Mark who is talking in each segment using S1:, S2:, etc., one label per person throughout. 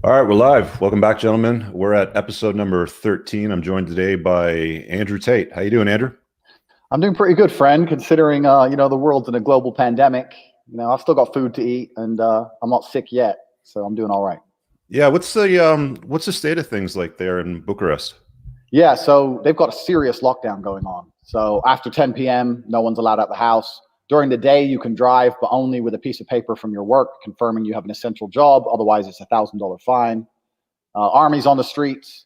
S1: All right, we're live. Welcome back, gentlemen. We're at episode number 13. I'm joined today by Andrew Tate. How you doing, Andrew?
S2: I'm doing pretty good, friend, considering the world's in a global pandemic. I've still got food to eat, and I'm not sick yet, so I'm doing all right.
S1: Yeah, what's the state of things like there in Bucharest?
S2: Yeah, so they've got a serious lockdown going on. So after 10 p.m., no one's allowed out the house. During the day, you can drive, but only with a piece of paper from your work confirming you have an essential job. Otherwise, it's $1,000 fine. Armies on the streets.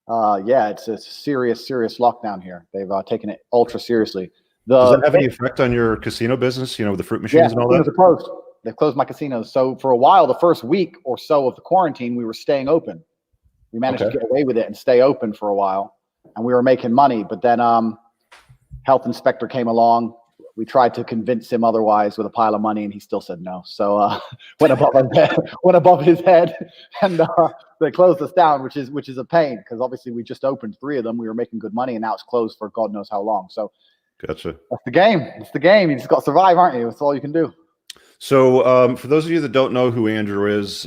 S2: It's a serious lockdown here. They've taken it ultra seriously.
S1: Does that have any effect on your casino business, with the fruit machines and all that?
S2: Casinos are closed. They've closed my casinos. So for a while, the first week or so of the quarantine, we were staying open. We managed to get away with it and stay open for a while, and we were making money. But then health inspector came along. We tried to convince him otherwise with a pile of money, and he still said no. So went above his head, and they closed us down, which is a pain because obviously we just opened 3 of them. We were making good money, and now it's closed for God knows how long. So
S1: gotcha.
S2: That's the game. It's the game. You just got to survive, aren't you? That's all you can do.
S1: So for those of you that don't know who Andrew is,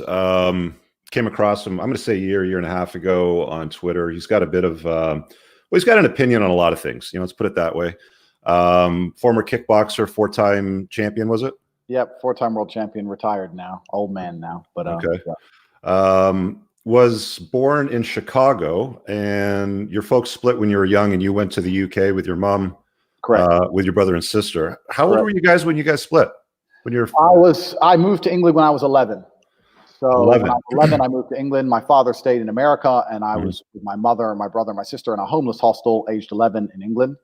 S1: came across him, I'm going to say a year and a half ago on Twitter. He's got a bit of, he's got an opinion on a lot of things. Let's put it that way. Former kickboxer, 4-time champion, was it?
S2: Yep, 4-time world champion, retired now, old man now. But
S1: okay.
S2: Yeah.
S1: Was born in Chicago, and your folks split when you were young, and you went to the UK with your mom,
S2: correct?
S1: With your brother and sister. How old were you guys when you guys split?
S2: I moved to England when I was 11. So
S1: 11.
S2: When I was 11, I moved to England. My father stayed in America, and I was with my mother, my brother, and my sister in a homeless hostel, aged 11 in England.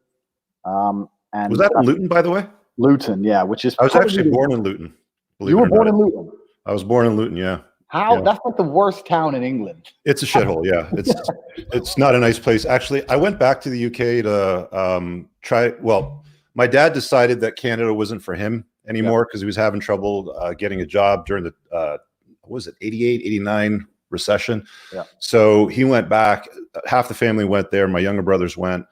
S2: And
S1: was that in Luton, by the way?
S2: Luton, yeah. Which is
S1: I was actually born in Luton.
S2: You were born in Luton?
S1: I was born in Luton, yeah.
S2: How?
S1: Yeah.
S2: That's like the worst town in England.
S1: It's a shithole, yeah. It's not a nice place. Actually, I went back to the UK to try. Well, my dad decided that Canada wasn't for him anymore because he was having trouble getting a job during the what was it, 88, 89 recession.
S2: Yeah.
S1: So he went back. Half the family went there. My younger brothers went.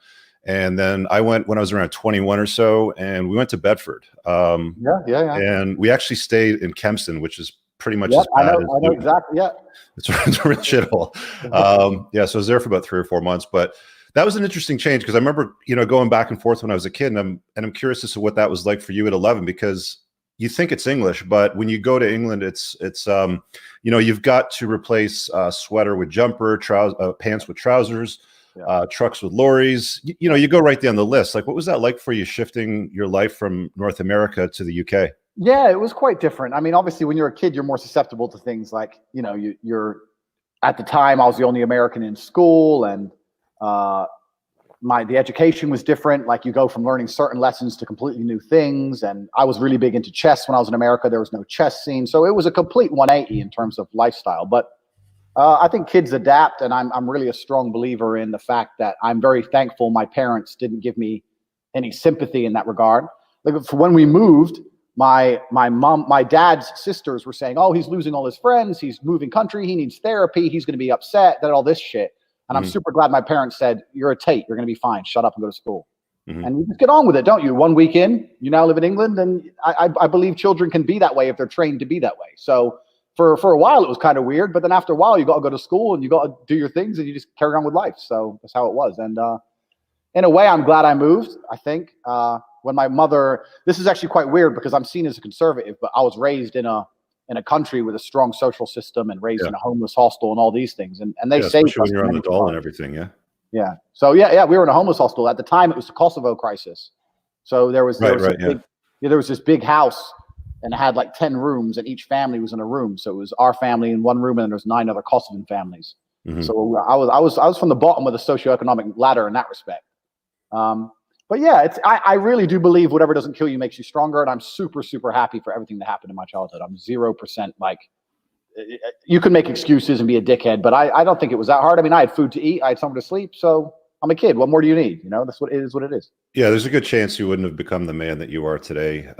S1: And then I went when I was around 21 or so, and we went to Bedford.
S2: Yeah.
S1: And we actually stayed in Kempston, which is pretty much as
S2: I
S1: bad
S2: know exactly. Yeah.
S1: It's a real shithole. So I was there for about 3 or 4 months, but that was an interesting change because I remember, going back and forth when I was a kid, and I'm curious as to what that was like for you at 11, because you think it's English, but when you go to England, it's you've got to replace sweater with jumper, pants with trousers. Trucks with lorries, you go right down the list. Like, what was that like for you shifting your life from North America to the UK?
S2: Yeah, it was quite different. I mean, obviously, when you're a kid, you're more susceptible to things like, you're at the time, I was the only American in school, and the education was different. Like, you go from learning certain lessons to completely new things. And I was really big into chess when I was in America. There was no chess scene. So it was a complete 180 in terms of lifestyle. But I think kids adapt, and I'm really a strong believer in the fact that I'm very thankful my parents didn't give me any sympathy in that regard. Like, for when we moved, my dad's sisters were saying, "Oh, he's losing all his friends. He's moving country. He needs therapy. He's going to be upset." That all this shit, and I'm super glad my parents said, "You're a Tate. You're going to be fine. Shut up and go to school." And you just get on with it, don't you? 1 week in, you now live in England, and I believe children can be that way if they're trained to be that way. So. For a while, it was kind of weird, but then after a while, you got to go to school and you got to do your things and you just carry on with life. So that's how it was. And in a way, I'm glad I moved. I think when my mother, this is actually quite weird because I'm seen as a conservative, but I was raised in a country with a strong social system and raised in a homeless hostel and all these things. And they say
S1: when you're on the dole and everything,
S2: yeah. So we were in a homeless hostel at the time. It was the Kosovo crisis. So there was this big house. And it had like 10 rooms, and each family was in a room. So it was our family in one room, and there was 9 other Kosovan families. So I was from the bottom of the socioeconomic ladder in that respect. But yeah, I really do believe whatever doesn't kill you makes you stronger, and I'm super happy for everything that happened in my childhood. I'm 0% like, you can make excuses and be a dickhead, but I don't think it was that hard. I mean, I had food to eat, I had somewhere to sleep, so I'm a kid. What more do you need? That's what it is. What it is.
S1: Yeah, there's a good chance you wouldn't have become the man that you are today.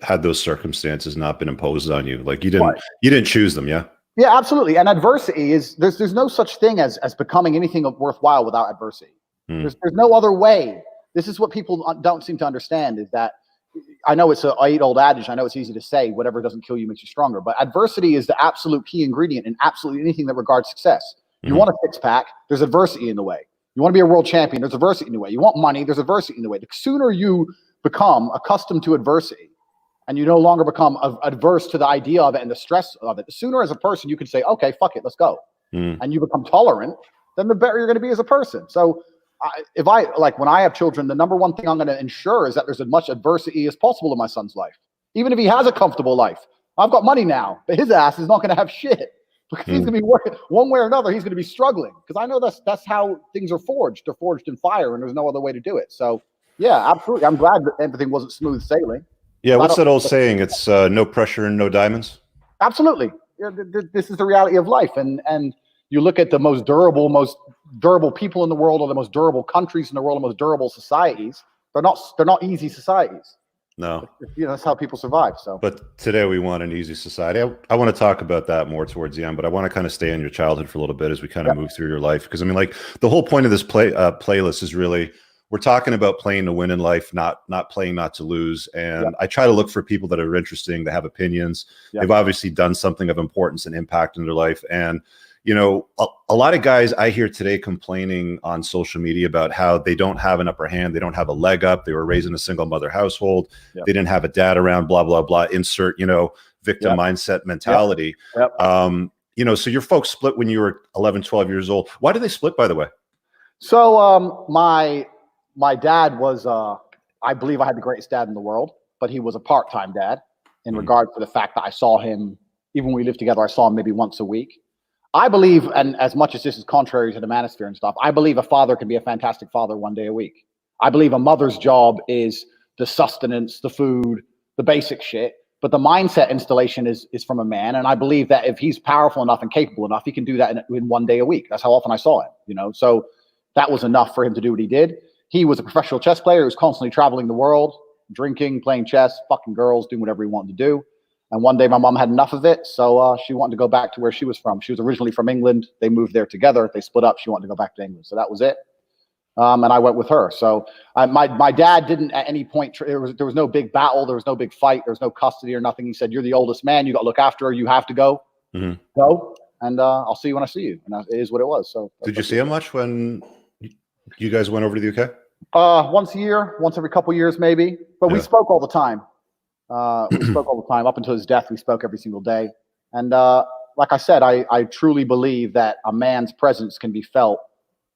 S1: Had those circumstances not been imposed on you. Like, you didn't choose them. Yeah
S2: absolutely. And adversity is there's no such thing as becoming anything worthwhile without adversity. There's no other way. This is what people don't seem to understand, is that I know it's an age-old adage. I know it's easy to say, whatever doesn't kill you makes you stronger. But adversity is the absolute key ingredient in absolutely anything that regards success. You want a six-pack, there's adversity in the way. You want to be a world champion, there's adversity in the way. You want money, there's adversity in the way. The sooner you become accustomed to adversity and you no longer become adverse to the idea of it and the stress of it, the sooner as a person you can say, okay, fuck it, let's go. And you become tolerant, then the better you're going to be as a person. So when I have children, the number one thing I'm going to ensure is that there's as much adversity as possible in my son's life. Even if he has a comfortable life. I've got money now, but his ass is not going to have shit. Because he's going to be working one way or another. He's going to be struggling because I know that's how things are forged. They're forged in fire, and there's no other way to do it. So, yeah, absolutely. I'm glad that everything wasn't smooth sailing.
S1: Yeah, what's that old saying? It's no pressure and no diamonds.
S2: Absolutely. This is the reality of life, and you look at the most durable people in the world, or the most durable countries in the world, the most durable societies. They're not easy societies.
S1: No,
S2: that's how people survive. So,
S1: but today we want an easy society. I want to talk about that more towards the end, but I want to kind of stay in your childhood for a little bit as we kind of move through your life. Because I mean, like the whole point of this playlist is really we're talking about playing to win in life, not playing not to lose. And I try to look for people that are interesting, that have opinions. They've obviously done something of importance and impact in their life. And a lot of guys I hear today complaining on social media about how they don't have an upper hand. They don't have a leg up. They were raised in a single mother household. They didn't have a dad around, blah, blah, blah. Insert, victim mindset mentality. So your folks split when you were 11, 12 years old. Why did they split, by the way?
S2: So my dad was, I believe I had the greatest dad in the world, but he was a part-time dad in regard to the fact that I saw him, even when we lived together, I saw him maybe once a week. I believe, and as much as this is contrary to the manosphere and stuff, I believe a father can be a fantastic father one day a week. I believe a mother's job is the sustenance, the food, the basic shit. But the mindset installation is from a man. And I believe that if he's powerful enough and capable enough, he can do that in one day a week. That's how often I saw him, So that was enough for him to do what he did. He was a professional chess player who was constantly traveling the world, drinking, playing chess, fucking girls, doing whatever he wanted to do. And one day my mom had enough of it, so she wanted to go back to where she was from. She was originally from England. They moved there together. They split up. She wanted to go back to England. So that was it. And I went with her. So my dad didn't at any point, there was no big battle. There was no big fight. There was no custody or nothing. He said, you're the oldest man. You got to look after her. You have to go. Go. And I'll see you when I see you. And it is what it was. So
S1: did you see him much when you guys went over to the UK?
S2: Once a year, once every couple of years maybe. But we spoke all the time. We spoke all the time. Up until his death, we spoke every single day. And like I said, I truly believe that a man's presence can be felt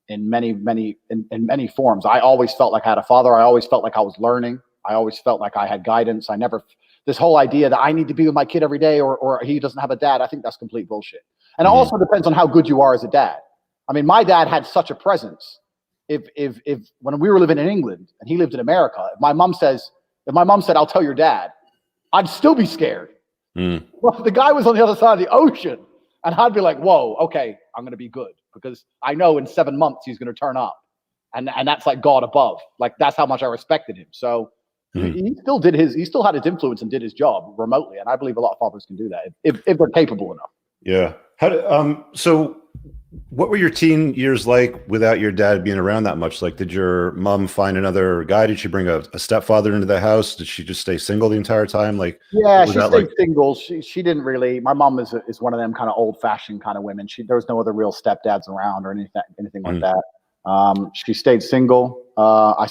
S2: in many forms. I always felt like I had a father. I always felt like I was learning. I always felt like I had guidance. This whole idea that I need to be with my kid every day or he doesn't have a dad, I think that's complete bullshit. And it also depends on how good you are as a dad. I mean, my dad had such a presence. If when we were living in England and he lived in America, if my mom said, I'll tell your dad, I'd still be scared. Well, the guy was on the other side of the ocean, and I'd be like, whoa, okay, I'm going to be good because I know in 7 months he's going to turn up. And that's like God above. Like, that's how much I respected him. So he still had his influence and did his job remotely. And I believe a lot of fathers can do that if they're capable enough.
S1: Yeah. So what were your teen years like without your dad being around that much? Like, did your mom find another guy? Did she bring a stepfather into the house? Did she just stay single the entire time? Like,
S2: yeah, she stayed single. She didn't really. My mom is one of them kind of old fashioned kind of women. There was no other real stepdads around or anything like that. She stayed single. I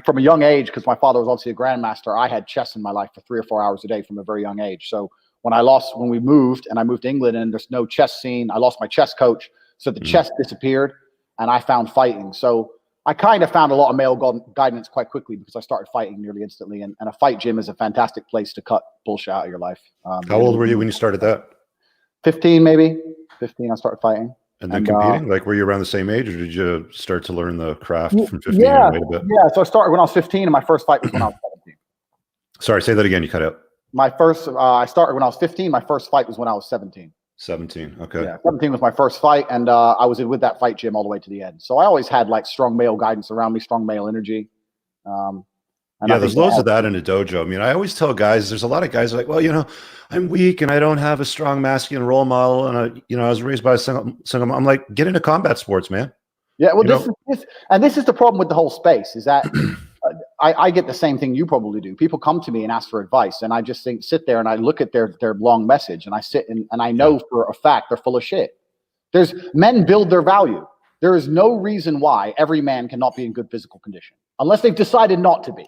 S2: from a young age, because my father was obviously a grandmaster, I had chess in my life for 3 or 4 hours a day from a very young age. So when we moved and I moved to England and there's no chess scene, I lost my chess coach. So the chess disappeared and I found fighting. So I kind of found a lot of male guidance quite quickly because I started fighting nearly instantly. And a fight gym is a fantastic place to cut bullshit out of your life.
S1: How old were you when you started that?
S2: 15, maybe. 15, I started fighting.
S1: And then competing? Like, were you around the same age or did you start to learn the craft from 15?
S2: Yeah, so I started when I was 15 and my first fight was when I was 17.
S1: Sorry, say that again. You cut out.
S2: I started when I was 15. My first fight was when I was 17.
S1: 17. Okay.
S2: Yeah, 17 was my first fight, and I was with that fight gym all the way to the end. So I always had like strong male guidance around me, strong male energy.
S1: There's loads of that in a dojo. I mean, I always tell guys, there's a lot of guys like, well, I'm weak and I don't have a strong masculine role model, and I was raised by a single. I'm like, get into combat sports, man.
S2: Yeah, well, this is the problem with the whole space is that I get the same thing you probably do. People come to me and ask for advice, and I just sit there and I look at their long message, and I sit and I know for a fact they're full of shit. Men build their value. There is no reason why every man cannot be in good physical condition unless they've decided not to be.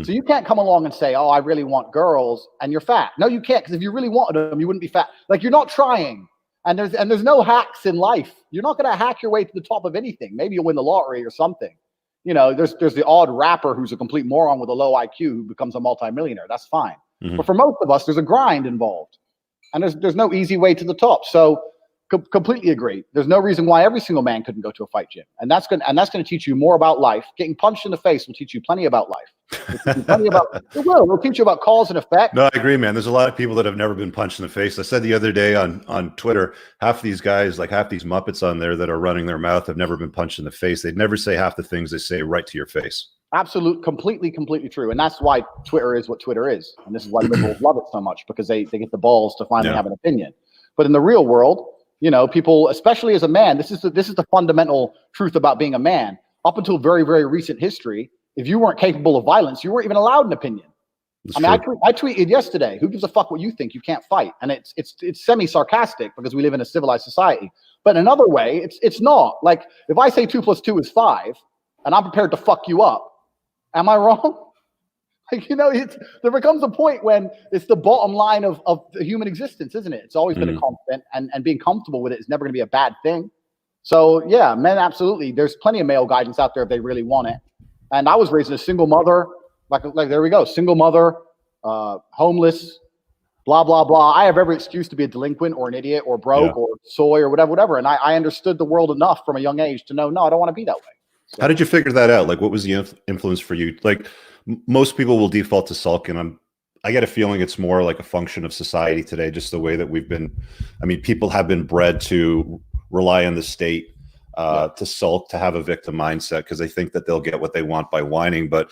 S2: So you can't come along and say, oh, I really want girls, and you're fat. No, you can't, because if you really wanted them, you wouldn't be fat. Like, you're not trying. And there's no hacks in life. You're not going to hack your way to the top of anything. Maybe you'll win the lottery or something. You know, there's the odd rapper who's a complete moron with a low IQ who becomes a multimillionaire. That's fine. But for most of us, there's a grind involved, and there's no easy way to the top. So completely agree. There's no reason why every single man couldn't go to a fight gym, and that's going to teach you more about life. Getting punched in the face will teach you plenty about life. It'll teach you about cause and effect.
S1: No, I agree, man. There's a lot of people that have never been punched in the face. I said the other day on Twitter, half these guys, like half these Muppets on there that are running their mouth have never been punched in the face. They'd never say half the things they say right to your face.
S2: Absolute, completely true. And that's why Twitter is what Twitter is. And this is why liberals love it so much, because they get the balls to finally have an opinion. But in the real world, you know, people, especially as a man, this is the fundamental truth about being a man. Up until very, very recent history, if you weren't capable of violence, you weren't even allowed an opinion. I tweeted yesterday, who gives a fuck what you think? You can't fight. And it's semi-sarcastic because we live in a civilized society. But in another way, it's not. Like, if I say 2 + 2 is 5, and I'm prepared to fuck you up, am I wrong? Like, you know, there becomes a point when it's the bottom line of the human existence, isn't it? It's always been a constant, and being comfortable with it is never going to be a bad thing. So, yeah, men, absolutely. There's plenty of male guidance out there if they really want it. And I was raised as a single mother, like there we go, single mother, homeless, blah, blah, blah. I have every excuse to be a delinquent or an idiot or broke or soy or whatever. And I understood the world enough from a young age to know, no, I don't want to be that way. So,
S1: how did you figure that out? Like, what was the influence for you? Like, most people will default to sulk, and I get a feeling it's more like a function of society today, just the way that we've been. I mean, people have been bred to rely on the state, to sulk, to have a victim mindset, because they think that they'll get what they want by whining. But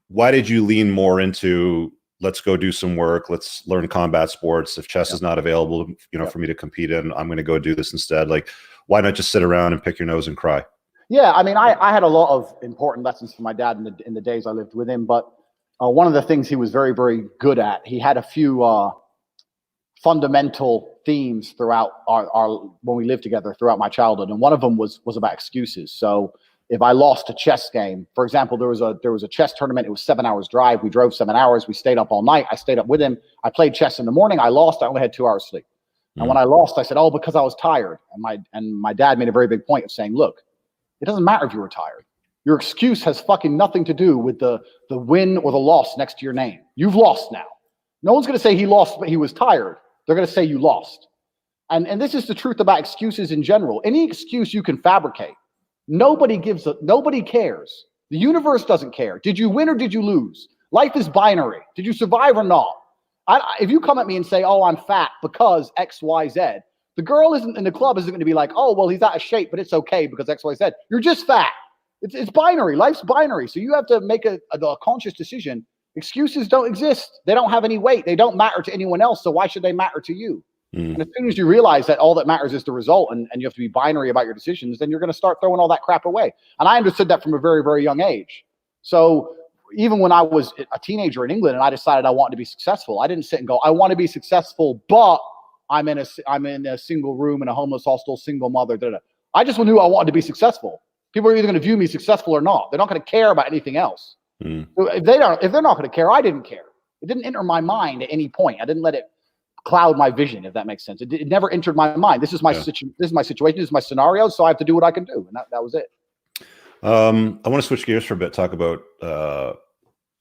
S1: why did you lean more into, let's go do some work, let's learn combat sports? If chess is not available, you know, for me to compete in, I'm going to go do this instead. Like, why not just sit around and pick your nose and cry?
S2: Yeah, I mean, I had a lot of important lessons from my dad in the days I lived with him. But one of the things he was very, very good at, he had a few fundamental themes throughout our when we lived together throughout my childhood, and one of them was about excuses. So if I lost a chess game, for example, there was a chess tournament. It was 7 hours drive. We drove 7 hours. We stayed up all night. I stayed up with him. I played chess in the morning. I lost. I only had 2 hours sleep. And when I lost, I said, "Oh, because I was tired." And my dad made a very big point of saying, "Look, it doesn't matter if you were tired. Your excuse has fucking nothing to do with the win or the loss next to your name. You've lost now. No one's going to say he lost, but he was tired. They're going to say you lost." And this is the truth about excuses in general. Any excuse you can fabricate. Nobody cares. The universe doesn't care. Did you win or did you lose? Life is binary. Did you survive or not? If you come at me and say, "Oh, I'm fat because X, Y, Z," the girl in the club isn't going to be like, "Oh, well, he's out of shape, but it's okay because X, Y, Z." You're just fat. It's binary. Life's binary. So you have to make a conscious decision. Excuses don't exist. They don't have any weight. They don't matter to anyone else. So why should they matter to you? And as soon as you realize that all that matters is the result, and you have to be binary about your decisions, then you're going to start throwing all that crap away. And I understood that from a very, very young age. So even when I was a teenager in England and I decided I wanted to be successful, I didn't sit and go, "I want to be successful, but I'm in a single room in a homeless hostel, single mother." I just knew I wanted to be successful. People are either going to view me successful or not. They're not going to care about anything else. So if they're not going to care, I didn't care. It didn't enter my mind at any point. I didn't let it cloud my vision, if that makes sense. It never entered my mind. This is my situation. This is my scenario. So I have to do what I can do, and that was it.
S1: I want to switch gears for a bit. Talk about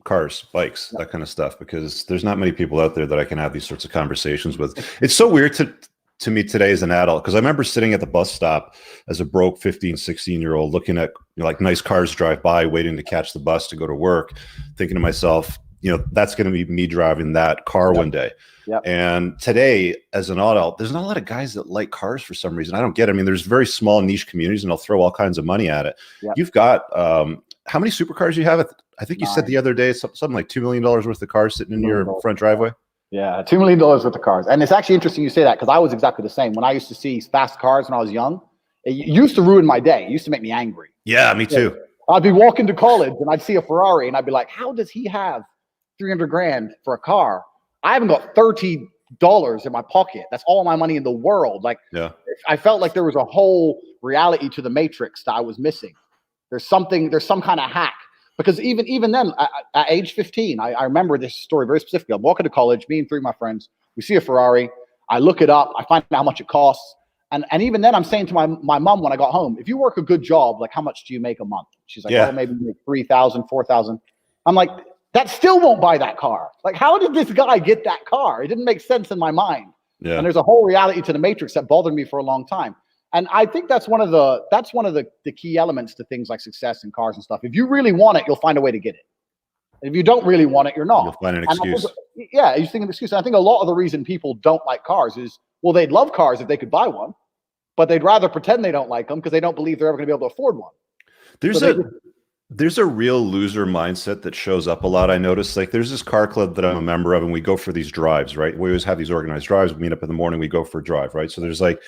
S1: cars, bikes, that kind of stuff, because there's not many people out there that I can have these sorts of conversations with. It's so weird to me today as an adult, because I remember sitting at the bus stop as a broke 15, 16-year-old looking at, you know, like nice cars drive by, waiting to catch the bus to go to work, thinking to myself, you know, that's going to be me driving that car one day. And today, as an adult, there's not a lot of guys that like cars for some reason. I don't get it. I mean, there's very small niche communities, and they'll throw all kinds of money at it. You've got how many supercars you have? I think you said the other day something like $2 million worth of cars sitting in your front driveway.
S2: Yeah, $2 million worth of cars. And it's actually interesting you say that, because I was exactly the same. When I used to see fast cars when I was young, it used to ruin my day. It used to make me angry.
S1: Yeah, me too.
S2: I'd be walking to college and I'd see a Ferrari and I'd be like, how does he have 300 grand for a car? I haven't got $30 in my pocket. That's all my money in the world. Like,
S1: Yeah.
S2: I felt like there was a whole reality to the matrix that I was missing. There's some kind of hack. Because even then, at age 15, I remember this story very specifically. I'm walking to college, me and three of my friends. We see a Ferrari. I look it up. I find out how much it costs. And even then, I'm saying to my mom when I got home, if you work a good job, like, how much do you make a month? She's like, oh, maybe make 3,000, 4,000. I'm like, that still won't buy that car. Like, how did this guy get that car? It didn't make sense in my mind.
S1: Yeah.
S2: And there's a whole reality to the matrix that bothered me for a long time. And I think that's one of the key elements to things like success in cars and stuff. If you really want it, you'll find a way to get it. And if you don't really want it, you're not.
S1: You'll find an excuse.
S2: Yeah, you think an excuse. And I think a lot of the reason people don't like cars is, well, they'd love cars if they could buy one, but they'd rather pretend they don't like them because they don't believe they're ever going to be able to afford one.
S1: There's a real loser mindset that shows up a lot. I noticed, like, there's this car club that I'm a member of, and we go for these drives, right? We always have these organized drives. We meet up in the morning, we go for a drive, right? So there's like,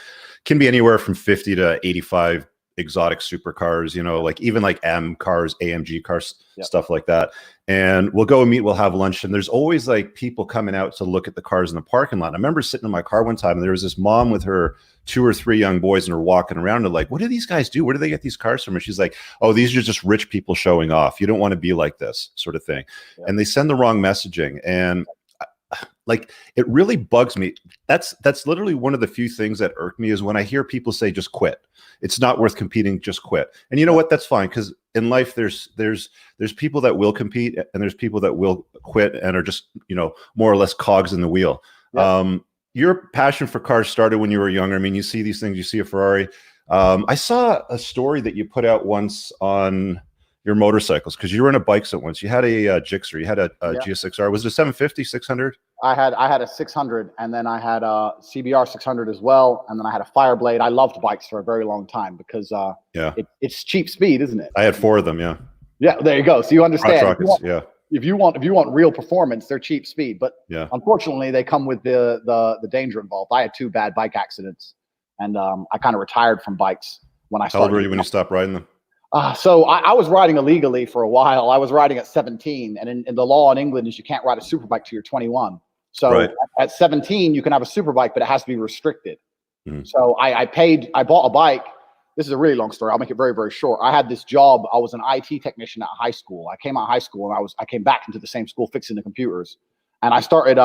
S1: can be anywhere from 50 to 85 exotic supercars, you know, like even like M cars, AMG cars, stuff like that. And we'll go and meet, we'll have lunch. And there's always like people coming out to look at the cars in the parking lot. And I remember sitting in my car one time and there was this mom with her 2 or 3 young boys and are walking around and like, what do these guys do? Where do they get these cars from? And she's like, oh, these are just rich people showing off. You don't want to be like this sort of thing. Yeah. And they send the wrong messaging. And like, it really bugs me. That's literally one of the few things that irk me is when I hear people say, just quit. It's not worth competing, just quit. And you know what? That's fine. Because in life, there's people that will compete and there's people that will quit and are just, you know, more or less cogs in the wheel. Yeah. Your passion for cars started when you were younger. I mean, you see these things, you see a Ferrari. I saw a story that you put out once on your motorcycles, because you were in a bikes at once. You had a Gixxer, you had a GS6R. Was it a 750, 600? I had a 600, and then I had a CBR 600 as well, and then I had a Fireblade. I loved bikes for a very long time because it's cheap speed, isn't it? I had 4 of them, yeah. Yeah,
S2: there you go. So you understand.
S1: If
S2: you want real performance, they're cheap speed. But unfortunately, they come with the danger involved. I had 2 bad bike accidents, and I kind of retired from bikes when I started.
S1: How old were you when you stopped riding them?
S2: So I was riding illegally for a while. I was riding at 17, and in the law in England is you can't ride a superbike till you're 21. So at 17, you can have a superbike, but it has to be restricted. Mm-hmm. So I bought a bike. This is a really long story. I'll make it very, very short. I had this job. I was an IT technician at high school. I came out of high school and I came back into the same school fixing the computers, and I started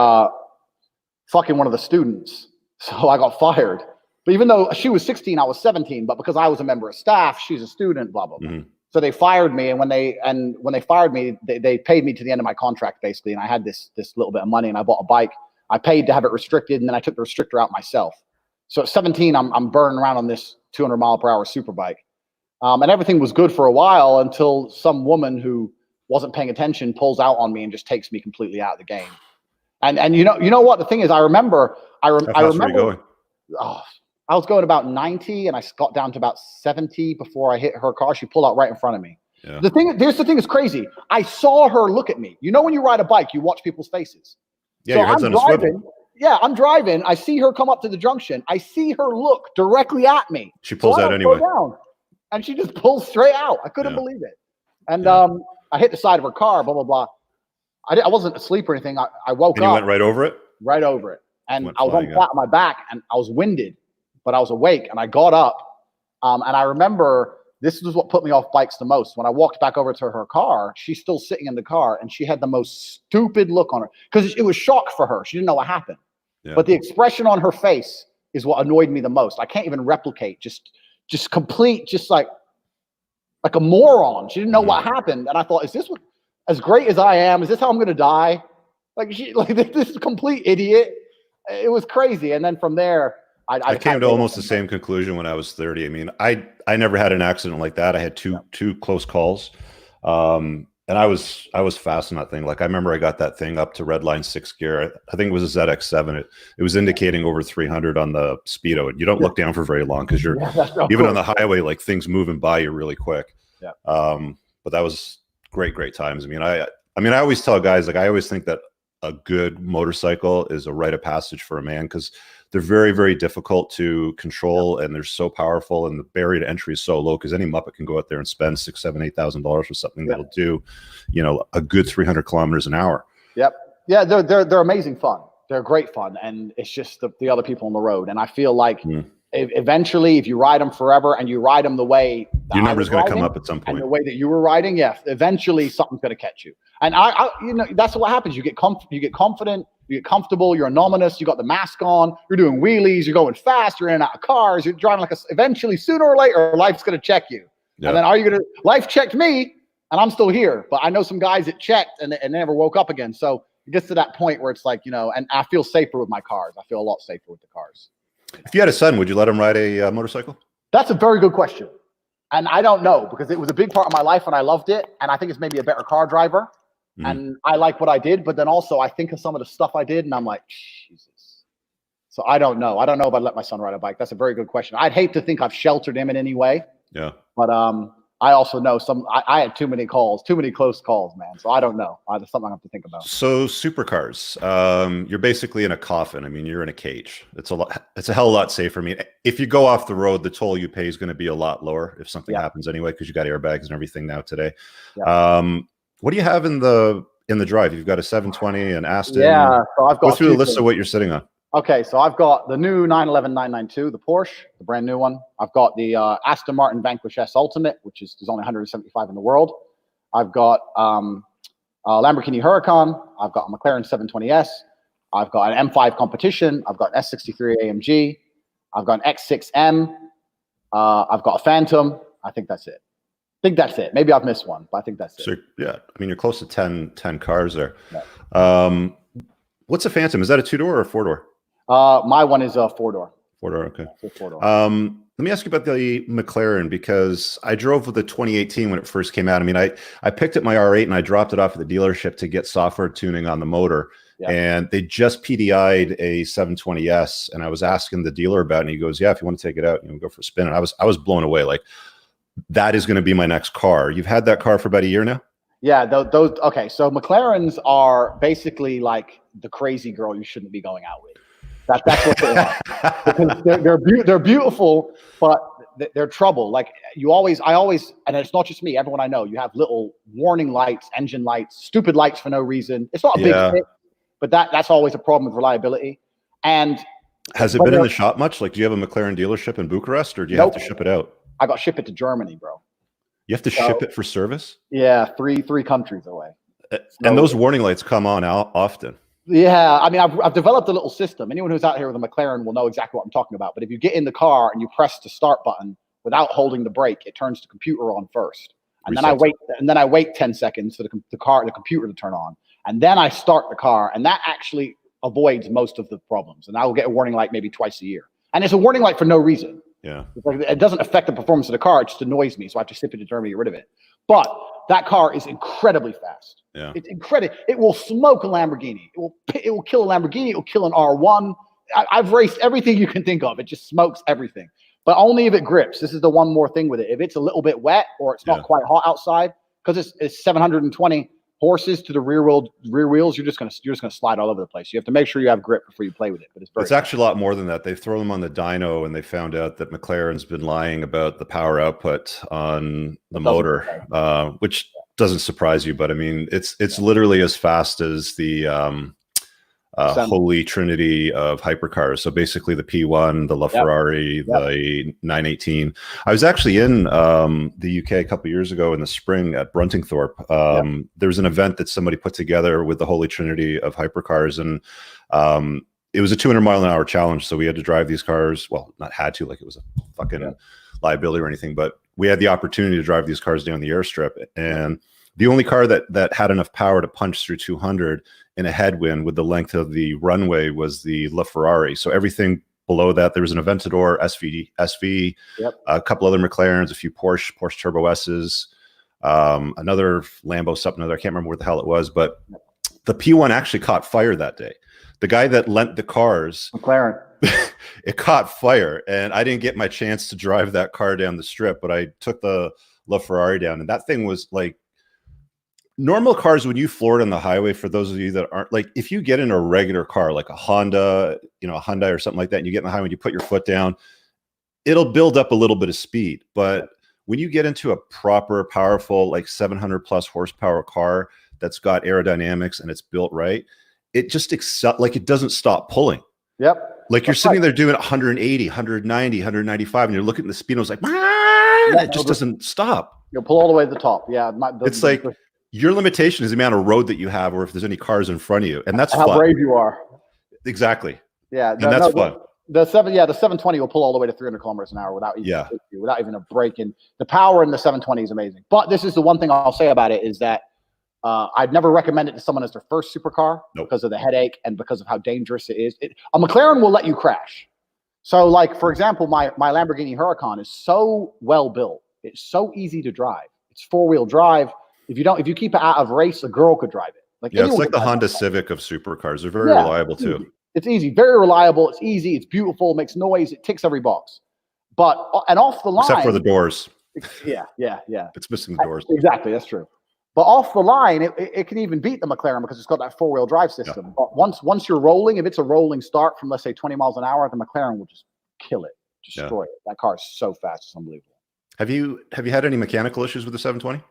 S2: fucking one of the students. So I got fired. But even though she was 16, I was 17. But because I was a member of staff, she's a student, blah, blah, blah. Mm-hmm. So they fired me. And when they fired me, they paid me to the end of my contract, basically. And I had this little bit of money and I bought a bike. I paid to have it restricted. And then I took the restrictor out myself. So at 17, I'm burning around on this 200 mile per hour super bike. And everything was good for a while until some woman who wasn't paying attention pulls out on me and just takes me completely out of the game. And you know what? The thing is, I remember.
S1: How fast were you going?
S2: I was going about 90 and I got down to about 70 before I hit her car. She pulled out right in front of me. Yeah. The thing is crazy. I saw her look at me. You know, when you ride a bike, you watch people's faces.
S1: Yeah, so your head's on a swivel.
S2: Yeah, I'm driving. I see her come up to the junction. I see her look directly at me.
S1: She pulls out anyway.
S2: Down, and she just pulls straight out. I couldn't believe it. And I hit the side of her car, blah, blah, blah. I wasn't asleep or anything. I woke up.
S1: You went right over it?
S2: Right over it. And I was on flat on my back and I was winded. But I was awake and I got up. And I remember this was what put me off bikes the most. When I walked back over to her car, she's still sitting in the car and she had the most stupid look on her because it was shock for her. She didn't know what happened. Yeah. But the expression on her face is what annoyed me the most. I can't even replicate. Just complete, just like a moron. She didn't know what happened. And I thought, is this what, as great as I am, is this how I'm going to die? This is a complete idiot. It was crazy. And then from there, I
S1: came to almost the same conclusion when I was 30. I mean, I never had an accident like that. I had two close calls. And I was fast on that thing. Like I remember I got that thing up to red line 6 gear. I think it was a ZX7. It was indicating over 300 on the speedo. You don't look down for very long because you're even on the highway, like things moving by you really quick. Yeah. But that was great times. I mean, I always tell guys, like, I always think that a good motorcycle is a rite of passage for a man, because they're very, very difficult to control, and they're so powerful, and the barrier to entry is so low, because any Muppet can go out there and spend $6,000, $7,000, $8,000 for something that'll do, you know, a good 300 kilometers an hour.
S2: Yep. Yeah, they're amazing fun. They're great fun, and it's just the other people on the road. And I feel like eventually, if you ride them forever and you ride them the way
S1: your number's going to come up at some point,
S2: and the way that you were riding, yeah, eventually something's going to catch you. And I you know, that's what happens. You get confident, you get comfortable, you're anonymous, you got the mask on, you're doing wheelies, you're going fast, you're in and out of cars, you're driving like eventually, sooner or later, life's going to check you. Yep. And then life checked me, and I'm still here. But I know some guys that checked and never woke up again. So it gets to that point where it's like, you know, and I feel safer with my cars. I feel a lot safer with the cars.
S1: If you had a son, would you let him ride a motorcycle?
S2: That's a very good question. And I don't know, because it was a big part of my life and I loved it. And I think it's maybe a better car driver. And I like what I did. But then also I think of some of the stuff I did and I'm like, Jesus. So I don't know. I don't know if I'd let my son ride a bike. That's a very good question. I'd hate to think I've sheltered him in any way.
S1: Yeah.
S2: But I also know I had too many close calls, man. So I don't know. That's something I have to think about.
S1: So supercars, you're basically in a coffin. I mean, you're in a cage. It's a hell of a lot safer. I mean, if you go off the road, the toll you pay is going to be a lot lower if something happens anyway, because you got airbags and everything now today. Yeah. What do you have in the drive? You've got a 720, an Aston.
S2: Yeah. So I've got
S1: go through the list of what you're sitting on.
S2: Okay, so I've got the new 911 992, the Porsche, the brand new one. I've got the Aston Martin Vanquish S Ultimate, which is there's only 175 in the world. I've got a Lamborghini Huracan. I've got a McLaren 720S. I've got an M5 Competition. I've got an S63 AMG. I've got an X6M. I've got a Phantom. I think that's it. Maybe I've missed one, but I think that's it.
S1: So yeah, I mean, you're close to 10 cars there. Yeah. What's a Phantom? Is that a 2-door or a 4-door?
S2: My one is a 4-door.
S1: 4-door, okay.
S2: It's a 4-door.
S1: Let me ask you about the McLaren, because I drove with the 2018 when it first came out. I mean, I picked up my R8 and I dropped it off at the dealership to get software tuning on the motor. Yeah. And they just PDI'd a 720S, and I was asking the dealer about it, and he goes, yeah, if you want to take it out, go for a spin. And I was blown away. Like, that is going to be my next car. You've had that car for about a year now?
S2: Yeah, those okay. So McLarens are basically like the crazy girl you shouldn't be going out with. That's what they are. Because they're beautiful, but they're trouble. Like I always, and it's not just me. Everyone I know, you have little warning lights, engine lights, stupid lights for no reason. It's not a big thing, but that's always a problem with reliability. And
S1: has it been in the shop much? Like, do you have a McLaren dealership in Bucharest, or do you have to ship it out?
S2: I got ship it to Germany, bro.
S1: You have to ship it for service?
S2: Yeah, three countries away.
S1: And those warning lights come on often.
S2: Yeah, I mean, I've developed a little system. Anyone who's out here with a McLaren will know exactly what I'm talking about. But if you get in the car and you press the start button without holding the brake, it turns the computer on first. And then I wait 10 seconds for the computer to turn on. And then I start the car, and that actually avoids most of the problems. And I will get a warning light maybe twice a year. And it's a warning light for no reason.
S1: Yeah.
S2: It doesn't affect the performance of the car. It just annoys me. So I have to ship it to Germany to get rid of it. But that car is incredibly fast.
S1: Yeah.
S2: It's incredible. It will smoke a Lamborghini. It will kill a Lamborghini. It will kill an R1. I've raced everything you can think of. It just smokes everything. But only if it grips. This is the one more thing with it. If it's a little bit wet or it's not quite hot outside, because it's 720 horses to the rear wheels, you're just gonna slide all over the place. You have to make sure you have grip before you play with it. But it's
S1: actually a lot more than that. They throw them on the dyno, and they found out that McLaren's been lying about the power output on the motor, which doesn't surprise you. But I mean, it's literally as fast as the holy trinity of hypercars. So basically the P1, the LaFerrari, the 918. I was actually in the UK a couple of years ago in the spring at Bruntingthorpe. There was an event that somebody put together with the holy trinity of hypercars, and it was a 200-mile-an-hour challenge. So we had to drive these cars. Well, not had to, like it was a fucking liability or anything, but we had the opportunity to drive these cars down the airstrip. And the only car that had enough power to punch through 200 in a headwind with the length of the runway was the LaFerrari. So everything below that, there was an Aventador SV, a couple other McLarens, a few Porsche Turbo S's, another Lambo something other. I can't remember what the hell it was, but the P1 actually caught fire that day. The guy that lent the cars,
S2: McLaren,
S1: it caught fire, and I didn't get my chance to drive that car down the strip, but I took the LaFerrari down, and that thing was like, normal cars, when you floor it on the highway, for those of you that aren't, like, if you get in a regular car, like a Honda, a Hyundai or something like that, and you get in the highway and you put your foot down, it'll build up a little bit of speed. But when you get into a proper, powerful, like 700 plus horsepower car that's got aerodynamics and it's built right, it just like it doesn't stop pulling.
S2: Yep.
S1: Like you're sitting there doing 180, 190, 195, and you're looking at the speed, and it's like, it just doesn't stop.
S2: You'll pull all the way to the top. Yeah.
S1: It's like your limitation is the amount of road that you have, or if there's any cars in front of you, and that's
S2: how
S1: fun.
S2: brave you are.
S1: Exactly.
S2: Yeah,
S1: and that's fun.
S2: The 720 will pull all the way to 300 kilometers an hour without even a break. And the power in the 720 is amazing. But this is the one thing I'll say about it is that I'd never recommend it to someone as their first supercar because of the headache and because of how dangerous it is. A McLaren will let you crash. So, like, for example, my Lamborghini Huracan is so well built. It's so easy to drive. It's 4-wheel drive. If you keep it out of race, a girl could drive it. Like,
S1: it's like the Honda Civic of supercars. They're very reliable too.
S2: It's easy, very reliable. It's easy. It's beautiful. Makes noise. It ticks every box. And off the line,
S1: except for the doors.
S2: Yeah.
S1: It's missing the doors.
S2: Exactly, that's true. But off the line, it can even beat the McLaren because it's got that 4-wheel drive system. Yeah. But once you're rolling, if it's a rolling start from, let's say, 20 miles an hour, the McLaren will just kill it, destroy it. That car is so fast, it's unbelievable.
S1: Have you had any mechanical issues with the 720?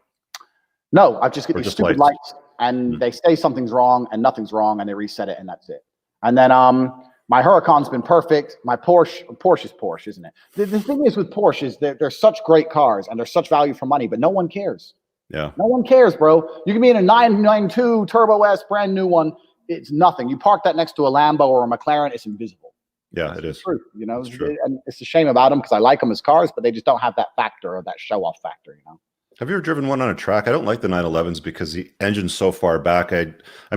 S2: No, I just get these stupid lights and they say something's wrong and nothing's wrong and they reset it and that's it. And then my Huracan's been perfect. My Porsche is Porsche, isn't it? The thing is with Porsche is they're such great cars and they're such value for money, but no one cares.
S1: Yeah.
S2: No one cares, bro. You can be in a 992 Turbo S, brand new one. It's nothing. You park that next to a Lambo or a McLaren, it's invisible.
S1: Yeah, it is.
S2: True. It's true. And it's a shame about them because I like them as cars, but they just don't have that factor or that show-off factor,
S1: Have you ever driven one on a track? I don't like the 911s because the engine's so far back. I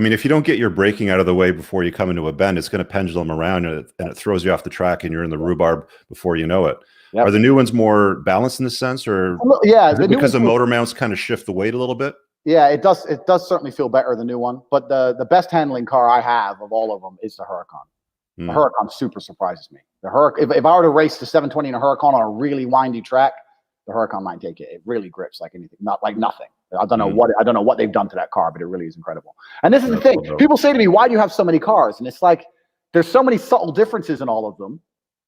S1: mean, if you don't get your braking out of the way before you come into a bend, it's going to pendulum around and it throws you off the track and you're in the rhubarb before you know it. Yep. Are the new ones more balanced in this sense, or because the motor mounts kind of shift the weight a little bit?
S2: Yeah, it does. It does certainly feel better, the new one. But the best handling car I have of all of them is the Huracan. The Huracan super surprises me. If I were to race the 720 in a Huracan on a really windy track, the Huracan might take it. It really grips like anything, not like nothing. I don't know what they've done to that car, but it really is incredible. And this is the thing. People say to me, "Why do you have so many cars?" And it's like there's so many subtle differences in all of them.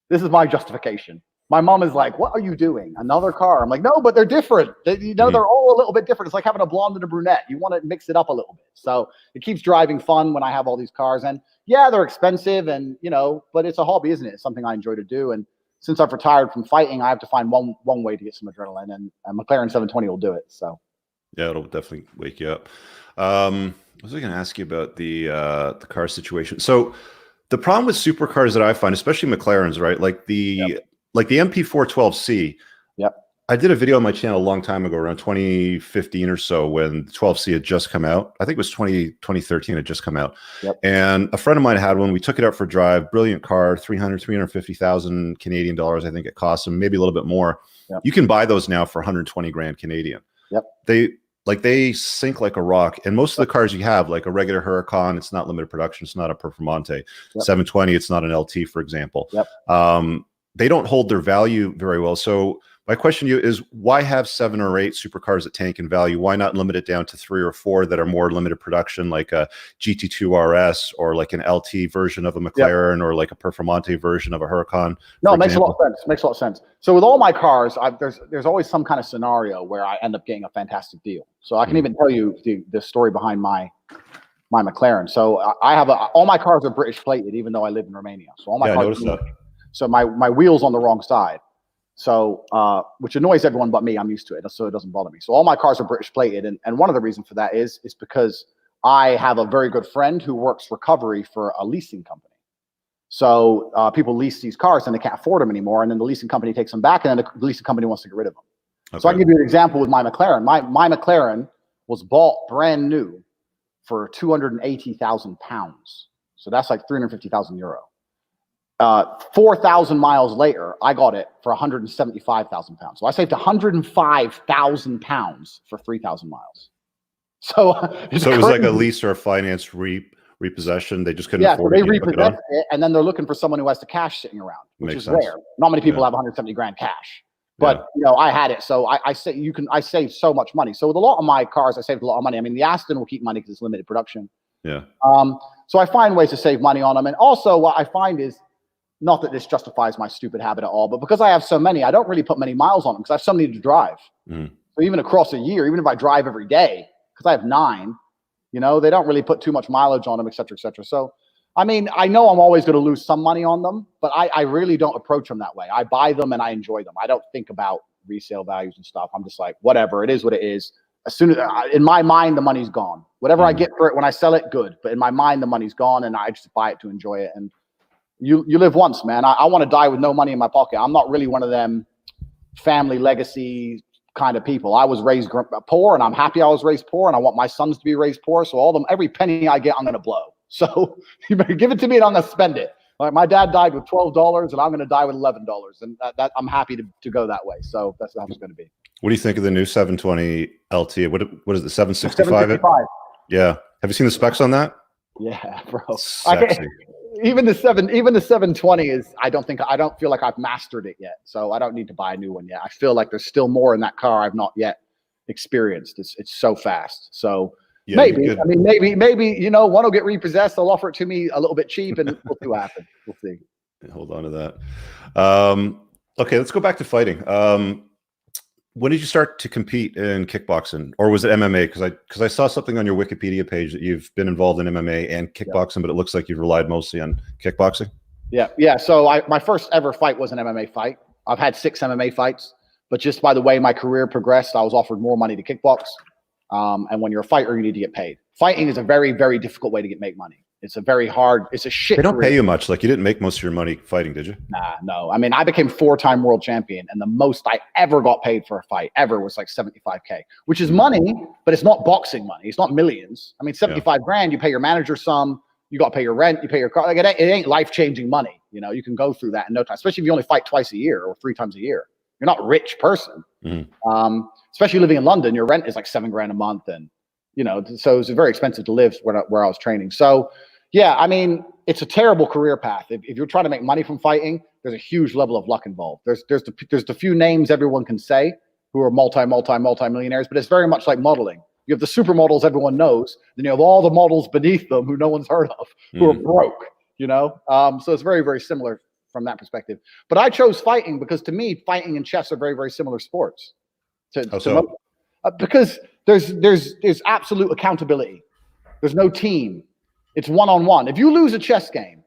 S2: This is my justification. My mom is like, "What are you doing? Another car?" I'm like, "No, but they're different. They're all a little bit different. It's like having a blonde and a brunette. You want to mix it up a little bit." So it keeps driving fun when I have all these cars. And yeah, they're expensive, and but it's a hobby, isn't it? It's something I enjoy to do. And since I've retired from fighting, I have to find one way to get some adrenaline, and McLaren 720 will do it. So
S1: yeah, it'll definitely wake you up. What was I going to ask you about the car situation? So the problem with supercars that I find, especially McLarens, right? Like the MP412C.
S2: Yep.
S1: I did a video on my channel a long time ago, around 2015 or so, when the 12C had just come out. I think it was 2013 had just come out.
S2: Yep.
S1: And a friend of mine had one. We took it out for a drive. Brilliant car, 350,000 Canadian dollars. I think it cost them, maybe a little bit more.
S2: Yep.
S1: You can buy those now for 120 grand Canadian.
S2: Yep.
S1: They sink like a rock. And most of the cars you have, like a regular Huracan, it's not limited production. It's not a Performante. Yep. 720, it's not an LT, for example.
S2: Yep.
S1: They don't hold their value very well. So my question to you is, why have 7 or 8 supercars that tank in value? Why not limit it down to 3 or 4 that are more limited production, like a GT2 RS or like an LT version of a McLaren or like a Performante version of a Huracan?
S2: No, it makes a lot of sense. Makes a lot of sense. So with all my cars, there's always some kind of scenario where I end up getting a fantastic deal. So I can even tell you the story behind my McLaren. So I have all my cars are British plated, even though I live in Romania. So all my cars.
S1: I noticed that.
S2: So my wheel's on the wrong side. So, which annoys everyone but me. I'm used to it, so it doesn't bother me. So all my cars are British plated, and one of the reasons for that is because I have a very good friend who works recovery for a leasing company. So people lease these cars and they can't afford them anymore, and then the leasing company takes them back, and then the leasing company wants to get rid of them. Okay. So I can give you an example with my McLaren. My McLaren was bought brand new for £280,000. So that's like 350,000 euro. 4,000 miles later, I got it for 175,000 pounds. So I saved 105,000 pounds for 3,000 miles. So it was
S1: like a lease or a finance repossession. They just couldn't afford
S2: it. Yeah, so they repossessed it, and then they're looking for someone who has the cash sitting around, which is rare. Not many people have 170 grand cash. But I had it, so I say I saved so much money. So with a lot of my cars, I saved a lot of money. I mean, the Aston will keep money because it's limited production.
S1: Yeah.
S2: So I find ways to save money on them, and also what I find is, not that this justifies my stupid habit at all, but because I have so many, I don't really put many miles on them because I have so many to drive. So even across a year, even if I drive every day, because I have 9, they don't really put too much mileage on them, et cetera, et cetera. So, I mean, I know I'm always going to lose some money on them, but I really don't approach them that way. I buy them and I enjoy them. I don't think about resale values and stuff. I'm just like, whatever, it is what it is. As soon as, in my mind, the money's gone. Whatever I get for it when I sell it, good. But in my mind, the money's gone, and I just buy it to enjoy it. And you live once, man. I want to die with no money in my pocket. I'm not really one of them family legacy kind of people. I was raised poor, and I'm happy I was raised poor, and I want my sons to be raised poor. So every penny I get, I'm going to blow. So you better give it to me, and I'm going to spend it. Like, my dad died with $12, and I'm going to die with $11, and that I'm happy to go that way. So that's how it's going to be.
S1: What do you think of the new 720 LT? What is the 765?
S2: 765.
S1: Yeah. Have you seen the specs on that?
S2: Yeah, bro.
S1: Sexy.
S2: Even the 720 is, I don't feel like I've mastered it yet. So I don't need to buy a new one yet. I feel like there's still more in that car I've not yet experienced. It's so fast. So yeah, maybe, one will get repossessed. They'll offer it to me a little bit cheap, and we'll see what happens. We'll see.
S1: Hold on to that. Okay, let's go back to fighting. When did you start to compete in kickboxing, or was it MMA? Because I saw something on your Wikipedia page that you've been involved in MMA and kickboxing, but it looks like you've relied mostly on kickboxing. Yeah. So my first ever fight was an MMA fight. I've had 6 MMA fights, but just by the way my career progressed, I was offered more money to kickbox. And when you're a fighter, you need to get paid. Fighting is a very, very difficult way to make money. It's a shit. They don't pay you much. Like, you didn't make most of your money fighting, did you?
S2: Nah, no. I mean, I became 4-time world champion, and the most I ever got paid for a fight ever was like $75K, which is money, but it's not boxing money. It's not millions. I mean, 75 grand, you pay your manager some, you got to pay your rent, you pay your car. Like, it ain't life-changing money. You can go through that in no time, especially if you only fight twice a year or 3 times a year. You're not a rich person. Especially living in London, your rent is like $7 grand a month. And, so it's very expensive to live where I was training. So, yeah, I mean, it's a terrible career path. If you're trying to make money from fighting, there's a huge level of luck involved. There's the few names everyone can say who are multi-millionaires, but it's very much like modeling. You have the supermodels everyone knows, then you have all the models beneath them who no one's heard of, who are broke, So it's very, very similar from that perspective. But I chose fighting because, to me, fighting and chess are very, very similar sports. Because there's absolute accountability. There's no team. It's one-on-one. If you lose a chess game,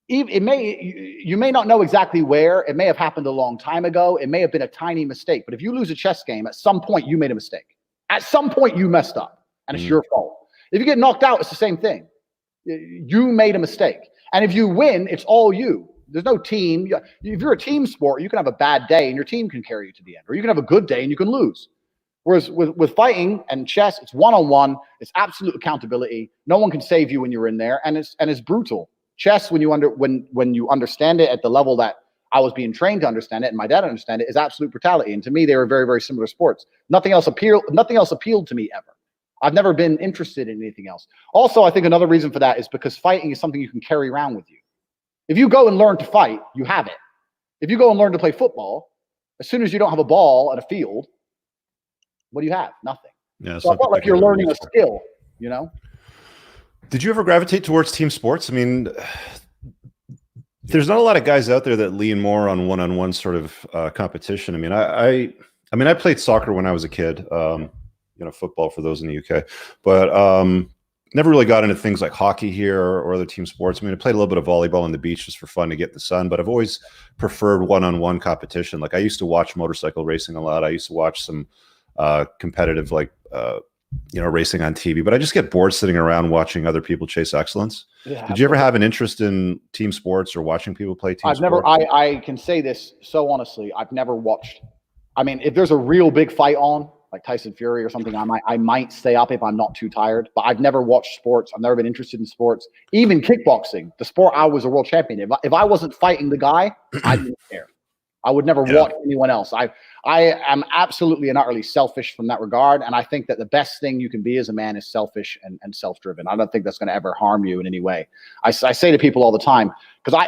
S2: you may not know exactly where. It may have happened a long time ago. It may have been a tiny mistake. But if you lose a chess game, at some point you made a mistake. At some point you messed up, and it's your fault. If you get knocked out, it's the same thing. You made a mistake. And if you win, it's all you. There's no team. If you're a team sport, you can have a bad day and your team can carry you to the end. Or you can have a good day and you can lose. Whereas with fighting and chess, it's one-on-one. It's absolute accountability. No one can save you when you're in there, and it's brutal. Chess, when you understand it at the level that I was being trained to understand it, and my dad understand it, is absolute brutality. And to me, they were very, very similar sports. Nothing else appealed to me ever. I've never been interested in anything else. Also, I think another reason for that is because fighting is something you can carry around with you. If you go and learn to fight, you have it. If you go and learn to play football, as soon as you don't have a ball at a field, what do you have? Nothing.
S1: Yeah,
S2: so I felt like you're learning a skill, Did
S1: you ever gravitate towards team sports? I mean, there's not a lot of guys out there that lean more on one-on-one sort of competition. I mean, I played soccer when I was a kid, football for those in the UK, but never really got into things like hockey here or other team sports. I mean, I played a little bit of volleyball on the beach just for fun to get in the sun, but I've always preferred one-on-one competition. Like, I used to watch motorcycle racing a lot. I used to watch some competitive, racing on TV, but I just get bored sitting around watching other people chase excellence. Yeah, did you ever have an interest in team sports or watching people play team sports?
S2: I can say this so honestly, I've never watched. I mean, if there's a real big fight on, like Tyson Fury or something, I might stay up if I'm not too tired, but I've never watched sports. I've never been interested in sports. Even kickboxing, the sport I was a world champion. If I wasn't fighting the guy, I didn't care. I would never watch anyone else. I am absolutely and utterly selfish from that regard. And I think that the best thing you can be as a man is selfish and self-driven. I don't think that's going to ever harm you in any way. I say to people all the time, because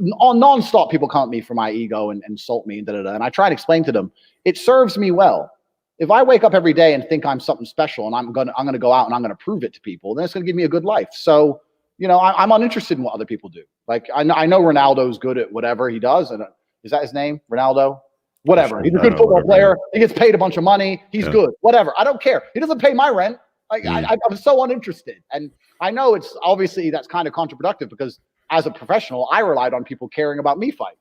S2: nonstop people come at me for my ego and insult me and I try to explain to them, it serves me well. If I wake up every day and think I'm something special and I'm gonna go out and I'm gonna prove it to people, then it's gonna give me a good life. So, I'm uninterested in what other people do. Like I know Ronaldo's good at whatever he does, and is that his name, Ronaldo? Whatever. He's a good football player. He gets paid a bunch of money. He's good. Whatever. I don't care. He doesn't pay my rent. Like I'm so uninterested, and I know it's obviously that's kind of counterproductive because as a professional, I relied on people caring about me fighting.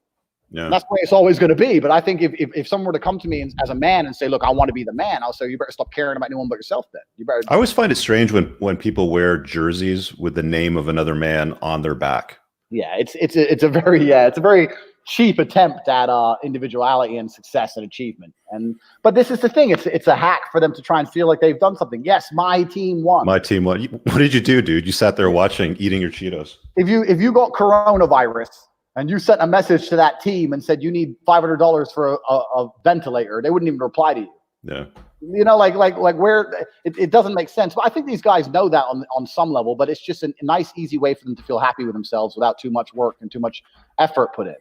S2: Yeah. That's the way it's always going to be. But I think if someone were to come to me as a man and say, look, I want to be the man, I'll say, you better stop caring about anyone but yourself then. I
S1: always find it strange when people wear jerseys with the name of another man on their back.
S2: Yeah, it's a very cheap attempt at individuality and success and achievement. But this is the thing. It's a hack for them to try and feel like they've done something. Yes, my team won.
S1: My team won. What did you do, dude? You sat there watching, eating your Cheetos.
S2: If you got coronavirus, and you sent a message to that team and said you need $500 for a ventilator, they wouldn't even reply to you.
S1: Yeah.
S2: Like where it doesn't make sense. But I think these guys know that on some level, but it's just a nice, easy way for them to feel happy with themselves without too much work and too much effort put in.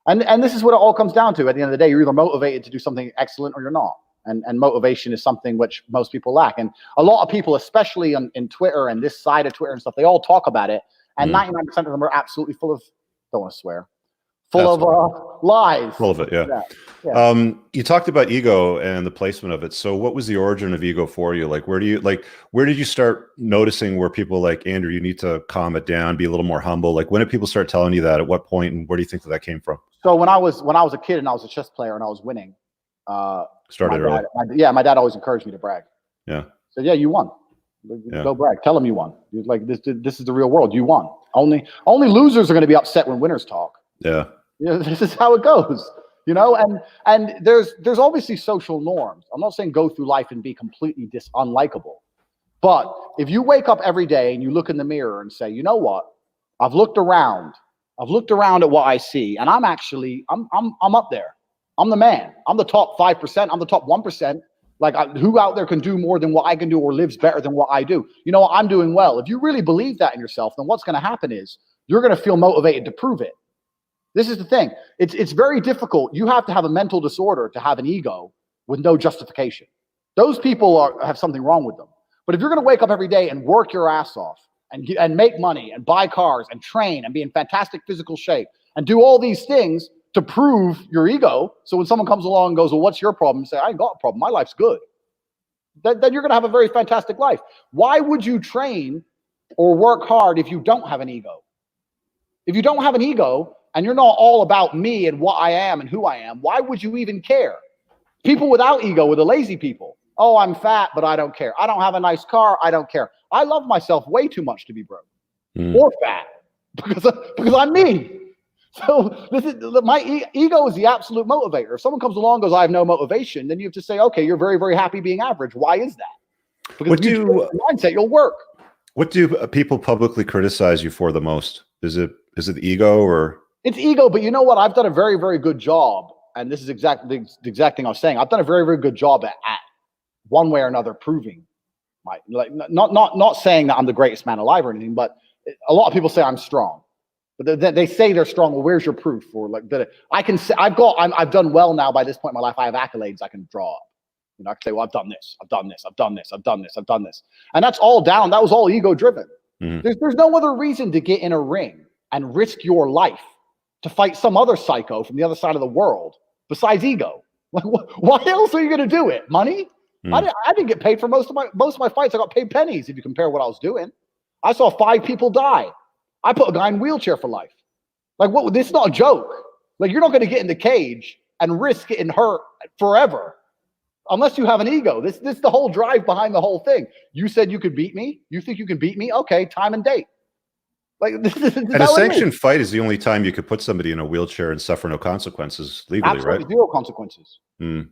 S2: And this is what it all comes down to. At the end of the day, you're either motivated to do something excellent or you're not. And motivation is something which most people lack. And a lot of people, especially in Twitter and this side of Twitter and stuff, they all talk about it. And 99% of them are absolutely full of, don't want to swear, full of lies.
S1: Full of it, yeah. You talked about ego and the placement of it. So what was the origin of ego for you? Like, where did you start noticing where people like, Andrew, you need to calm it down, be a little more humble? Like, when did people start telling you that? At what point, and where do you think that came from?
S2: So when I was a kid and I was a chess player and I was winning,
S1: started early.
S2: My dad always encouraged me to brag.
S1: Yeah.
S2: So yeah, you won. Go brag. Tell him you won. Like this is the real world. You won. Only losers are going to be upset when winners talk.
S1: Yeah.
S2: This is how it goes. And there's obviously social norms. I'm not saying go through life and be completely unlikable. But if you wake up every day and you look in the mirror and say, you know what? I've looked around at what I see, and I'm up there. I'm the man. I'm the top 5%. I'm the top 1%. Like, who out there can do more than what I can do or lives better than what I do? You know what? I'm doing well. If you really believe that in yourself, then what's going to happen is you're going to feel motivated to prove it. This is the thing. It's very difficult. You have to have a mental disorder to have an ego with no justification. Those people have something wrong with them. But if you're going to wake up every day and work your ass off and make money and buy cars and train and be in fantastic physical shape and do all these things to prove your ego, so when someone comes along and goes, well, what's your problem? You say, I ain't got a problem. My life's good. Then you're going to have a very fantastic life. Why would you train or work hard if you don't have an ego? If you don't have an ego and you're not all about me and what I am and who I am, why would you even care? People without ego are the lazy people. Oh, I'm fat, but I don't care. I don't have a nice car. I don't care. I love myself way too much to be broke or fat because I'm me. So my ego is the absolute motivator. If someone comes along and goes, I have no motivation, then you have to say, okay, you're very, very happy being average. Why is that? Because if you change your mindset, you'll work.
S1: What do people publicly criticize you for the most? Is it the ego or?
S2: It's ego, but you know what? I've done a very, very good job, and this is exactly the exact thing I was saying. I've done a very, very good job at one way or another proving not saying that I'm the greatest man alive or anything, but a lot of people say I'm strong. But they say they're strong. Well, where's your proof? Or like that I can say I've done well now. By this point in my life, I have accolades I can draw up. I can say, well, I've done this, I've done this, I've done this, I've done this, I've done this, and that's all down. That was all ego driven. Mm-hmm. There's no other reason to get in a ring and risk your life to fight some other psycho from the other side of the world besides ego. Like, why else are you going to do it? Money? Mm. I didn't get paid for most of my fights. I got paid pennies if you compare what I was doing. I saw 5 people die. I put a guy in a wheelchair for life. Like, what? This is not a joke. Like, you're not going to get in the cage and risk getting hurt forever unless you have an ego. This is the whole drive behind the whole thing. You said you could beat me. You think you can beat me? Okay, time and date. Like, this and
S1: a sanctioned fight is the only time you could put somebody in a wheelchair and suffer no consequences legally,
S2: absolutely,
S1: right?
S2: Zero consequences. Mm.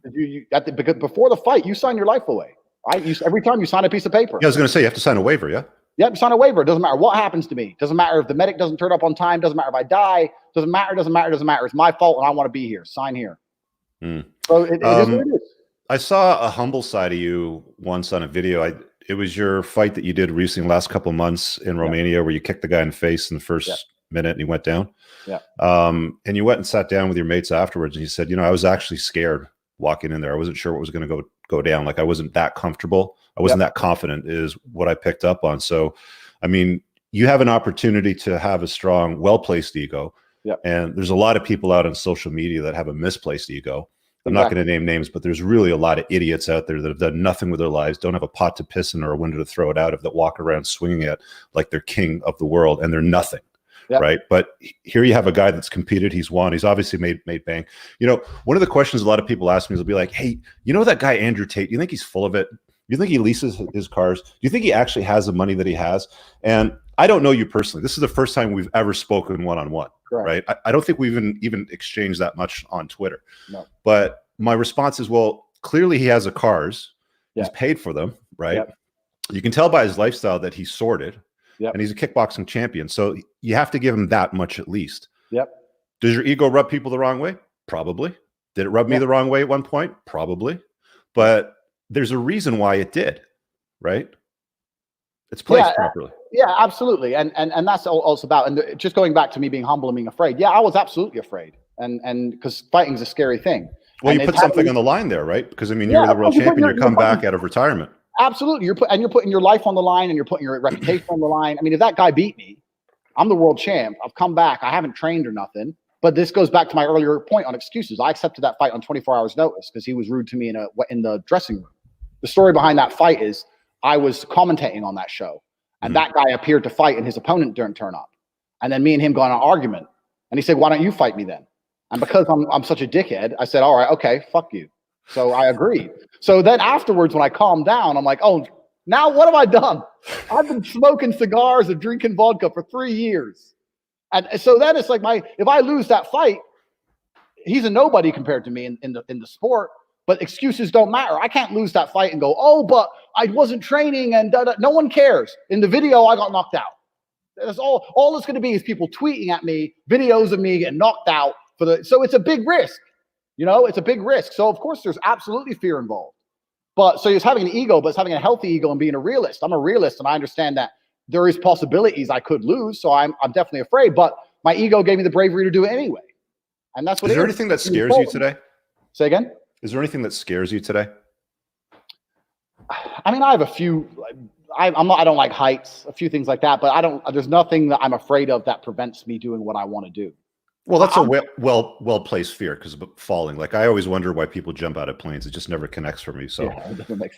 S2: Because before the fight, you sign your life away. Right? Every time you sign a piece of paper.
S1: Yeah, I was going to say you have to sign a waiver. Yeah.
S2: Yep, sign a waiver. It doesn't matter what happens to me. Doesn't matter if the medic doesn't turn up on time. Doesn't matter if I die. Doesn't matter. It's my fault and I want to be here. Sign here. So it is what it is.
S1: I saw a humble side of you once on a video. It was your fight that you did recently, last couple of months in Romania, where you kicked the guy in the face in the first minute and he went down.
S2: Yeah.
S1: And you went and sat down with your mates afterwards and you said, I was actually scared walking in there. I wasn't sure what was going to go down. Like I wasn't that comfortable. I wasn't that confident is what I picked up on. So, I mean, you have an opportunity to have a strong, well-placed ego.
S2: Yep.
S1: And there's a lot of people out on social media that have a misplaced ego. I'm not going to name names, but there's really a lot of idiots out there that have done nothing with their lives, don't have a pot to piss in or a window to throw it out of, that walk around swinging it like they're king of the world, and they're nothing. Yep. Right. But here you have a guy that's competed. He's won. He's obviously made bank. One of the questions a lot of people ask me is, they'll be like, hey, that guy, Andrew Tate, you think he's full of it? You think he leases his cars? Do you think he actually has the money that he has? And I don't know you personally. This is the first time we've ever spoken one-on-one, right? I don't think we've even exchanged that much on Twitter. No. But my response is, well, clearly he has a cars. He's paid for them, right? Yep. You can tell by his lifestyle that he's sorted. Yep. And he's a kickboxing champion. So you have to give him that much at least.
S2: Yep.
S1: Does your ego rub people the wrong way? Probably. Did it rub me the wrong way at one point? Probably. But there's a reason why it did, right? It's placed properly.
S2: Yeah, absolutely. And that's all it's about. And just going back to me being humble and being afraid. Yeah, I was absolutely afraid. And because fighting's a scary thing.
S1: Well, you put something on the line there, right? Because I mean, you're the world champion. You're come back out of retirement.
S2: Absolutely. You're putting your life on the line, and you're putting your reputation on the line. I mean, if that guy beat me, I'm the world champ. I've come back. I haven't trained or nothing. But this goes back to my earlier point on excuses. I accepted that fight on 24 hours notice because he was rude to me in the dressing room. The story behind that fight is I was commentating on that show, and that guy appeared to fight, and his opponent didn't turn up. And then me and him got in an argument, and he said, "Why don't you fight me then?" And because I'm such a dickhead, I said, "All right, okay, fuck you." So I agreed. So then afterwards, when I calmed down, I'm like, "Oh, now what have I done? I've been smoking cigars and drinking vodka for 3 years." And so then it's like if I lose that fight, he's a nobody compared to me in the sport. But excuses don't matter. I can't lose that fight and go, "Oh, but I wasn't training," and no one cares. In the video, I got knocked out. That's all it's going to be is people tweeting at me videos of me getting knocked out so it's a big risk. It's a big risk. So of course there's absolutely fear involved. But so it's having an ego, but it's having a healthy ego and being a realist. I'm a realist, and I understand that there is possibilities I could lose. So I'm definitely afraid, but my ego gave me the bravery to do it anyway. And that's what
S1: is there anything that scares you today?
S2: Say again?
S1: Is there anything that scares you today?
S2: I mean, I have a few. I don't like heights, a few things like that, but there's nothing that I'm afraid of that prevents me doing what I want to do.
S1: Well, that's a well-placed fear because of falling. Like I always wonder why people jump out of planes. It just never connects for me. So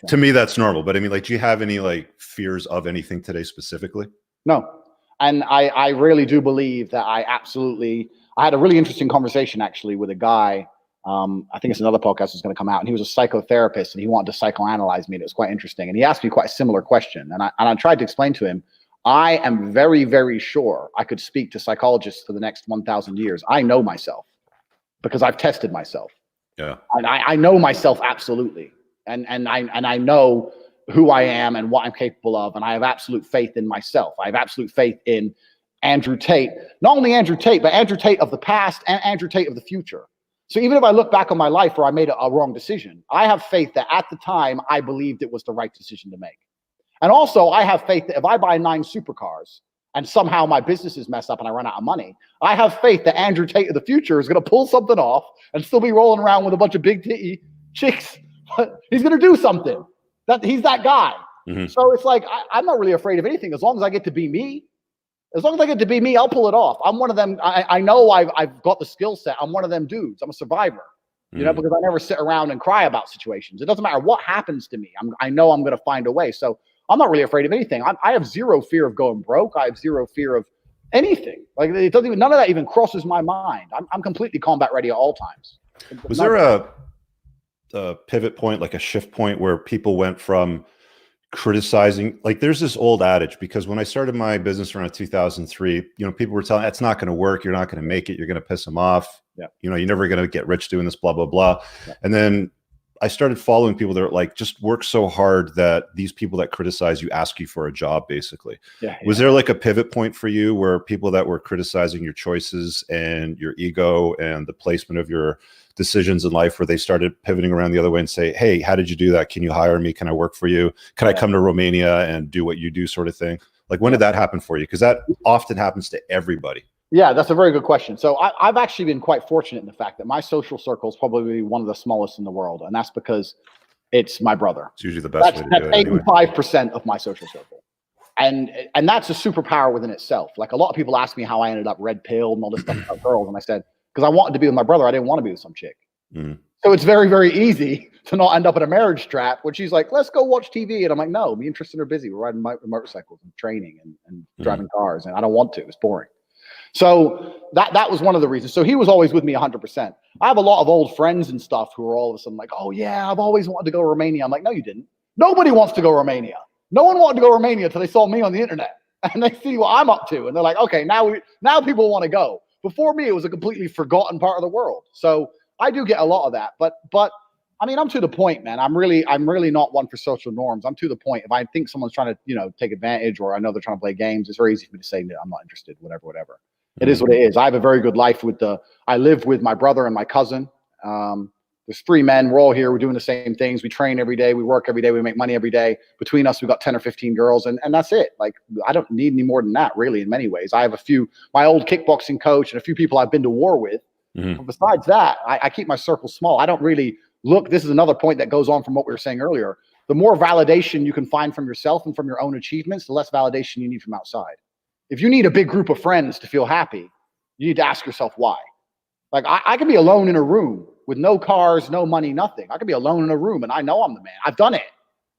S1: to me, that's normal. But I mean, do you have any fears of anything today specifically?
S2: No. And I really do believe that I had a really interesting conversation actually with a guy. I think it's another podcast that's going to come out, and he was a psychotherapist, and he wanted to psychoanalyze me. And it was quite interesting. And he asked me quite a similar question. And I tried to explain to him, I am very, very sure I could speak to psychologists for the next 1,000 years. I know myself because I've tested myself. Yeah. And I know myself absolutely. And I know who I am and what I'm capable of. And I have absolute faith in myself. I have absolute faith in Andrew Tate, not only Andrew Tate, but Andrew Tate of the past and Andrew Tate of the future. So even if I look back on my life where I made a wrong decision, I have faith that at the time I believed it was the right decision to make. And also I have faith that if I buy 9 supercars and somehow my businesses mess up and I run out of money, I have faith that Andrew Tate of the future is going to pull something off and still be rolling around with a bunch of big titty chicks. He's going to do something. He's that guy. Mm-hmm. So it's like, I'm not really afraid of anything. As long as I get to be me, I'll pull it off. I'm one of them. I know I've got the skill set. I'm one of them dudes. I'm a survivor, because I never sit around and cry about situations. It doesn't matter what happens to me. I know I'm going to find a way. So I'm not really afraid of anything. I have zero fear of going broke. I have zero fear of anything. Like it doesn't even, none of that even crosses my mind. I'm completely combat ready at all times.
S1: Was there a pivot point, like a shift point where people went from criticizing, like there's this old adage, because when I started my business around 2003, people were telling, it's not going to work. You're not going to make it. You're going to piss them off. Yeah. You're never going to get rich doing this, blah, blah, blah. Yeah. And then I started following people that are like, just work so hard that these people that criticize you ask you for a job, basically.
S2: Yeah,
S1: Was there like a pivot point for you where people that were criticizing your choices and your ego and the placement of your decisions in life, where they started pivoting around the other way and say, hey, how did you do that? Can you hire me? Can I work for you? Can I come to Romania and do what you do, sort of thing? Like, when did that happen for you? Because that often happens to everybody.
S2: Yeah, that's a very good question. So I've actually been quite fortunate in the fact that my social circle is probably one of the smallest in the world, and that's because it's my brother.
S1: It's usually the best way to do it.
S2: That's 85% of my social circle, and that's a superpower within itself. Like, a lot of people ask me how I ended up red pilled and all this stuff about girls, and I said, because I wanted to be with my brother. I didn't want to be with some chick. So it's very, very easy to not end up in a marriage trap when she's like, let's go watch TV. And I'm like, no, me and Tristan are busy. We're riding motorcycles and training and driving cars. And I don't want to. It's boring. So that was one of the reasons. So he was always with me 100%. I have a lot of old friends and stuff who are all of a sudden like, oh, yeah, I've always wanted to go to Romania. I'm like, no, you didn't. Nobody wants to go to Romania. No one wanted to go to Romania until they saw me on the internet. And they see what I'm up to. And they're like, okay, now people want to go. Before me, it was a completely forgotten part of the world. So I do get a lot of that. But I mean, I'm to the point, man. I'm really not one for social norms. I'm to the point. If I think someone's trying to, take advantage, or I know they're trying to play games, it's very easy for me to say that I'm not interested, whatever. It is what it is. I have a very good life I live with my brother and my cousin. There's 3 men. We're all here. We're doing the same things. We train every day. We work every day. We make money every day. Between us, we've got 10 or 15 girls, and that's it. Like, I don't need any more than that, really, in many ways. I have my old kickboxing coach and a few people I've been to war with. But besides that, I keep my circle small. I don't really look. This is another point that goes on from what we were saying earlier. The more validation you can find from yourself and from your own achievements, the less validation you need from outside. If you need a big group of friends to feel happy, you need to ask yourself why. Like, I could be alone in a room with no cars, no money, nothing. I could be alone in a room and I know I'm the man. I've done it.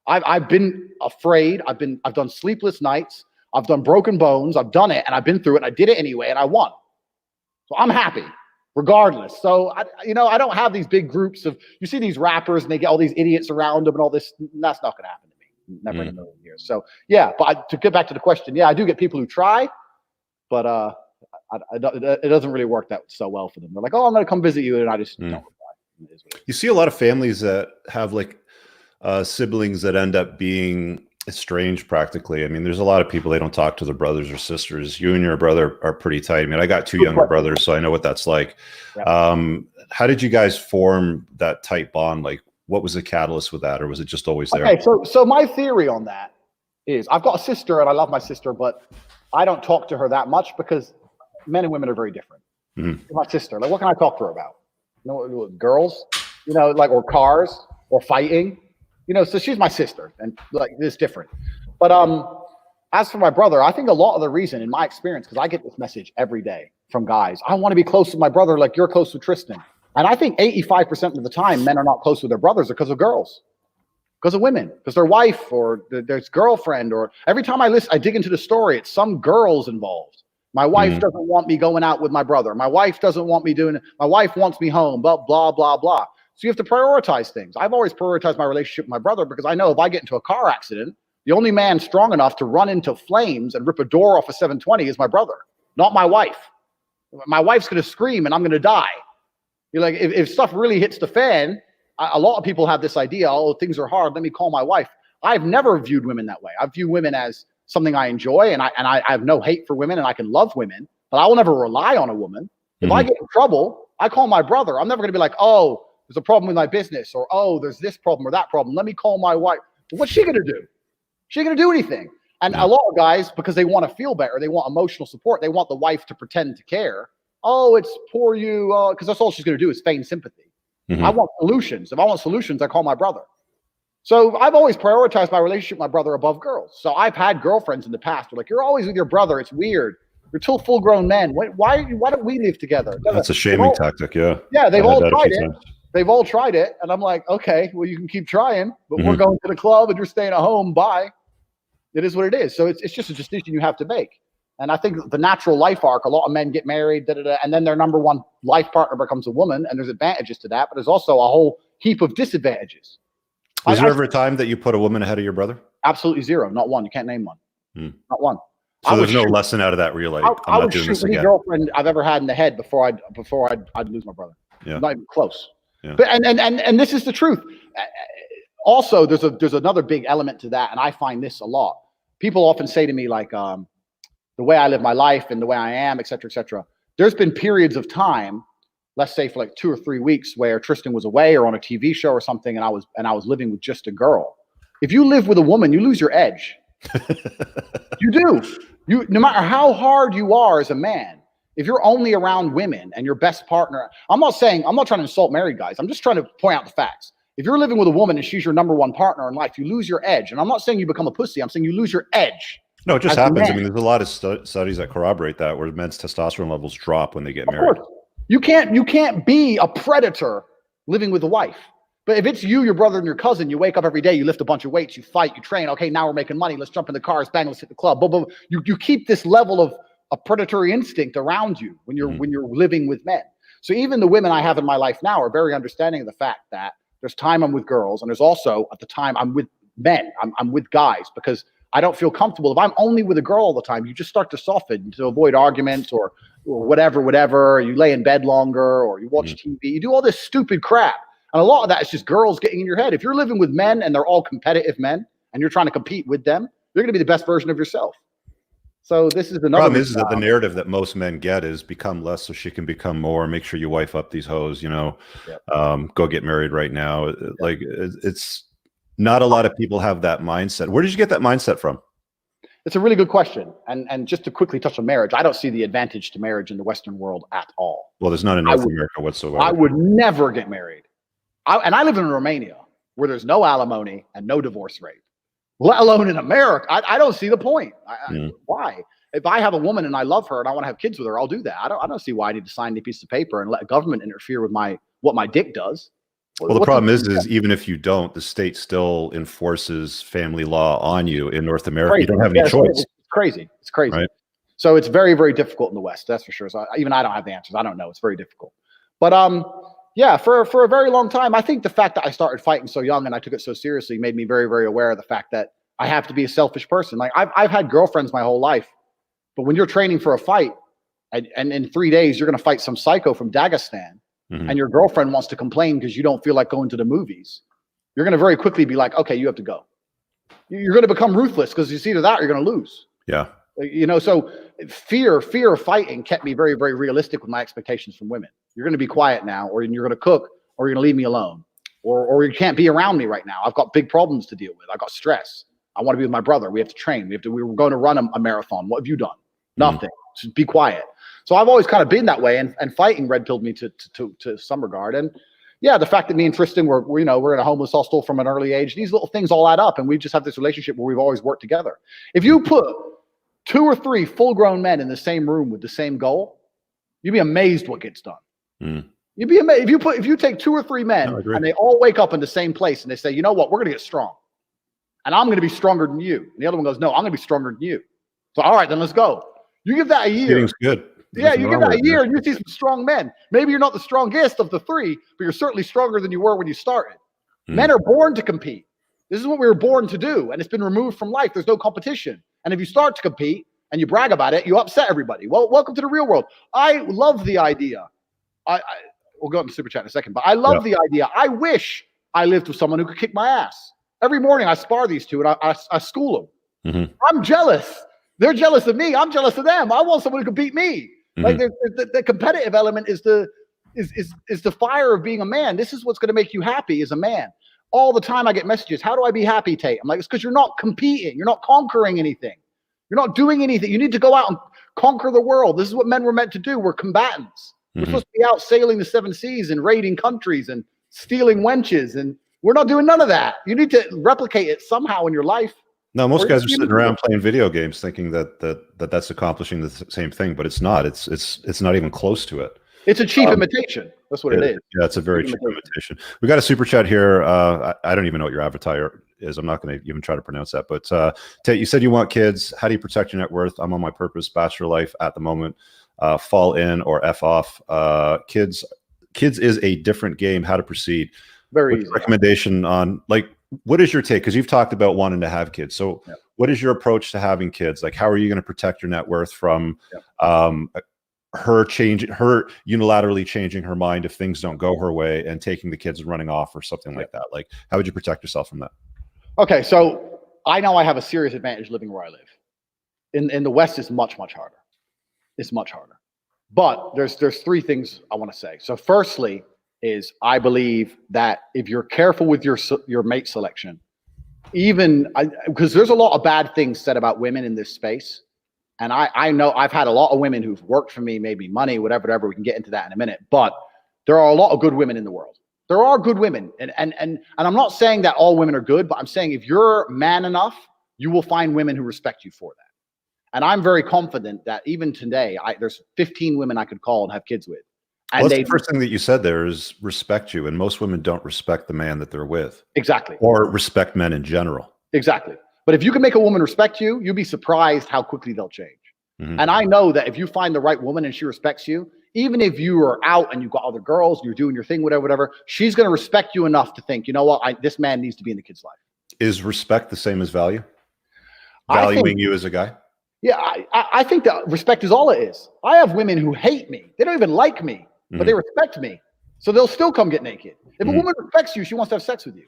S2: I've been afraid. I've done sleepless nights. I've done broken bones. I've done it, and I've been through it. And I did it anyway, and I won. So I'm happy regardless. So I don't have these big groups of, you see these rappers and they get all these idiots around them and all this. That's not going to happen to me. Never in a million years. So yeah, but to get back to the question, yeah, I do get people who try, but it doesn't really work that so well for them. They're like, oh, I'm going to come visit you, and I just don't reply.
S1: You see a lot of families that have like siblings that end up being estranged practically. I mean, there's a lot of people, they don't talk to their brothers or sisters. You and your brother are pretty tight. I mean, I got 2 younger brothers, so I know what that's like.
S2: Yeah.
S1: How did you guys form that tight bond? Like, what was the catalyst with that, or was it just always there?
S2: Okay, so my theory on that is, I've got a sister and I love my sister, but I don't talk to her that much because men and women are very different. My sister, like, what can I talk to her about? Girls, like, or cars, or fighting, so she's my sister, and like, it's different. But as for my brother, I think a lot of the reason, in my experience, because I get this message every day from guys, I want to be close to my brother like you're close to Tristan. And I think 85% of the time men are not close with their brothers because of girls, because of women, because their wife or their girlfriend, or every time I dig into the story, it's some girls involved. My wife doesn't want me going out with my brother. My wife doesn't want me doing it. My wife wants me home, blah, blah, blah, blah. So you have to prioritize things. I've always prioritized my relationship with my brother because I know if I get into a car accident, the only man strong enough to run into flames and rip a door off a 720 is my brother, not my wife. My wife's going to scream and I'm going to die. You're like, if stuff really hits the fan, a lot of people have this idea, oh, things are hard, let me call my wife. I've never viewed women that way. I view women as something I enjoy, and I have no hate for women, and I can love women, but I will never rely on a woman. If I get in trouble, I call my brother. I'm never going to be like, oh, there's a problem with my business, or oh, there's this problem or that problem. Let me call my wife. What's she going to do? She ain't going to do anything. And a lot of guys, because they want to feel better, they want emotional support, they want the wife to pretend to care. Oh, it's poor you, because that's all she's going to do is feign sympathy. I want solutions. If I want solutions, I call my brother. So I've always prioritized my relationship with my brother above girls. So I've had girlfriends in the past who are like, you're always with your brother. It's weird. You're two full-grown men. Why don't we live together?
S1: That's a shaming tactic, yeah.
S2: Yeah, they've all tried it. They've all tried it. And I'm like, okay, well, you can keep trying, but we're going to the club and you're staying at home. Bye. It is what it is. So it's just a decision you have to make. And I think the natural life arc, a lot of men get married, and then their number one life partner becomes a woman, and there's advantages to that, but there's also a whole heap of disadvantages.
S1: Was there ever a time that you put a woman ahead of your brother?
S2: Absolutely zero. Not one. You can't name one. Not one.
S1: So there's no lesson out of that where you're like, I'm not doing this again.
S2: Any girlfriend I've ever had in the head before I'd lose my brother. Yeah. Not even close. But and this is the truth. Also, there's another big element to that, and I find this a lot. People often say to me like, the way I live my life and the way I am, et cetera, et cetera. There's been periods of time, let's say for like 2 or 3 weeks, where Tristan was away or on a TV show or something, and I was living with just a girl. If you live with a woman, you lose your edge. You do. No matter how hard you are as a man, if you're only around women and your best partner, I'm not trying to insult married guys. I'm just trying to point out the facts. If you're living with a woman and she's your number one partner in life, you lose your edge. And I'm not saying you become a pussy. I'm saying you lose your edge.
S1: No, it just happens. I mean, there's a lot of studies that corroborate that, where men's testosterone levels drop when they get married.
S2: You can't be a predator living with a wife. But if it's you, your brother, and your cousin, you wake up every day, you lift a bunch of weights, you fight, you train. Okay, now we're making money. Let's jump in the cars, bang, let's hit the club. Boom, boom. You keep this level of a predatory instinct around you when you're living with men. So even the women I have in my life now are very understanding of the fact that there's time I'm with girls, and there's also at the time I'm with men. I'm with guys because I don't feel comfortable. If I'm only with a girl all the time, you just start to soften to avoid arguments or whatever. You lay in bed longer or you watch TV. You do all this stupid crap. And a lot of that is just girls getting in your head. If you're living with men and they're all competitive men and you're trying to compete with them, you're going to be the best version of yourself. So this is another
S1: problem is that the narrative that most men get is become less so she can become more. Make sure you wife up these hoes, go get married right now. Yep. Like it's not a lot of people have that mindset. Where did you get that mindset from?
S2: It's a really good question. And just to quickly touch on marriage, I don't see the advantage to marriage in the Western world at all.
S1: Well, there's none in North America whatsoever.
S2: I would never get married. I live in Romania where there's no alimony and no divorce rate, let alone in America. I don't see the point. Why? If I have a woman and I love her and I want to have kids with her, I'll do that. I don't see why I need to sign a piece of paper and let government interfere with what my dick does.
S1: Well, the problem is even if you don't, the state still enforces family law on you in North America. You don't have any choice.
S2: It's crazy. It's crazy.
S1: Right?
S2: So it's very, very difficult in the West. That's for sure. So even I don't have the answers. I don't know. It's very difficult. But yeah, for a very long time, I think the fact that I started fighting so young and I took it so seriously made me very, very aware of the fact that I have to be a selfish person. Like I've had girlfriends my whole life, but when you're training for a fight and in 3 days you're going to fight some psycho from Dagestan, and your girlfriend wants to complain because you don't feel like going to the movies, you're going to very quickly be like, okay, you have to go. You're going to become ruthless because you see to that, you're going to lose.
S1: Yeah.
S2: So fear of fighting kept me very, very realistic with my expectations from women. You're going to be quiet now, or you're going to cook, or you're going to leave me alone, or you can't be around me right now. I've got big problems to deal with. I've got stress. I want to be with my brother. We have to train. We were going to run a marathon. What have you done? Nothing. Just be quiet. So I've always kind of been that way, and fighting red pilled me to some regard. And yeah, the fact that me and Tristan we're in a homeless hostel from an early age, these little things all add up, and we just have this relationship where we've always worked together. If you put 2 or 3 full-grown men in the same room with the same goal, you'd be amazed what gets done. You'd be amazed if you take 2 or 3 men and they all wake up in the same place and they say, you know what, we're going to get strong, and I'm going to be stronger than you. And the other one goes, no, I'm going to be stronger than you. So all right, then let's go. You give that a year.
S1: Feeling's good.
S2: Yeah, you give that a year and you see some strong men. Maybe you're not the strongest of the 3, but you're certainly stronger than you were when you started. Men are born to compete. This is what we were born to do, and it's been removed from life. There's no competition. And if you start to compete and you brag about it, you upset everybody. Well, welcome to the real world. I love the idea. We'll go into super chat in a second, but I love the idea. I wish I lived with someone who could kick my ass. Every morning I spar these two and I school them. I'm jealous. They're jealous of me. I'm jealous of them. I want someone who can beat me. Like the competitive element is the fire of being a man. This is what's going to make you happy as a man. All the time I get messages. How do I be happy, Tate? I'm like, it's because you're not competing. You're not conquering anything. You're not doing anything. You need to go out and conquer the world. This is what men were meant to do. We're combatants. We're supposed to be out sailing the 7 seas and raiding countries and stealing wenches. And we're not doing none of that. You need to replicate it somehow in your life.
S1: No, most guys are sitting around playing video games thinking that's accomplishing the same thing, but it's not. It's not even close to it.
S2: It's a cheap imitation. That's what it is.
S1: Yeah, it's a very cheap imitation. We got a super chat here. I don't even know what your avatar is. I'm not going to even try to pronounce that. But Tate, you said you want kids. How do you protect your net worth? I'm on my purpose bachelor life at the moment. Fall in or F off. Kids is a different game. How to proceed?
S2: Very easy.
S1: Recommendation on what is your take? Because you've talked about wanting to have kids. So what is your approach to having kids? Like, how are you going to protect your net worth from her unilaterally changing her mind if things don't go her way and taking the kids and running off or something like that? Like, how would you protect yourself from that?
S2: Okay, so I know I have a serious advantage living where I live. In the West, it's much harder. It's much harder. But there's three things I want to say. So firstly is I believe that if you're careful with your mate selection, because there's a lot of bad things said about women in this space. And I know I've had a lot of women who've worked for me, maybe money, whatever. We can get into that in a minute. But there are a lot of good women in the world. There are good women. And I'm not saying that all women are good, but I'm saying if you're man enough, you will find women who respect you for that. And I'm very confident that even today, there's 15 women I could call and have kids with. And
S1: well, that's the first thing that you said there is respect you. And most women don't respect the man that they're with.
S2: Exactly.
S1: Or respect men in general.
S2: Exactly. But if you can make a woman respect you, you'll be surprised how quickly they'll change. Mm-hmm. And I know that if you find the right woman and she respects you, even if you are out and you've got other girls, you're doing your thing, whatever, she's going to respect you enough to think, you know what, this man needs to be in the kid's life. Is
S1: respect the same as value? Valuing you as a guy?
S2: Yeah, I think that respect is all it is. I have women who hate me. They don't even like me, but they respect me. So they'll still come get naked. If a woman respects you, she wants to have sex with you.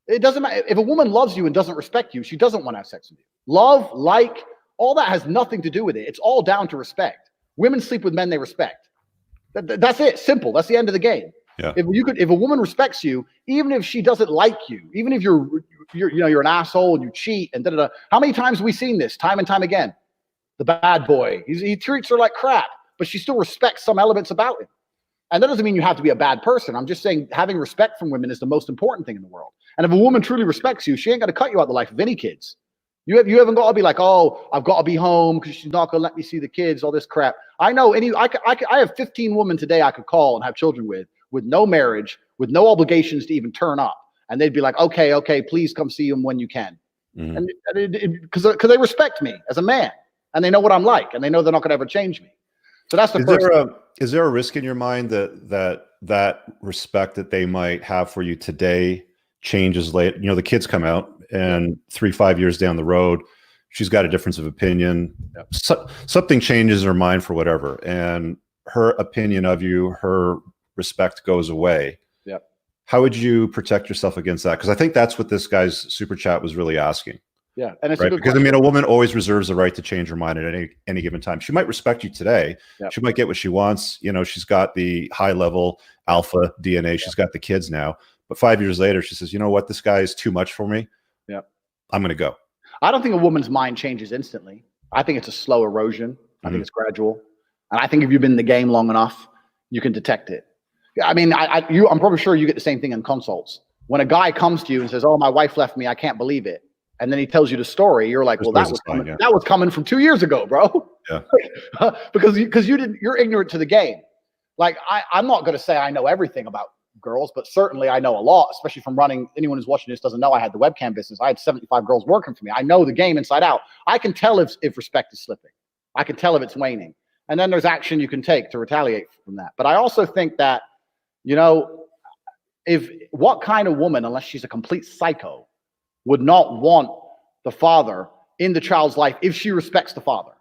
S2: It doesn't matter. If a woman loves you and doesn't respect you, she doesn't want to have sex with you. Love, all that has nothing to do with it. It's all down to respect. Women sleep with men they respect. That's it. Simple. That's the end of the game. Yeah. If a woman respects you, even if she doesn't like you, even if you're an asshole and you cheat and da-da-da. How many times have we seen this time and time again? The bad boy. He treats her like crap, but she still respects some elements about him. And that doesn't mean you have to be a bad person. I'm just saying having respect from women is the most important thing in the world. And if a woman truly respects you, she ain't going to cut you out the life of any kids. You haven't got to be like, oh, I've got to be home because she's not going to let me see the kids, all this crap. I know I have 15 women today I could call and have children with no marriage, with no obligations to even turn up. And they'd be like, okay, please come see them when you can. Mm-hmm. And because they respect me as a man. And they know what I'm like, and they know they're not going to ever change me. So that's the first.
S1: Is there a risk in your mind that respect that they might have for you today changes later? The kids come out, and 3-5 years down the road, she's got a difference of opinion. Yep. Something changes her mind for whatever, and her opinion of you, her respect goes away.
S2: Yep.
S1: How would you protect yourself against that? Because I think that's what this guy's super chat was really asking.
S2: Yeah, and it's
S1: right? Because a woman always reserves the right to change her mind at any given time. She might respect you today. Yep. She might get what she wants. She's got the high level alpha DNA. She's got the kids now. But 5 years later, she says, you know what? This guy is too much for me.
S2: Yeah,
S1: I'm going to go.
S2: I don't think a woman's mind changes instantly. I think it's a slow erosion. I think it's gradual. And I think if you've been in the game long enough, you can detect it. I mean, I'm probably sure you get the same thing in consults. When a guy comes to you and says, oh, my wife left me, I can't believe it. And then he tells you the story. You're like, well, that was coming from 2 years ago, bro.
S1: Yeah.
S2: because you're ignorant to the game. Like I'm not going to say I know everything about girls, but certainly I know a lot, especially from running. Anyone who's watching this doesn't know I had the webcam business. I had 75 girls working for me. I know the game inside out. I can tell if respect is slipping. I can tell if it's waning. And then there's action you can take to retaliate from that. But I also think that, what kind of woman, unless she's a complete psycho, would not want the father in the child's life if she respects the father?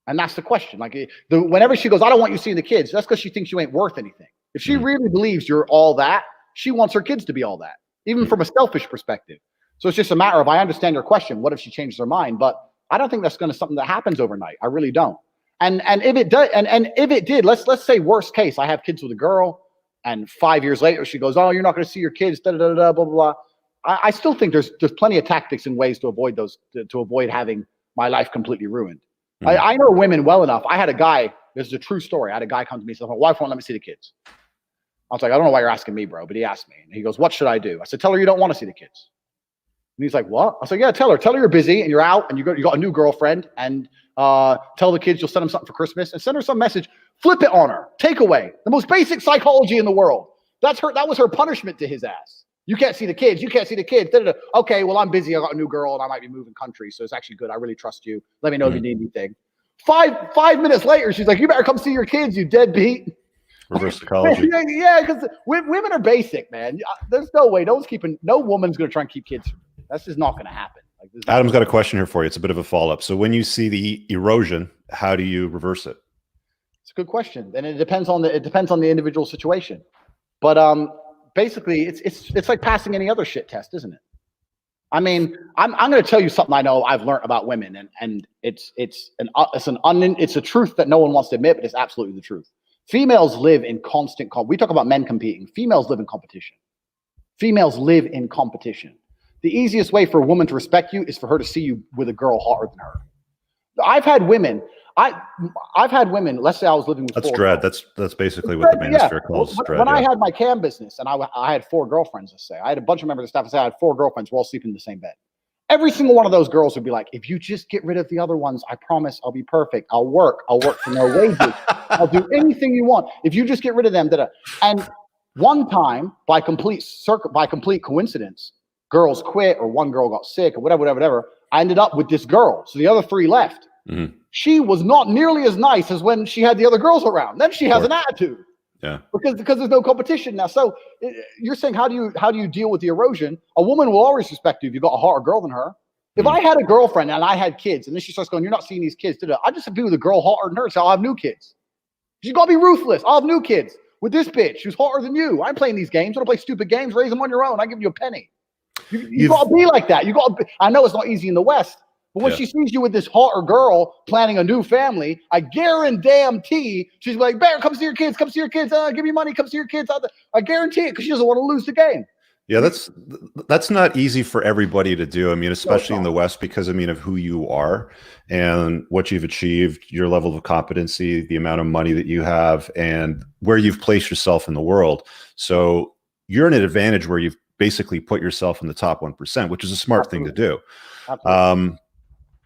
S2: And that's the question. Like whenever she goes, I don't want you seeing the kids, that's because she thinks you ain't worth anything. If she really believes you're all that, she wants her kids to be all that, even from a selfish perspective. So it's just a matter of, I understand your question. What if she changes her mind? But I don't think that's going to something that happens overnight. I really don't. And if it does, and if it did, let's say worst case, I have kids with a girl, and 5 years later she goes, oh, you're not going to see your kids, da da da da, blah blah blah. I still think there's plenty of tactics and ways to avoid those, to avoid having my life completely ruined. Mm-hmm. I know women well enough. I had a guy, this is a true story. I had a guy come to me and said, my wife won't let me see the kids. I was like, I don't know why you're asking me, bro, but he asked me. And he goes, what should I do? I said, tell her you don't want to see the kids. And he's like, what? I said, yeah, tell her you're busy and you're out and you got a new girlfriend, and tell the kids you'll send them something for Christmas, and send her some message. Flip it on her. Takeaway. The most basic psychology in the world. That was her punishment to his ass. You can't see the kids. You can't see the kids. Da-da-da. Okay, well, I'm busy. I got a new girl and I might be moving countries. So it's actually good. I really trust you. Let me know if you need anything. Five minutes later, she's like, you better come see your kids, you deadbeat.
S1: Reverse psychology.
S2: Yeah, because women are basic, man. There's no way. No woman's going to try and keep kids. That's just not going to happen.
S1: Adam's got a question here for you. It's a bit of a follow-up. So when you see the erosion, how do you reverse it?
S2: a good question, and it depends on the individual situation. But basically, it's like passing any other shit test, isn't it? I mean, I'm going to tell you something I know I've learned about women, and it's a truth that no one wants to admit, but it's absolutely the truth. Females live in constant we talk about men competing. Females live in competition. Females live in competition. The easiest way for a woman to respect you is for her to see you with a girl hotter than her. I've had women. Let's say I was living with.
S1: That's dread. Girls. That's basically what the manosphere calls dread.
S2: When I had my cam business and I had 4 girlfriends, let's say I had a bunch of members of staff. I had 4 girlfriends. We're all sleeping in the same bed. Every single one of those girls would be like, "If you just get rid of the other ones, I promise I'll be perfect. I'll work for no wages. I'll do anything you want. If you just get rid of them." And one time, by complete coincidence, girls quit, or one girl got sick, or whatever. I ended up with this girl, so the other 3 left. Mm-hmm. She was not nearly as nice as when she had the other girls around. Then she has an attitude.
S1: Yeah.
S2: Because there's no competition now. So you're saying, how do you deal with the erosion? A woman will always respect you if you've got a hotter girl than her. If I had a girlfriend and I had kids, and then she starts going, "You're not seeing these kids," I just have to be with a girl hotter than her, so I'll have new kids. She's got to be ruthless. I'll have new kids with this bitch who's hotter than you. I'm playing these games. I don't play stupid games. Raise them on your own. I give you a penny. You got to be like that. I know it's not easy in the West. But when she sees you with this hotter girl planning a new family, I guarantee she's like, "Bear, come see your kids. Come see your kids. Give me money. Come see your kids." I guarantee it, because she doesn't want to lose the game.
S1: Yeah, that's not easy for everybody to do. I mean, especially in the West, because of who you are and what you've achieved, your level of competency, the amount of money that you have, and where you've placed yourself in the world. So you're in an advantage where you've basically put yourself in the top 1%, which is a smart thing to do.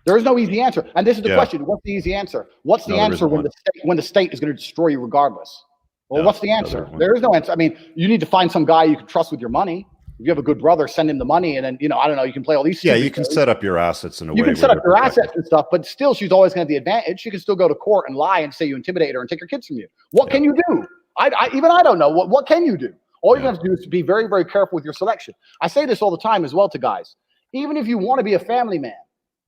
S2: There is no easy answer. And this is the question. What's the easy answer? What's the answer when the state is going to destroy you regardless? Well, what's the answer? There is no answer. I mean, you need to find some guy you can trust with your money. If you have a good brother, send him the money, and then, I don't know, you can play all these.
S1: Yeah, you can set up your assets in a way.
S2: You can set up your assets and stuff, but still, she's always going to have the advantage. She can still go to court and lie and say you intimidated her and take her kids from you. What can you do? I don't know. What can you do? All you have to do is be very, very careful with your selection. I say this all the time as well to guys. Even if you want to be a family man,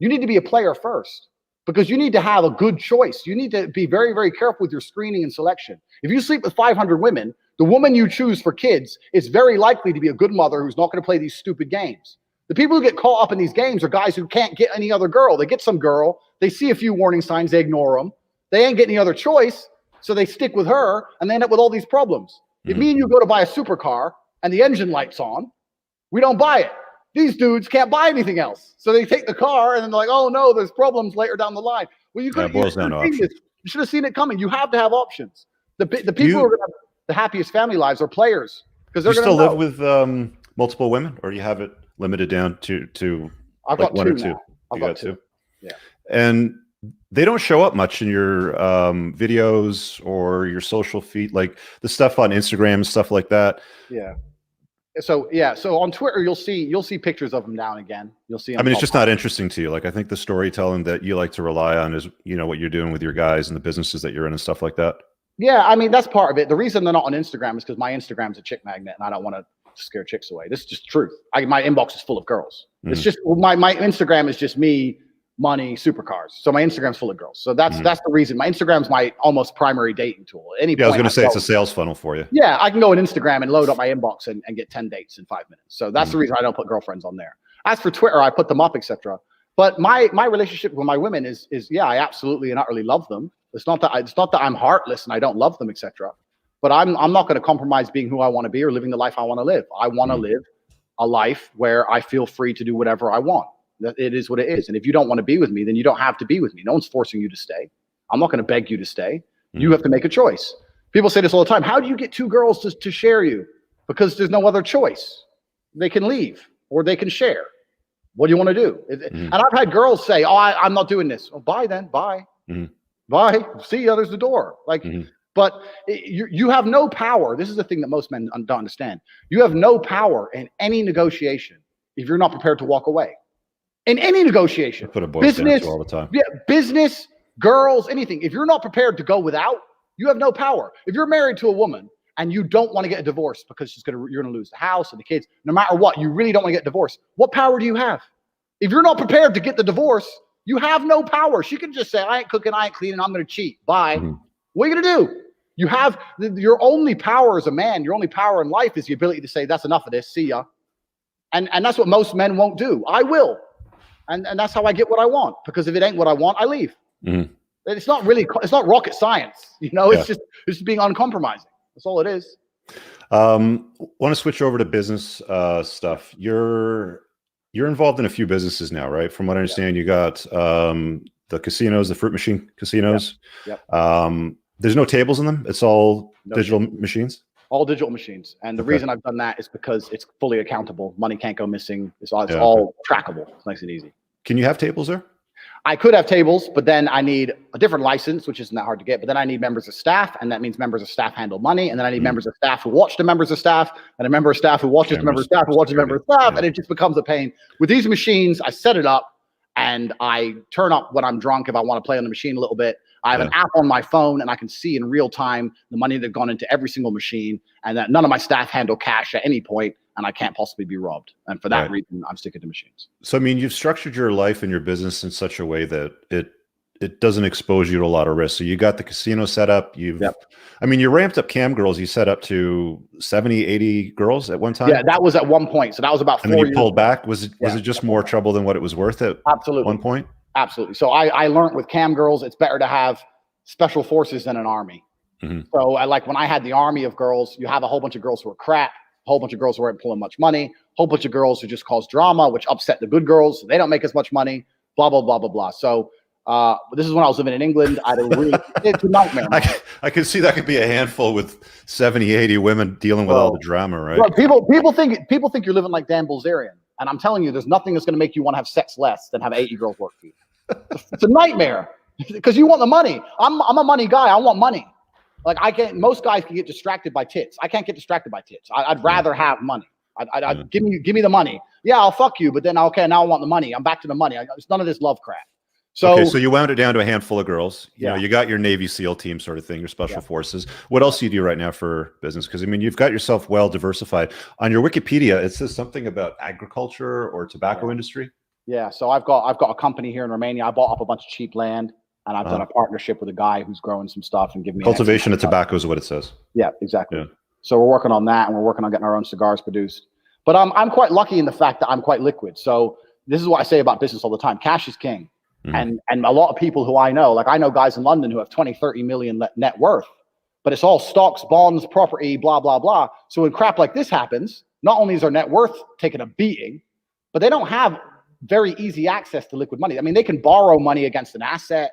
S2: you need to be a player first, because you need to have a good choice. You need to be very, very careful with your screening and selection. If you sleep with 500 women, the woman you choose for kids is very likely to be a good mother who's not going to play these stupid games. The people who get caught up in these games are guys who can't get any other girl. They get some girl, they see a few warning signs, they ignore them. They ain't getting any other choice, so they stick with her, and they end up with all these problems. If me and you go to buy a supercar and the engine light's on, we don't buy it. These dudes can't buy anything else. So they take the car and then they're like, "Oh no, there's problems later down the line." Well, you should have seen it coming. You have to have options. The people who are going to have the happiest family lives are players, because they're going to
S1: live with multiple women, or you have it limited down to
S2: I've got 1 or 2.
S1: I've got 2.
S2: Yeah.
S1: And they don't show up much in your videos or your social feed, like the stuff on Instagram, stuff like that.
S2: Yeah. So on Twitter, you'll see pictures of them now and again. You'll see them.
S1: I mean, it's just not interesting to you. Like, I think the storytelling that you like to rely on is, what you're doing with your guys and the businesses that you're in and stuff like that.
S2: Yeah, I mean, that's part of it. The reason they're not on Instagram is because my Instagram's a chick magnet, and I don't want to scare chicks away. This is just truth. My inbox is full of girls. It's just my Instagram is just me, money, supercars. So my Instagram's full of girls. So that's the reason. My Instagram's my almost primary dating tool. I was going to say it's a sales funnel for you. Yeah, I can go on Instagram and load up my inbox and get 10 dates in 5 minutes. So that's the reason I don't put girlfriends on there. As for Twitter, I put them up, etc. But my relationship with my women is I absolutely and utterly love them. It's not that I'm heartless and I don't love them, etc. But I'm not going to compromise being who I want to be or living the life I want to live. I want to live a life where I feel free to do whatever I want. It is what it is. And if you don't want to be with me, then you don't have to be with me. No one's forcing you to stay. I'm not going to beg you to stay. You have to make a choice. People say this all the time. How do you get 2 girls to share you? Because there's no other choice. They can leave or they can share. What do you want to do? And I've had girls say, "Oh, I'm not doing this." "Oh, bye then. Bye. Bye. See you. There's the door." But you have no power. This is the thing that most men don't understand. You have no power in any negotiation if you're not prepared to walk away. In any negotiation,
S1: put a business all the time.
S2: Yeah, business, girls, anything. If you're not prepared to go without, you have no power. If you're married to a woman and you don't want to get a divorce because you're gonna lose the house and the kids, no matter what, you really don't want to get divorced. What power do you have? If you're not prepared to get the divorce, you have no power. She can just say, "I ain't cooking, I ain't cleaning, I'm gonna cheat. Bye." What are you going to do? You have your only power as a man, your only power in life is the ability to say, that's enough of this. See ya. And that's what most men won't do. I will. And that's how I get what I want, because if it ain't what I want, I leave.
S1: Mm-hmm.
S2: It's not rocket science. It's just being uncompromising. That's all it is.
S1: Want to switch over to business stuff. You're involved in a few businesses now, right? From what I understand, you got the casinos, the fruit machine casinos.
S2: Yep.
S1: There's no tables in them. It's all digital machines.
S2: All digital machines. And the reason I've done that is because it's fully accountable. Money can't go missing. It's all trackable. It's nice and easy.
S1: Can you have tables there?
S2: I could have tables, but then I need a different license, which isn't that hard to get. But then I need members of staff, and that means members of staff handle money. And then I need members of staff who watch the members of staff, and a member of staff who watches the member of staff who watches the member of staff. And it just becomes a pain. With these machines, I set it up, and I turn up when I'm drunk if I want to play on the machine a little bit. I have an app on my phone, and I can see in real time the money that's gone into every single machine, and that none of my staff handle cash at any point, and I can't possibly be robbed. And for that reason, I'm sticking to machines. So,
S1: I mean, you've structured your life and your business in such a way that it doesn't expose you to a lot of risk. So you got the casino set up. I mean, you ramped up cam girls. You set up to 70, 80 girls at one time.
S2: Yeah, that was at one point. So that was about 4 years.
S1: And then you pulled back. Was it just more trouble than what it was worth at one point?
S2: Absolutely. So I learned with cam girls, it's better to have special forces than an army. Mm-hmm. So when I had the army of girls, you have a whole bunch of girls who are crap, a whole bunch of girls who aren't pulling much money, a whole bunch of girls who just cause drama, which upset the good girls. So they don't make as much money, blah, blah, blah, blah, blah. So this is when I was living in England. It's a nightmare.
S1: I can see that could be a handful with 70, 80 women dealing with all the drama, right?
S2: Well, people think you're living like Dan Bilzerian. And I'm telling you, there's nothing that's going to make you want to have sex less than have 80 girls work for you. It's a nightmare because you want the money. I'm a money guy. I want money. Most guys can get distracted by tits. I can't get distracted by tits. I'd rather have money. Give me the money. Yeah, I'll fuck you. But then, okay, now I want the money. I'm back to the money. It's none of this love crap. So
S1: you wound it down to a handful of girls. You know, you got your Navy SEAL team sort of thing, your special forces. What else do you do right now for business? Because I mean, you've got yourself well diversified. On your Wikipedia, it says something about agriculture or tobacco industry.
S2: Yeah, so I've got a company here in Romania. I bought up a bunch of cheap land, and I've done a partnership with a guy who's growing some stuff and giving me
S1: cultivation of tobacco is what it says.
S2: Yeah, exactly. Yeah. So we're working on that, and we're working on getting our own cigars produced. But I'm quite lucky in the fact that I'm quite liquid. So this is what I say about business all the time: cash is king. Mm-hmm. And a lot of people who I know, I know guys in London who have 20, 30 million net worth, but it's all stocks, bonds, property, blah, blah, blah. So when crap like this happens, not only is their net worth taking a beating, but they don't have very easy access to liquid money. I mean, they can borrow money against an asset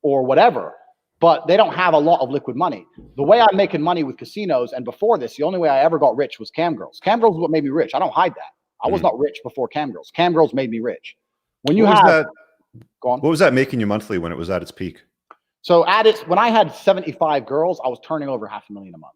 S2: or whatever, but they don't have a lot of liquid money. The way I'm making money with casinos, and before this, the only way I ever got rich was cam girls. Cam girls is what made me rich. I don't hide that. I was not rich before cam girls. Cam girls made me rich. When you Go on.
S1: What was that making you monthly when it was at its peak?
S2: So when I had 75 girls, I was turning over $500,000 a month.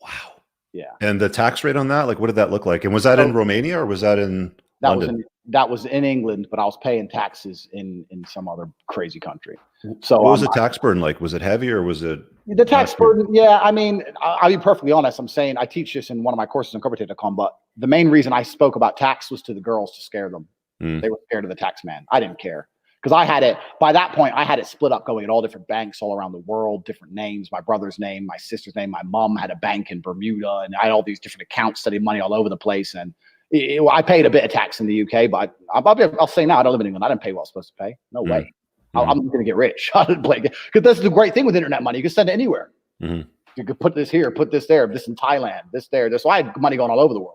S1: Wow.
S2: Yeah.
S1: And the tax rate on that, what did that look like? And was that in Romania or was that in London?
S2: That was in England, but I was paying taxes in some other crazy country. So
S1: what was the tax burden like? Was it heavy or was it?
S2: The tax burden, yeah. I mean, I'll be perfectly honest. I'm saying I teach this in one of my courses on corporate.com, but the main reason I spoke about tax was to the girls to scare them. They were scared of the tax man. I didn't care. Because I had it, by that point, I had it split up going at all different banks all around the world, different names, my brother's name, my sister's name, my mom had a bank in Bermuda, and I had all these different accounts studying money all over the place. And I paid a bit of tax in the UK, but I'll say now, I don't live in England. I didn't pay what I was supposed to pay. No way. I'm going to get rich. I didn't play. Because that's the great thing with internet money. You can send it anywhere. You could put this here, put this there, this in Thailand, this there. So I had money going all over the world.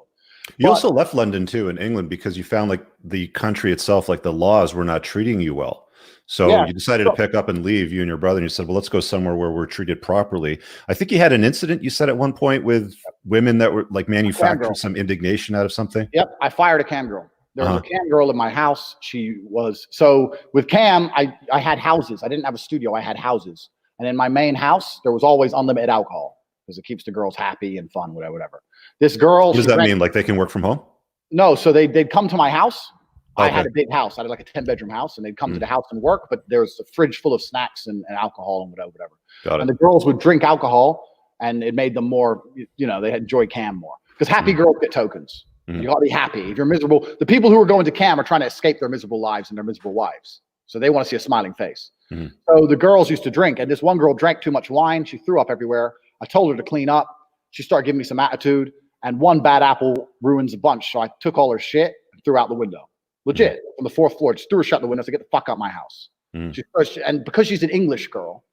S1: You also left London too in England because you found the country itself, the laws were not treating you well. So you decided to pick up and leave, you and your brother, and you said, well, let's go somewhere where we're treated properly. I think you had an incident, you said at one point, with women that were manufacturing some indignation out of something.
S2: Yep. I fired a cam girl. There was a cam girl in my house. So with cam, I had houses. I didn't have a studio. I had houses. And in my main house, there was always unlimited alcohol because it keeps the girls happy and fun, whatever. This girl.
S1: What does that mean? They can work from home?
S2: No. So they'd come to my house. Okay. I had a big house. I had a 10-bedroom house, and they'd come to the house and work, but there was a fridge full of snacks and alcohol and whatever.
S1: Got it.
S2: And the girls would drink alcohol, and it made them more, they enjoy cam more. Because happy girls get tokens. You got to be happy. If you're miserable, the people who are going to cam are trying to escape their miserable lives and their miserable wives. So they want to see a smiling face.
S1: Mm-hmm.
S2: So the girls used to drink, and this one girl drank too much wine. She threw up everywhere. I told her to clean up. She started giving me some attitude, and one bad apple ruins a bunch. So I took all her shit and threw out the window. Legit, from the 4th floor, just threw her shut the window, so get the fuck out of my house. And because she's an English girl,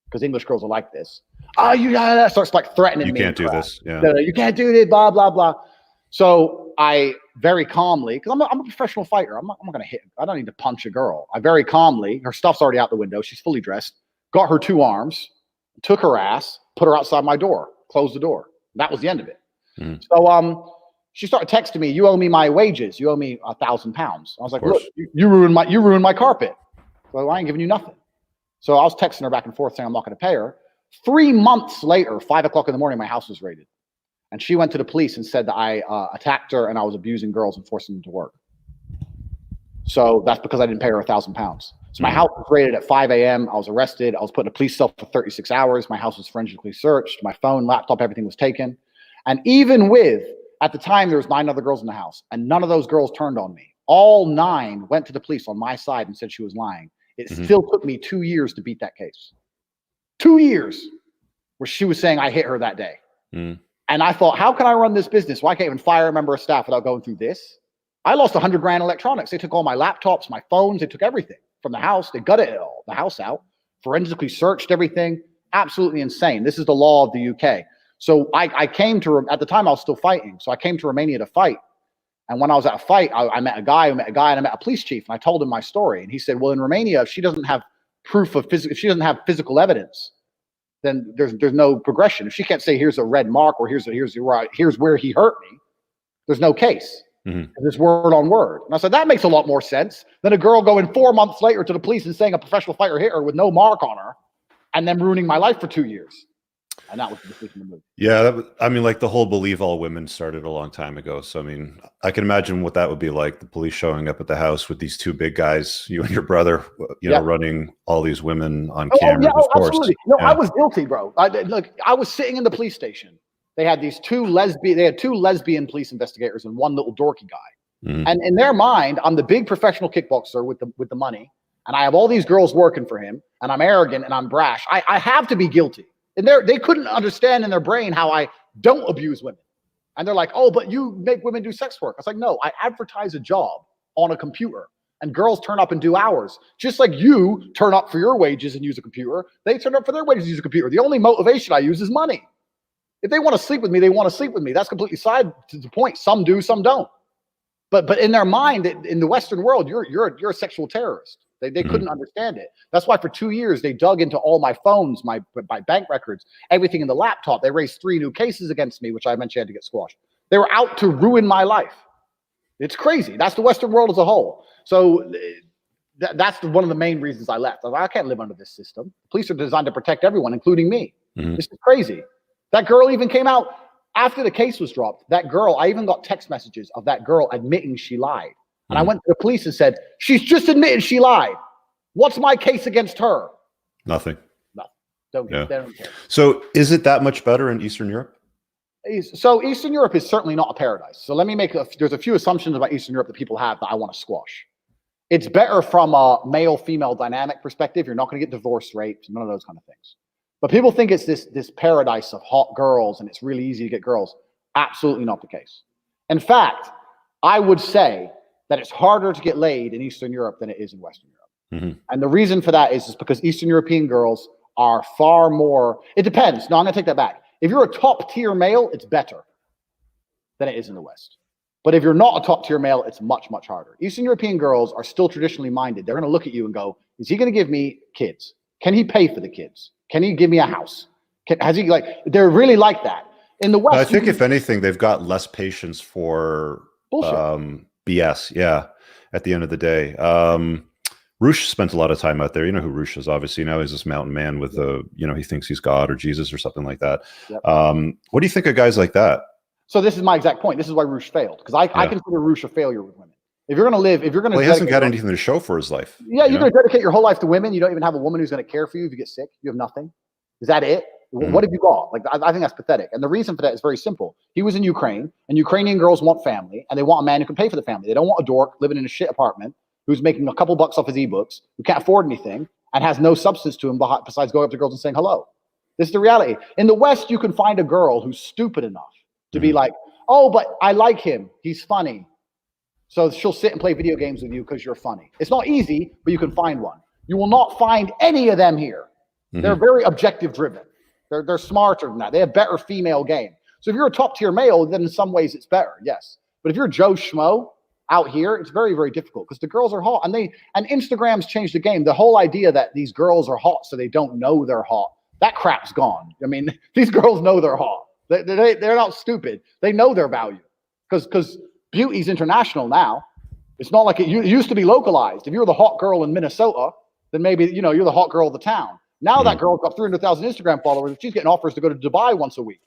S2: because English girls are like this, starts like threatening me.
S1: You can't do this. Yeah.
S2: You can't do this, blah, blah, blah. So I very calmly, because I'm a professional fighter. I'm not going to hit. I don't need to punch a girl. I very calmly, her stuff's already out the window. She's fully dressed. Got her 2 arms, took her ass, put her outside my door, closed the door. That was the end of it. So she started texting me, "You owe me my wages. You owe me 1,000 pounds." I was like, "Look, you ruined my carpet. So I ain't giving you nothing." So I was texting her back and forth saying I'm not going to pay her. 3 months later, 5 o'clock in the morning, my house was raided. And she went to the police and said that I attacked her and I was abusing girls and forcing them to work. So that's because I didn't pay her 1,000 pounds. So my house was raided at 5 a.m. I was arrested. I was put in a police cell for 36 hours. My house was forensically searched. My phone, laptop, everything was taken. And even with, at the time, there was 9 other girls in the house, and none of those girls turned on me. All 9 went to the police on my side and said she was lying. It still took me 2 years to beat that case. 2 years where she was saying I hit her that day. And I thought, how can I run this business? Well, I can't even fire a member of staff without going through this. I lost 100 grand electronics. They took all my laptops, my phones. They took everything from the house. They gutted it all, the house out, forensically searched everything. Absolutely insane. This is the law of the UK. So I came to, at the time I was still fighting. So I came to Romania to fight. And when I was at a fight, I met a guy, and I met a police chief, and I told him my story. And he said, well, in Romania, if she doesn't have proof of physical, if she doesn't have physical evidence, then there's no progression. If she can't say here's a red mark or here's where he hurt me, there's no case. It's word on word. And I said, that makes a lot more sense than a girl going 4 months later to the police and saying a professional fighter hit her with no mark on her and then ruining my life for 2 years. And that was the decision to move.
S1: Yeah, I mean, like the whole believe all women started a long time ago. So, I mean, I can imagine what that would be like, the police showing up at the house with these 2 big guys, you and your brother, you know, running all these women on camera.
S2: Of course. Absolutely. No, I was guilty, bro. I was sitting in the police station. They had these 2 lesbian police investigators and one little dorky guy. And in their mind, I'm the big professional kickboxer with the money, and I have all these girls working for him, and I'm arrogant and I'm brash. I have to be guilty. And they couldn't understand in their brain how I don't abuse women. And they're like, oh, but you make women do sex work. I was like, no, I advertise a job on a computer, and girls turn up and do hours. Just like you turn up for your wages and use a computer, they turn up for their wages and use a computer. The only motivation I use is money. If they want to sleep with me, they want to sleep with me. That's completely side to the point. Some do, some don't. But in their mind, in the Western world, you're a sexual terrorist. They couldn't understand it. That's why for 2 years, they dug into all my phones, my bank records, everything in the laptop. They raised 3 new cases against me, which I eventually had to get squashed. They were out to ruin my life. It's crazy. That's the Western world as a whole. So that's one of the main reasons I left. I can't live under this system. Police are designed to protect everyone, including me. This is crazy. That girl even came out after the case was dropped. That girl, I even got text messages of that girl admitting she lied. And I went to the police and said, she's just admitted she lied. What's my case against her?
S1: Nothing.
S2: They don't care.
S1: So is it that much better in Eastern Europe?
S2: So Eastern Europe is certainly not a paradise. So let me there's a few assumptions about Eastern Europe that people have that I want to squash. It's better from a male-female dynamic perspective. You're not going to get divorce rates, none of those kind of things. But people think it's this paradise of hot girls and it's really easy to get girls. Absolutely not the case. In fact, I would say that it's harder to get laid in Eastern Europe than it is in Western Europe. And the reason for that is because Eastern European girls are far more, it depends. No, I'm going to take that back. If you're a top tier male, it's better than it is in the West. But if you're not a top tier male, it's much, much harder. Eastern European girls are still traditionally minded. They're going to look at you and go, is he going to give me kids? Can he pay for the kids? Can he give me a house? They're really like that. In the West,
S1: I think if anything, they've got less patience for BS. Yeah. At the end of the day, Roosh spent a lot of time out there. You know who Roosh is, obviously. Now he's this mountain man with he thinks he's God or Jesus or something like that. Yep. What do you think of guys like that?
S2: So this is my exact point. This is why Roosh failed, because I consider Roosh a failure with women. If you're going to live, if you're going to,
S1: he hasn't got anything to show for his life.
S2: Yeah, you're going to dedicate your whole life to women. You don't even have a woman who's going to care for you if you get sick. You have nothing. Is that it? What have you got? Like, I think that's pathetic. And the reason for that is very simple. He was in Ukraine, and Ukrainian girls want family, and they want a man who can pay for the family. They don't want a dork living in a shit apartment who's making a couple bucks off his ebooks, who can't afford anything, and has no substance to him besides going up to girls and saying hello. This is the reality. In the West, you can find a girl who's stupid enough to be like, oh, but I like him. He's funny. So she'll sit and play video games with you because you're funny. It's not easy, but you can find one. You will not find any of them here. They're very objective driven. They're smarter than that. They have better female game. So if you're a top tier male, then in some ways it's better, yes. But if you're Joe Schmo out here, it's very, very difficult because the girls are hot. And Instagram's changed the game. The whole idea that these girls are hot so they don't know they're hot, that crap's gone. I mean, these girls know they're hot. They're not stupid. They know their value because beauty's international now. It's not like it used to be localized. If you were the hot girl in Minnesota, then maybe, you're the hot girl of the town. Now that girl's got 300,000 Instagram followers. She's getting offers to go to Dubai once a week.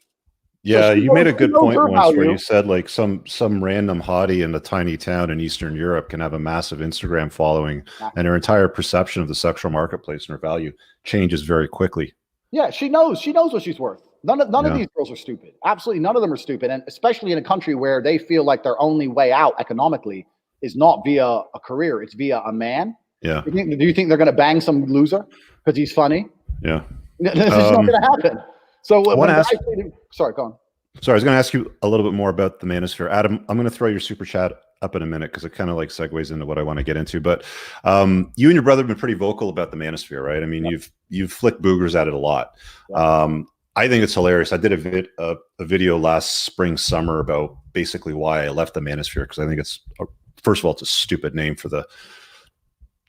S1: Yeah,
S2: so
S1: you made a good point once
S2: value.
S1: where you said like some random hottie in a tiny town in Eastern Europe can have a massive Instagram following, and her entire perception of the sexual marketplace and her value changes very quickly.
S2: Yeah, she knows what she's worth. None of these girls are stupid. Absolutely none of them are stupid. And especially in a country where they feel like their only way out economically is not via a career, it's via a man.
S1: Yeah.
S2: Do you think they're going to bang some loser because he's funny?
S1: Yeah.
S2: This is not going to happen. So sorry, go on.
S1: Sorry, I was going to ask you a little bit more about the manosphere. Adam, I'm going to throw your super chat up in a minute because it kind of like segues into what I want to get into. But you and your brother have been pretty vocal about the manosphere, right? I mean, you've flicked boogers at it a lot. I think it's hilarious. I did a video last spring, summer about basically why I left the manosphere because I think first of all, it's a stupid name for the.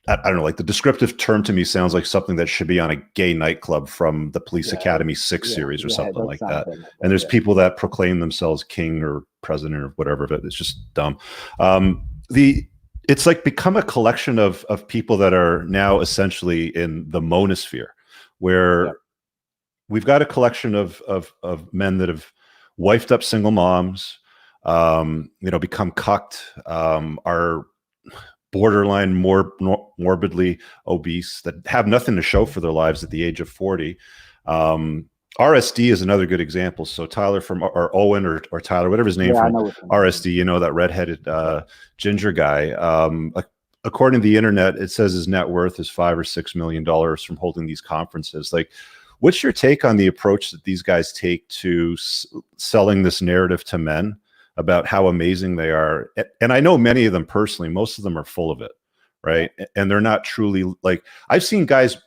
S1: I don't know, like the descriptive term to me sounds like something that should be on a gay nightclub from the Police Academy 6 series or something like that. And there's people that proclaim themselves king or president or whatever, but it's just dumb. It's like become a collection of people that are now essentially in the monosphere, where we've got a collection of men that have wifed up single moms, become cucked, are borderline morbidly obese, that have nothing to show for their lives at the age of 40. RSD is another good example. So Tyler or Owen or Tyler, whatever his name from RSD, that redheaded ginger guy. According to the internet, it says his net worth is $5 or $6 million from holding these conferences. Like, what's your take on the approach that these guys take to selling this narrative to men about how amazing they are? And I know many of them personally. Most of them are full of it, right? And they're not truly like, I've seen guys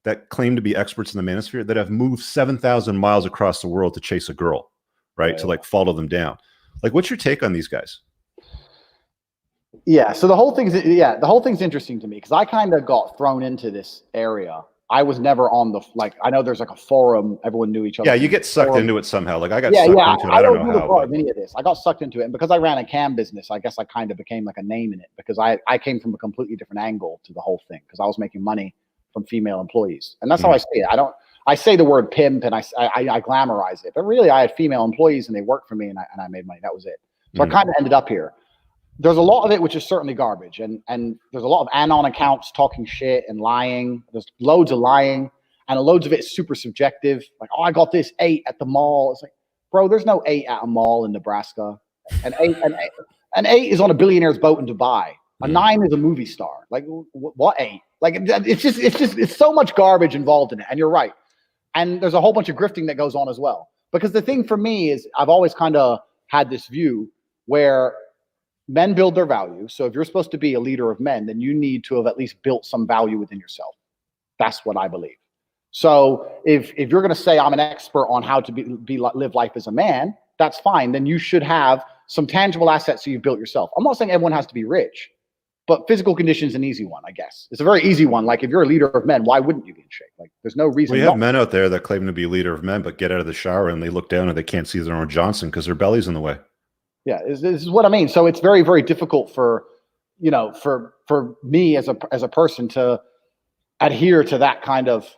S1: that claim to be experts in the manosphere that have moved 7,000 miles across the world to chase a girl, right? To like follow them down. Like, what's your take on these guys?
S2: Yeah, so the whole thing's interesting to me because I kind of got thrown into this area. I was never on I know there's like a forum, everyone knew each other.
S1: Yeah, you get sucked into it somehow. Like I got sucked into it. I don't know how.
S2: Part of any of this. I got sucked into it. And because I ran a cam business, I guess I kind of became like a name in it because I came from a completely different angle to the whole thing because I was making money from female employees. And that's how I see it. I say the word pimp and I glamorize it, but really I had female employees and they worked for me and I made money. That was it. So I kind of ended up here. There's a lot of it which is certainly garbage, and there's a lot of anon accounts talking shit and lying. There's loads of lying, and loads of it is super subjective. Like, oh, I got this 8 at the mall. It's like, bro, there's no 8 at a mall in Nebraska. An 8 is on a billionaire's boat in Dubai. A 9 is a movie star. Like, what 8? Like, it's so much garbage involved in it. And you're right. And there's a whole bunch of grifting that goes on as well. Because the thing for me is, I've always kind of had this view where men build their value. So if you're supposed to be a leader of men, then you need to have at least built some value within yourself. That's what I believe. So if you're going to say I'm an expert on how to live life as a man, that's fine. Then you should have some tangible assets that you've built yourself. I'm not saying everyone has to be rich, but physical condition is an easy one, I guess. It's a very easy one. Like if you're a leader of men, why wouldn't you be in shape? Like there's no reason.
S1: We have men out there that claim to be a leader of men, but get out of the shower and they look down and they can't see their own Johnson because their belly's in the way.
S2: Yeah, this is what I mean. So it's very, very difficult for me as a person to adhere to that kind of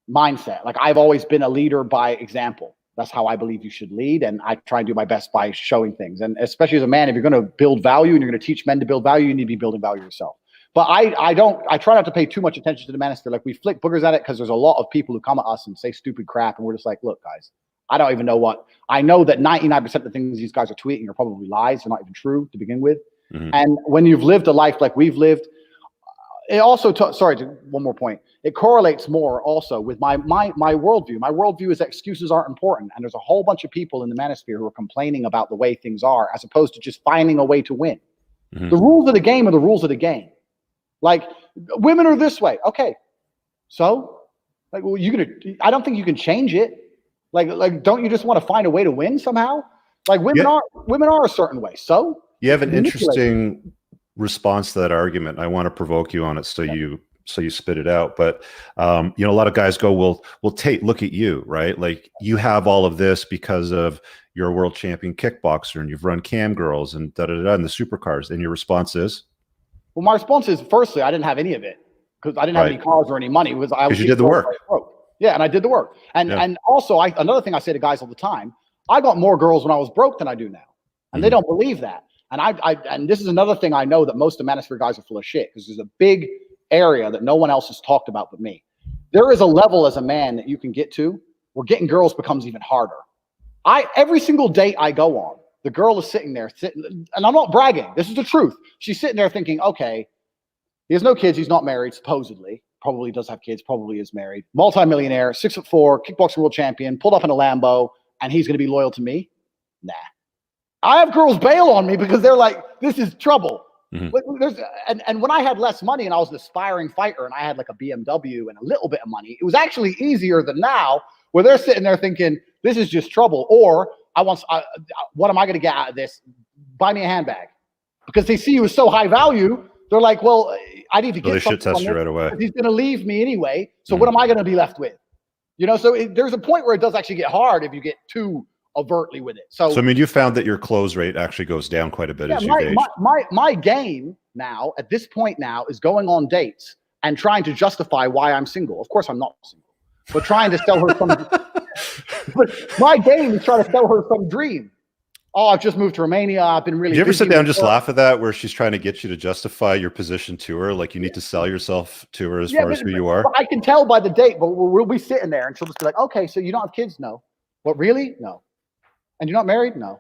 S2: mindset. Like I've always been a leader by example. That's how I believe you should lead. And I try and do my best by showing things. And especially as a man, if you're going to build value and you're going to teach men to build value, you need to be building value yourself. But I try not to pay too much attention to the manosphere. Like we flick boogers at it because there's a lot of people who come at us and say stupid crap. And we're just like, look, guys, I don't even know I know that 99% of the things these guys are tweeting are probably lies. They're not even true to begin with.
S1: Mhm.
S2: And when you've lived a life like we've lived, it also, one more point. It correlates more also with my worldview. My worldview is that excuses aren't important. And there's a whole bunch of people in the manosphere who are complaining about the way things are, as opposed to just finding a way to win.
S1: Mhm.
S2: The rules of the game are the rules of the game. Like, women are this way. Okay. So, like, well, I don't think you can change it. Like, don't you just want to find a way to win somehow? Like, women are a certain way. So
S1: You have an
S2: manipulate.
S1: interesting response to that argument. I want to provoke you on it, so you spit it out. But a lot of guys go, well, Tate, look at you, right? Like, you have all of this because of you're a world champion kickboxer and you've run cam girls and and the supercars. And your response is?
S2: Well, my response is, firstly, I didn't have any of it because I didn't have any cars or any money.
S1: Because you did the work.
S2: Yeah, and I did the work. And also, another thing I say to guys all the time, I got more girls when I was broke than I do now. And they don't believe that. And and this is another thing I know, that most of the manosphere guys are full of shit, because there's a big area that no one else has talked about but me. There is a level as a man that you can get to where getting girls becomes even harder. Every single date I go on, the girl is sitting there, and I'm not bragging. This is the truth. She's sitting there thinking, okay, he has no kids. He's not married, supposedly. Probably does have kids. Probably is married. Multi-millionaire, 6'4", kickboxing world champion, pulled up in a Lambo, and he's going to be loyal to me? Nah. I have girls bail on me because they're like, this is trouble. And when I had less money and I was an aspiring fighter and I had like a BMW and a little bit of money, it was actually easier than now, where they're sitting there thinking, this is just trouble. Or what am I going to get out of this? Buy me a handbag. Because they see you as so high value, they're like, well, I need to get
S1: something. They shit test you right away.
S2: He's going to leave me anyway. So what am I going to be left with? So there's a point where it does actually get hard if you get too overtly with it. So
S1: I mean, you found that your close rate actually goes down quite a bit as you've aged.
S2: My game now, at this point now, is going on dates and trying to justify why I'm single. Of course, I'm not single, but trying to sell her some. But my game is trying to sell her some dream. Oh, I've just moved to Romania. I've been really.
S1: Do you ever sit down and just laugh at that, where she's trying to get you to justify your position to her, like you need to sell yourself to her as far as who you are?
S2: I can tell by the date, but we'll be sitting there and she'll just be like, "Okay, so you don't have kids? No. What, really? No. And you're not married? No."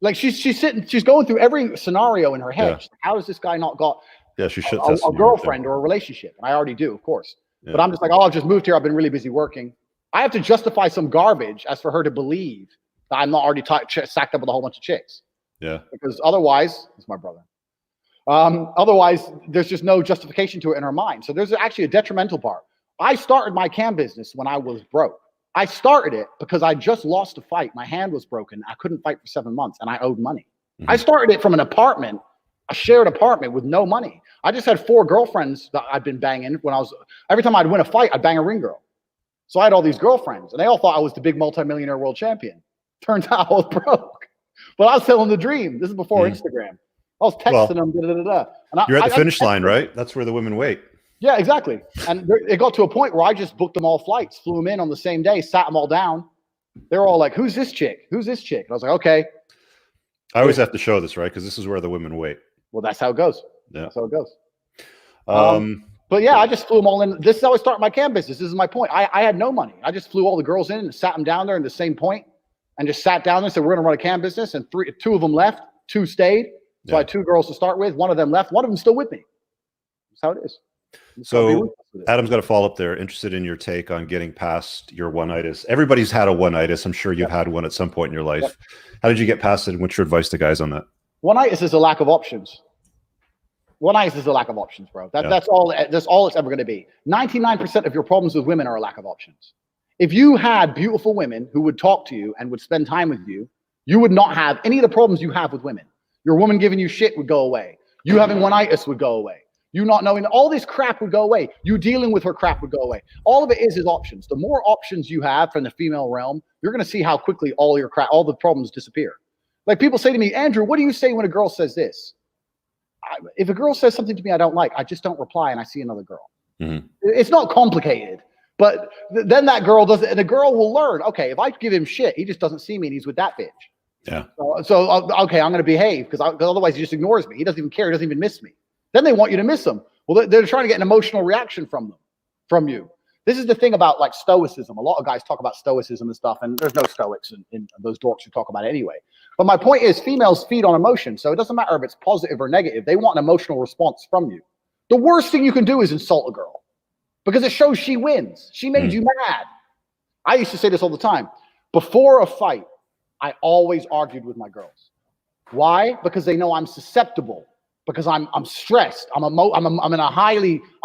S2: Like she's going through every scenario in her head.
S1: Yeah.
S2: Like, how does this guy not got
S1: she should
S2: a girlfriend or a relationship? And I already do, of course. Yeah. But I'm just like, oh, I've just moved here. I've been really busy working. I have to justify some garbage as for her to believe that I'm not already sacked up with a whole bunch of chicks.
S1: Yeah.
S2: Because otherwise, it's my brother. Otherwise, there's just no justification to it in her mind. So there's actually a detrimental part. I started my cam business when I was broke. I started it because I just lost a fight. My hand was broken. I couldn't fight for 7 months and I owed money. I started it from an apartment, a shared apartment with no money. I just had 4 girlfriends that I'd been banging every time I'd win a fight, I'd bang a ring girl. So I had all these girlfriends and they all thought I was the big multimillionaire world champion. Turns out I was broke, but I was selling the dream. This is before Instagram. I was texting them. And
S1: you're at the finish line, right? That's where the women wait.
S2: Yeah, exactly. And it got to a point where I just booked them all flights, flew them in on the same day, sat them all down. They were all like, "Who's this chick? Who's this chick?" And I was like, "Okay."
S1: I always have to show this, right? Because this is where the women wait.
S2: Well, that's how it goes.
S1: Yeah.
S2: That's how it goes. But yeah, I just flew them all in. This is how I started my cam business. This is my point. I had no money. I just flew all the girls in and sat them down there in the same point and just sat down there and said, "We're going to run a cam business." And 2 of them left, 2 stayed. So I had 2 girls to start with. 1 of them left. 1 of them still with me. That's how it is.
S1: So Adam's got a follow up there. Interested in your take on getting past your one-itis. Everybody's had a one-itis. I'm sure you've had one at some point in your life. Yep. How did you get past it? And what's your advice to guys on that?
S2: One-itis is a lack of options. One-itis is a lack of options, bro. That's all it's ever going to be. 99% of your problems with women are a lack of options. If you had beautiful women who would talk to you and would spend time with you, you would not have any of the problems you have with women. Your woman giving you shit would go away. You having one-itis would go away. You not knowing all this crap would go away. You dealing with her crap would go away. All of it is options. The more options you have from the female realm, you're going to see how quickly all the problems disappear. Like people say to me, "Andrew, what do you say when a girl says this?" If a girl says something to me I don't like, I just don't reply and I see another girl. It's not complicated. But then that girl does it, and the girl will learn, okay, if I give him shit, he just doesn't see me and he's with that bitch.
S1: Yeah.
S2: So okay, I'm going to behave because otherwise he just ignores me. He doesn't even care. He doesn't even miss me. Then they want you to miss them. Well, they're trying to get an emotional reaction from you. This is the thing about like stoicism. A lot of guys talk about stoicism and stuff, and there's no stoics in those dorks who talk about it anyway. But my point is, females feed on emotion, so it doesn't matter if it's positive or negative. They want an emotional response from you. The worst thing you can do is insult a girl because it shows she wins. She made you mad. I used to say this all the time. Before a fight, I always argued with my girls. Why? Because they know I'm susceptible. Because I'm stressed. I'm in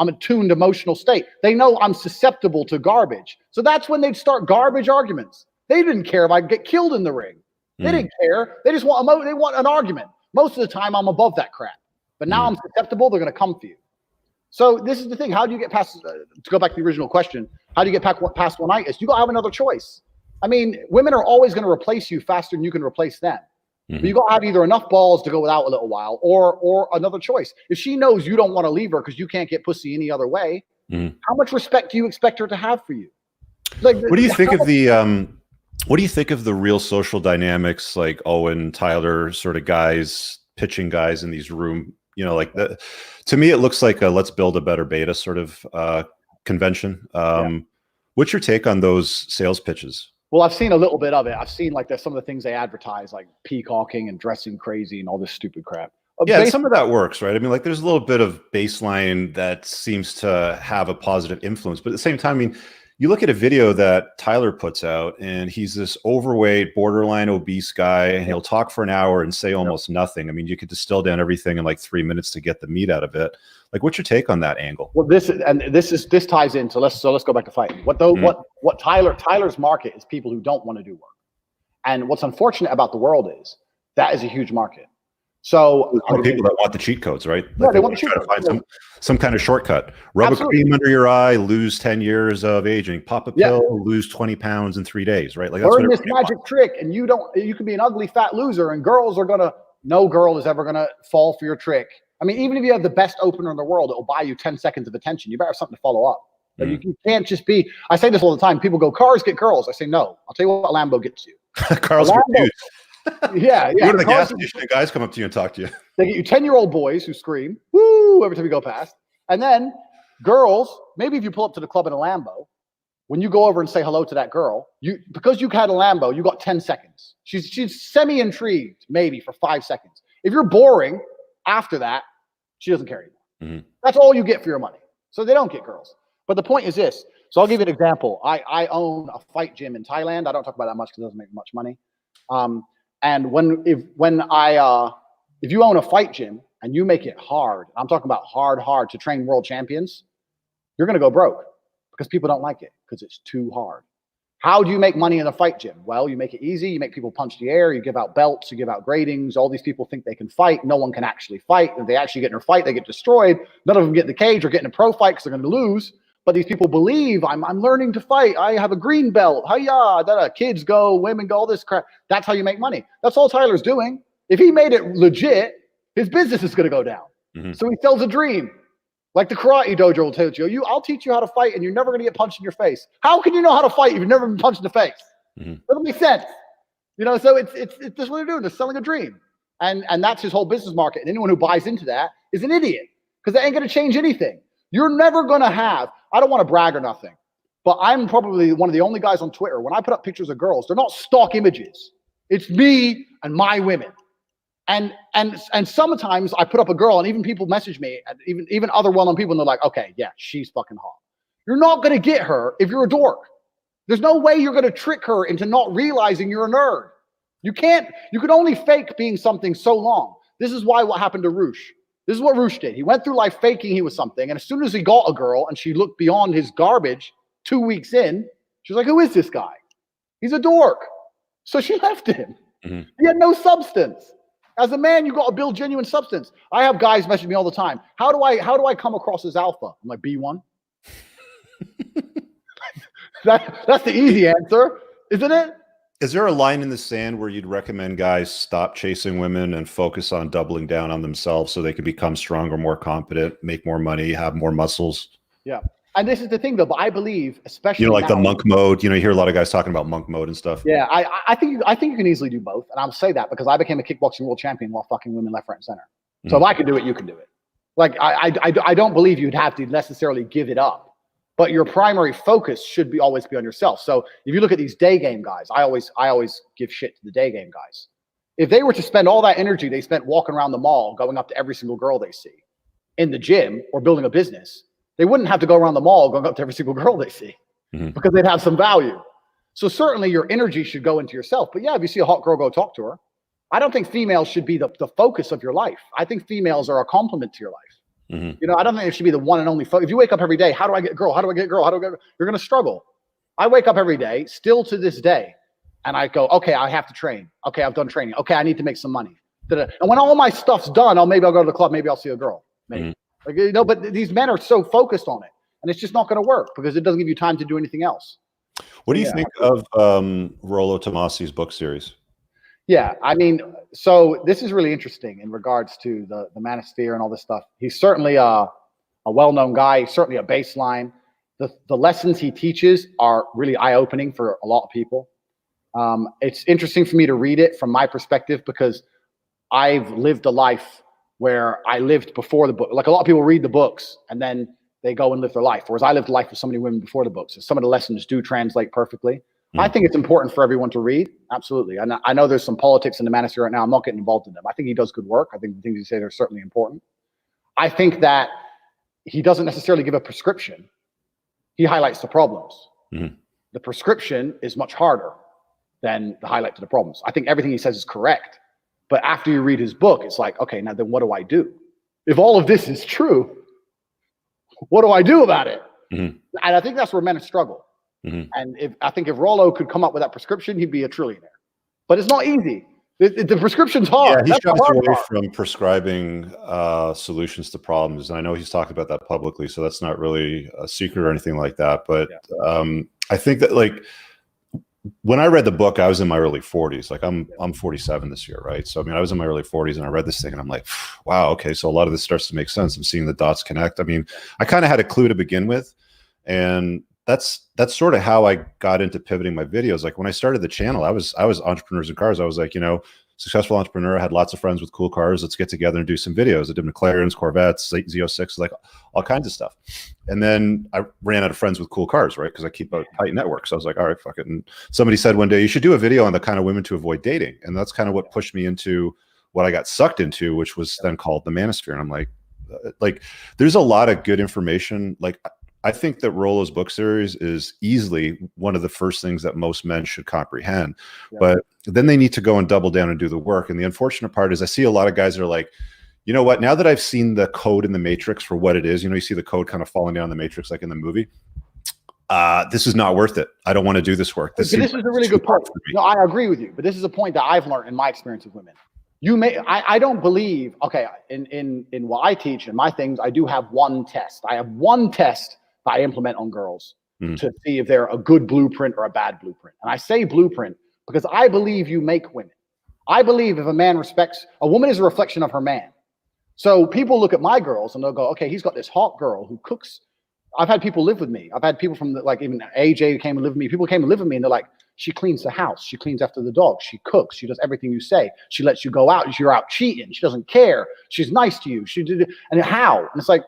S2: a tuned emotional state. They know I'm susceptible to garbage. So that's when they'd start garbage arguments. They didn't care if I'd get killed in the ring. They didn't care. They just want they want an argument. Most of the time, I'm above that crap. But now I'm susceptible. They're going to come for you. So this is the thing. How do you get past? To go back to the original question, how do you get past one-itis? You got to have another choice. I mean, women are always going to replace you faster than you can replace them. But you got to have either enough balls to go without a little while, or another choice. If she knows you don't want to leave her because you can't get pussy any other way, how much respect do you expect her to have for you? Like,
S1: what do you think of the? What do you think of the real social dynamics, like Owen, Tyler, sort of guys pitching guys in these room? You know, like that. To me, it looks like a let's build a better beta sort of convention. What's your take on those sales pitches?
S2: Well, I've seen a little bit of it. I've seen like some of the things they advertise, like peacocking and dressing crazy and all this stupid crap.
S1: Yeah, some of that works, right? I mean, like there's a little bit of baseline that seems to have a positive influence, but at the same time, I mean, you look at a video that Tyler puts out, and he's this overweight, borderline obese guy, and he'll talk for an hour and say almost nothing. I mean, you could distill down everything in like 3 minutes to get the meat out of it. Like, what's your take on that angle?
S2: Well, this ties into let's go back to fighting. What Tyler's market is people who don't want to do work, and what's unfortunate about the world is that is a huge market. So
S1: people that want the cheat codes, right?
S2: Yeah,
S1: like
S2: they want to try to
S1: find some kind of shortcut. Rub a cream under your eye, lose 10 years of aging. Pop a pill, lose 20 pounds in 3 days, right? Like that's
S2: learn this magic trick, and you can be an ugly fat loser, and no girl is ever gonna fall for your trick. I mean, even if you have the best opener in the world, it will buy you 10 seconds of attention. You better have something to follow up. Like you can't just be. I say this all the time. People go, cars get girls. I say no. I'll tell you what, a Lambo gets you.
S1: Cars get dudes.
S2: Yeah.
S1: You go to the gas station and guys come up to you and talk to you.
S2: They get you 10-year-old boys who scream, woo, every time you go past. And then girls, maybe if you pull up to the club in a Lambo, when you go over and say hello to that girl, because you had a Lambo, you got 10 seconds. She's semi-intrigued, maybe for 5 seconds. If you're boring after that, she doesn't care anymore. That's all you get for your money. So they don't get girls. But the point is this. So I'll give you an example. I own a fight gym in Thailand. I don't talk about that much because it doesn't make much money. And if you own a fight gym and you make it hard, I'm talking about hard to train world champions, you're going to go broke because people don't like it because it's too hard. How do you make money in a fight gym? Well, you make it easy. You make people punch the air. You give out belts. You give out gradings. All these people think they can fight. No one can actually fight. If they actually get in a fight, they get destroyed. None of them get in the cage or get in a pro fight because they're going to lose. But these people believe I'm learning to fight. I have a green belt. Hiya, kids go, women go, all this crap. That's how you make money. That's all Tyler's doing. If he made it legit, his business is going to go down. So he sells a dream. Like the karate dojo will tell you, I'll teach you how to fight and you're never going to get punched in your face. How can you know how to fight if you've never been punched in the face? Doesn't make sense. You know, so it's just what they're doing. They're selling a dream. And that's his whole business market. And anyone who buys into that is an idiot because they ain't going to change anything. You're never going to have, I don't want to brag or nothing, but I'm probably one of the only guys on Twitter. When I put up pictures of girls, they're not stock images. It's me and my women. And sometimes I put up a girl and even people message me, and even other well-known people, and they're like, okay, yeah, she's fucking hot. You're not going to get her if you're a dork. There's no way you're going to trick her into not realizing you're a nerd. You can only fake being something so long. This is why what happened to Roosh. This is what Roosh did. He went through life faking he was something. And as soon as he got a girl and she looked beyond his garbage 2 weeks in, she was like, who is this guy? He's a dork. So she left him. He had no substance. As a man, you got to build genuine substance. I have guys message me all the time. How do I come across as alpha? I'm like, be one. That's the easy answer, isn't it?
S1: Is there a line in the sand where you'd recommend guys stop chasing women and focus on doubling down on themselves so they can become stronger, more competent, make more money, have more muscles?
S2: Yeah. And this is the thing, though, but I believe, especially
S1: like the monk mode, you hear a lot of guys talking about monk mode and stuff.
S2: Yeah, I think you can easily do both. And I'll say that because I became a kickboxing world champion while fucking women left, right, and center. So if I can do it, you can do it. Like, I don't believe you'd have to necessarily give it up but your primary focus should be always be on yourself. So if you look at these day game guys, I always give shit to the day game guys. If they were to spend all that energy they spent walking around the mall, going up to every single girl they see in the gym or building a business, they wouldn't have to go around the mall going up to every single girl they see because they'd have some value. So certainly your energy should go into yourself. But yeah, if you see a hot girl, go talk to her. I don't think females should be the focus of your life. I think females are a complement to your life. You know, I don't think it should be the one and only focus. If you wake up every day, how do I get a girl? How do I get a girl? How do I get a girl? You're going to struggle. I wake up every day, still to this day, and I go, okay, I have to train. Okay, I've done training. Okay, I need to make some money. And when all my stuff's done, maybe I'll go to the club. Maybe I'll see a girl. Maybe. Like, you know, but these men are so focused on it, and it's just not going to work because it doesn't give you time to do anything else.
S1: What do you think of Rollo Tomasi's book series?
S2: Yeah, I mean, so this is really interesting in regards to the manosphere and all this stuff. He's certainly a well-known guy. He's certainly a baseline. The lessons he teaches are really eye-opening for a lot of people. It's interesting for me to read it from my perspective because I've lived a life where I lived before the book. Like a lot of people read the books and then they go and live their life, whereas I lived a life with so many women before the books. So some of the lessons do translate perfectly. I think it's important for everyone to read. Absolutely. And I know there's some politics in the manosphere right now. I'm not getting involved in them. I think he does good work. I think the things you say are certainly important. I think that he doesn't necessarily give a prescription. He highlights the problems. The prescription is much harder than the highlight to the problems. I think everything he says is correct. But after you read his book, it's like, okay, now then what do I do? If all of this is true, what do I do about it? And I think that's where men struggle. And I think if Rollo could come up with that prescription, he'd be a trillionaire. But it's not easy. The prescription's hard.
S1: Yeah, he shies away from prescribing solutions to problems. And I know he's talked about that publicly, so that's not really a secret or anything like that. But I think that, like, when I read the book, I was in my early 40s. Like I'm 47 this year, right? So I mean, I was in my early 40s and I read this thing and I'm like, wow, okay, so a lot of this starts to make sense. I'm seeing the dots connect. I mean, I kind of had a clue to begin with, and that's sort of how I got into pivoting my videos. Like when I started the channel, I was Entrepreneurs in Cars. I was like, you know, successful entrepreneur, I had lots of friends with cool cars. Let's get together and do some videos. I did McLarens, Corvettes, Z06, like all kinds of stuff. And then I ran out of friends with cool cars, right? Because I keep a tight network. So I was like, all right, fuck it. And somebody said one day, you should do a video on the kind of women to avoid dating. And that's kind of what pushed me into what I got sucked into, which was then called the manosphere. And I'm like, there's a lot of good information. Like, I think that Rollo's book series is easily one of the first things that most men should comprehend, but then they need to go and double down and do the work. And the unfortunate part is I see a lot of guys that are like, you know what, now that I've seen the code in the matrix for what it is, you know, you see the code kind of falling down the matrix, like in the movie, this is not worth it. I don't want to do this work. This is a really good point.
S2: No, I agree with you, but this is a point that I've learned in my experience with women. I don't believe, okay, in what I teach and my things, I do have one test. I have one test I implement on girls to see if they're a good blueprint or a bad blueprint. And I say blueprint because I believe you make women. I believe if a man respects, a woman is a reflection of her man. So people look at my girls and they'll go, okay, he's got this hot girl who cooks. I've had people live with me. I've had people from like even AJ came and lived with me. People came and live with me and they're like, she cleans the house. She cleans after the dog. She cooks. She does everything you say. She lets you go out. You're out cheating. She doesn't care. She's nice to you. She did, and how? And it's like,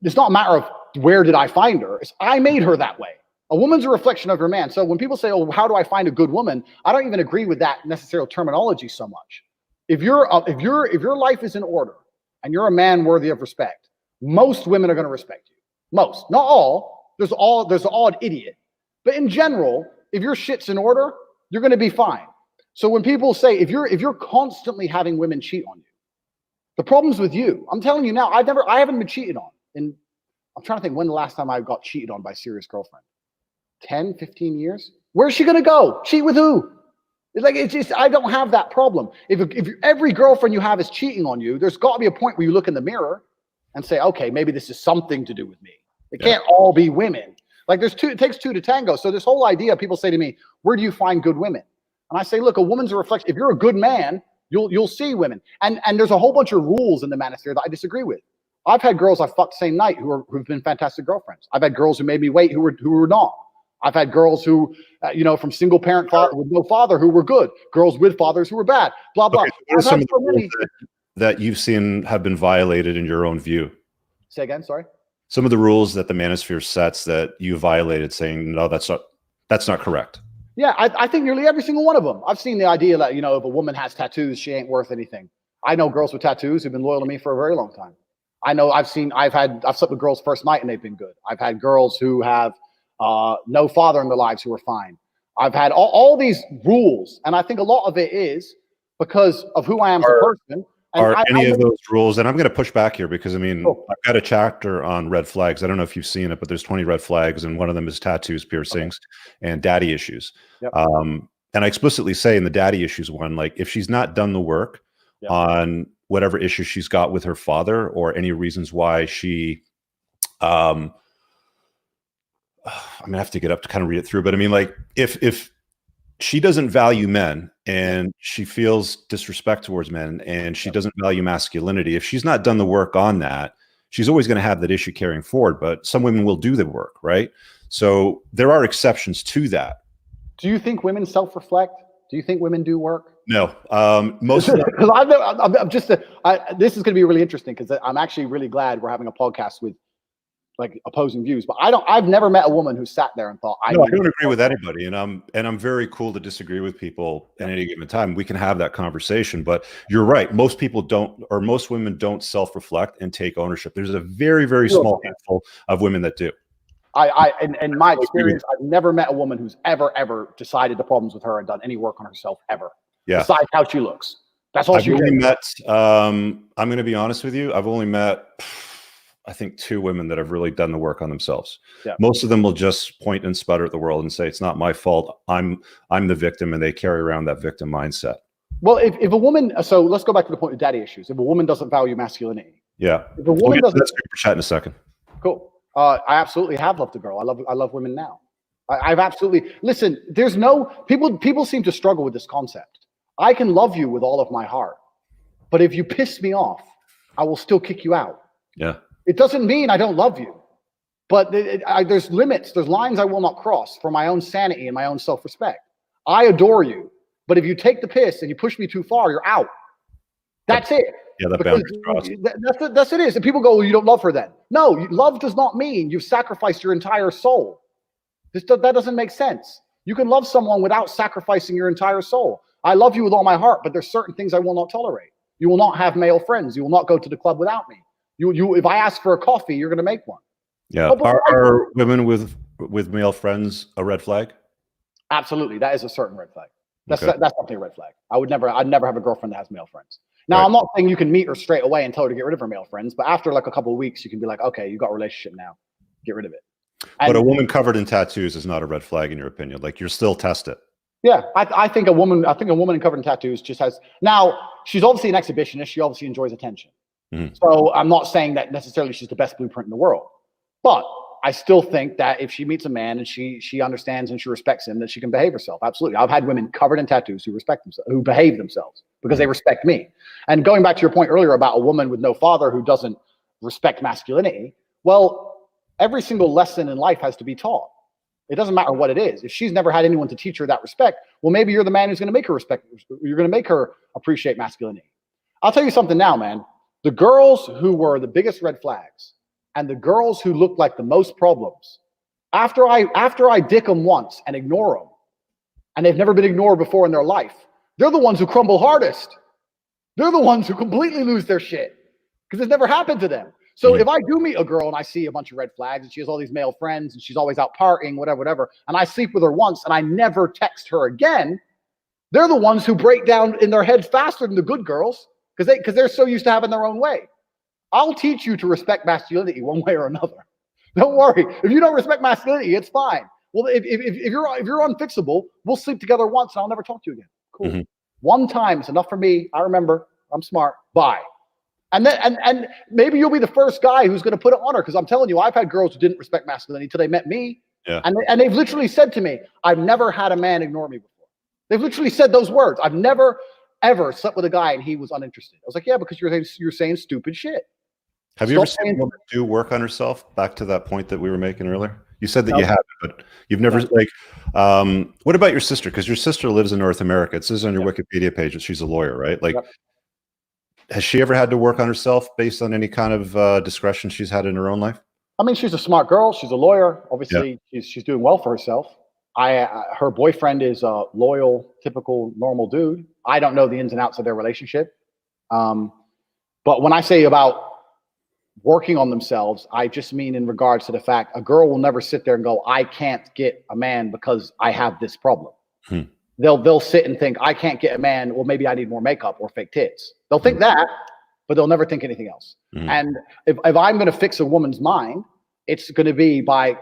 S2: it's not a matter of where did I find her. It's I made her that way. A woman's a reflection of her man. So when people say, oh, how do I find a good woman? I don't even agree with that necessary terminology so much. If your life is in order and you're a man worthy of respect, most women are going to respect you. Most, not all. There's the odd idiot. But in general, if your shit's in order, you're going to be fine. So when people say, if you're constantly having women cheat on you, the problem's with you. I'm telling you now, I haven't been cheated on. And I'm trying to think when the last time I got cheated on by a serious girlfriend. 10, 15 years? Where's she going to go? Cheat with who? It's just, I don't have that problem. If every girlfriend you have is cheating on you, there's got to be a point where you look in the mirror and say, okay, maybe this is something to do with me. It can't all be women. Like it takes two to tango. So this whole idea, people say to me, where do you find good women? And I say, look, a woman's a reflection. If you're a good man, you'll see women. And there's a whole bunch of rules in the manosphere that I disagree with. I've had girls I fucked the same night who've been fantastic girlfriends. I've had girls who made me wait who were not. I've had girls who, from single parent father with no father who were good. Girls with fathers who were bad. Blah blah.
S1: Okay, so what are some of the rules that you've seen have been violated in your own view?
S2: Say again, sorry.
S1: some of the rules that the manosphere sets that you violated, saying, no, that's not correct?
S2: Yeah, I think nearly every single one of them. I've seen the idea that, if a woman has tattoos, she ain't worth anything. I know girls with tattoos who've been loyal to me for a very long time. I know I've slept with girls first night and they've been good. I've had girls who have no father in their lives who are fine. I've had all these rules. And I think a lot of it is because of who I am as a person.
S1: Are any of those rules, and I'm going to push back here because, I mean, I've got a chapter on red flags. I don't know if you've seen it, but there's 20 red flags, and one of them is tattoos, piercings, and daddy issues.
S2: Yep.
S1: And I explicitly say in the daddy issues one, like, if she's not done the work on whatever issue she's got with her father or any reasons why she, I'm going to have to get up to kind of read it through, but I mean, like, if she doesn't value men and she feels disrespect towards men and she doesn't value masculinity, if she's not done the work on that, she's always going to have that issue carrying forward. But some women will do the work, right? So there are exceptions to that.
S2: Do you think women self-reflect? Do you think women do work?
S1: No, most of them.
S2: This is going to be really interesting because I'm actually really glad we're having a podcast with like opposing views, but I've never met a woman who sat there and thought,
S1: I don't agree with anybody. And I'm very cool to disagree with people at any given time. We can have that conversation, but you're right. Most people don't, or most women don't self-reflect and take ownership. There's a very, very small handful of women that do.
S2: In my experience, I've never met a woman who's ever decided the problems with her and done any work on herself ever.
S1: Yeah.
S2: Besides how she looks. That's all she
S1: met. I'm going to be honest with you. I've only met, I think, 2 women that have really done the work on themselves. Yeah. Most of them will just point and sputter at the world and say, it's not my fault. I'm the victim, and they carry around that victim mindset.
S2: Well, if a woman, so let's go back to the point of daddy issues. If a woman doesn't value masculinity.
S1: Yeah.
S2: If a woman doesn't,
S1: let's chat in a second.
S2: Cool. I absolutely have loved a girl. I love women now. I've absolutely, listen, there's no, people seem to struggle with this concept. I can love you with all of my heart, but if you piss me off, I will still kick you out.
S1: Yeah.
S2: It doesn't mean I don't love you, but there's limits, there's lines I will not cross for my own sanity and my own self-respect. I adore you, but if you take the piss and you push me too far, you're out. That's it.
S1: Yeah, that boundary's crossed.
S2: That's what it is. And people go, well, you don't love her then. No, love does not mean you've sacrificed your entire soul. That doesn't make sense. You can love someone without sacrificing your entire soul. I love you with all my heart, but there's certain things I will not tolerate. You will not have male friends. You will not go to the club without me. If I ask for a coffee, you're going to make one.
S1: Yeah. Are women with male friends a red flag?
S2: Absolutely. That is a certain red flag. That's definitely a red flag. I'd never have a girlfriend that has male friends. Now, right. I'm not saying you can meet her straight away and tell her to get rid of her male friends, but after like a couple of weeks, you can be like, okay, you got a relationship now. Get rid of it.
S1: But a woman covered in tattoos is not a red flag in your opinion. Like, you're still test it.
S2: Yeah, I think a woman covered in tattoos just has, now she's obviously an exhibitionist. She obviously enjoys attention. Mm-hmm. So I'm not saying that necessarily she's the best blueprint in the world, but I still think that if she meets a man and she understands and she respects him, that she can behave herself. Absolutely. I've had women covered in tattoos who respect themselves, who behave themselves because they respect me. And going back to your point earlier about a woman with no father who doesn't respect masculinity, well, every single lesson in life has to be taught. It doesn't matter what it is. If she's never had anyone to teach her that respect, well, maybe you're the man who's going to make her respect. You're going to make her appreciate masculinity. I'll tell you something now, man. The girls who were the biggest red flags and the girls who looked like the most problems, after I dick them once and ignore them, and they've never been ignored before in their life, they're the ones who crumble hardest. They're the ones who completely lose their shit because it's never happened to them. So if I do meet a girl and I see a bunch of red flags and she has all these male friends and she's always out partying, whatever, and I sleep with her once and I never text her again, they're the ones who break down in their heads faster than the good girls because they're so used to having their own way. I'll teach you to respect masculinity one way or another. Don't worry. If you don't respect masculinity, it's fine. Well, if you're unfixable, we'll sleep together once and I'll never talk to you again. Cool. Mm-hmm. One time is enough for me. I remember. I'm smart. Bye. And maybe you'll be the first guy who's going to put it on her, because I'm telling you, I've had girls who didn't respect masculinity until they met me. Yeah. And they've literally said to me, I've never had a man ignore me before. They've literally said those words. I've never, ever slept with a guy and he was uninterested. I was like, yeah, because you're saying stupid shit.
S1: Have you ever seen a woman do work on herself? Back to that point that we were making earlier. You said that you haven't, but you've never what about your sister? Because your sister lives in North America. It says on your Wikipedia page that she's a lawyer, right? Like, has she ever had to work on herself based on any kind of discretion she's had in her own life?
S2: I mean, she's a smart girl. She's a lawyer.
S1: Yeah.
S2: Obviously, she's doing well for herself. Her boyfriend is a loyal, typical, normal dude. I don't know the ins and outs of their relationship. But when I say about working on themselves, I just mean in regards to the fact a girl will never sit there and go, I can't get a man because I have this problem. They'll sit and think, I can't get a man. Well, maybe I need more makeup or fake tits. They'll think that, but they'll never think anything else. And if I'm going to fix a woman's mind, it's going to be by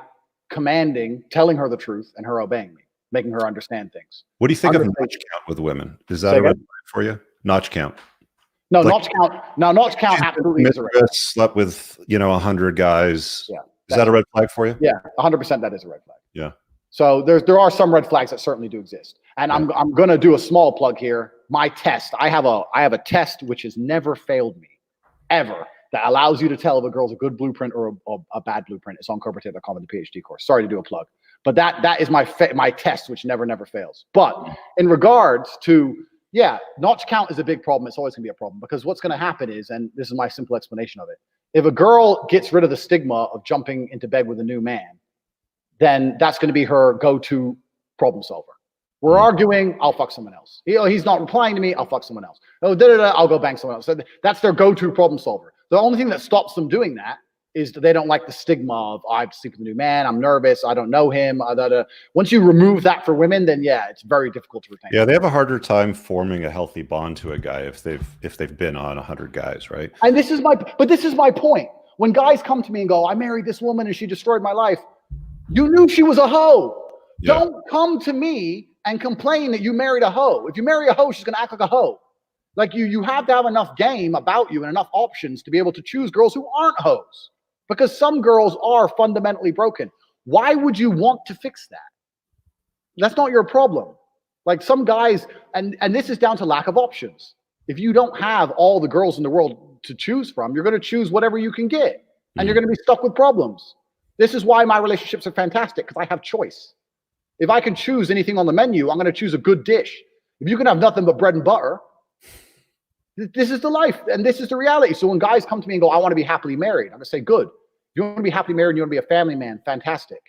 S2: commanding, telling her the truth, and her obeying me, making her understand things.
S1: What do you think of notch count with women? Is that a red flag for you? Notch count.
S2: No, like, notch count. No, notch count absolutely is a red flag.
S1: Slept with 100 guys.
S2: Yeah,
S1: is that a red flag for you?
S2: Yeah, 100%. That is a red flag.
S1: Yeah.
S2: So there are some red flags that certainly do exist, and I'm going to do a small plug here. My test. I have a test which has never failed me, ever. That allows you to tell if a girl's a good blueprint or a bad blueprint. It's on corporate.com in the PhD course. Sorry to do a plug, but that is my test, which never fails. But in regards to notch count is a big problem. It's always going to be a problem because what's going to happen is, and this is my simple explanation of it, if a girl gets rid of the stigma of jumping into bed with a new man, then that's going to be her go-to problem solver. We're arguing, I'll fuck someone else. He's not replying to me, I'll fuck someone else. Oh, I'll go bang someone else. So that's their go-to problem solver. The only thing that stops them doing that is that they don't like the stigma of, I have to sleep with a new man, I'm nervous, I don't know him. Once you remove that for women, then it's very difficult to retain.
S1: Yeah, they have a harder time forming a healthy bond to a guy if they've been on 100 guys, right?
S2: And this is my point. When guys come to me and go, I married this woman and she destroyed my life, you knew she was a hoe. Yeah. Don't come to me and complain that you married a hoe. If you marry a hoe, she's going to act like a hoe. Like you have to have enough game about you and enough options to be able to choose girls who aren't hoes, because some girls are fundamentally broken. Why would you want to fix that? That's not your problem. Like some guys, and this is down to lack of options. If you don't have all the girls in the world to choose from, you're going to choose whatever you can get, and you're going to be stuck with problems. This is why my relationships are fantastic, because I have choice. If I can choose anything on the menu, I'm going to choose a good dish. If you can have nothing but bread and butter, this is the life, and this is the reality. So when guys come to me and go, I want to be happily married, I'm going to say, good. You want to be happily married and you want to be a family man, fantastic.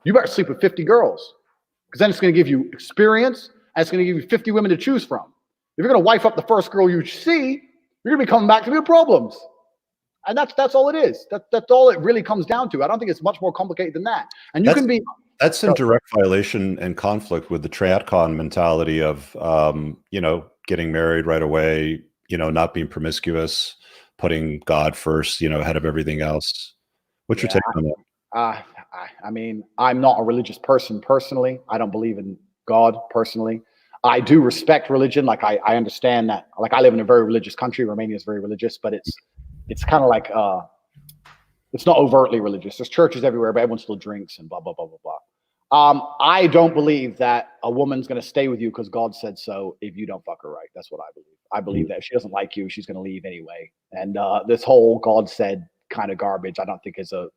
S2: You better sleep with 50 girls, because then it's going to give you experience, and it's going to give you 50 women to choose from. If you're going to wife up the first girl you see, you're going to be coming back to new problems. And that's all it is. That's all it really comes down to. I don't think it's much more complicated than that. And
S1: that's in direct violation and conflict with the triathlon mentality of, getting married right away, not being promiscuous, putting God first, ahead of everything else. What's your take on that?
S2: I mean, I'm not a religious person personally. I don't believe in God personally. I do respect religion. Like I understand that. Like I live in a very religious country. Romania is very religious, but it's kind of like it's not overtly religious. There's churches everywhere, but everyone still drinks and blah blah blah blah blah. I don't believe that a woman's going to stay with you because God said so if you don't fuck her right. That's what I believe. I believe that if she doesn't like you, she's going to leave anyway. And this whole God said kind of garbage, I don't think is a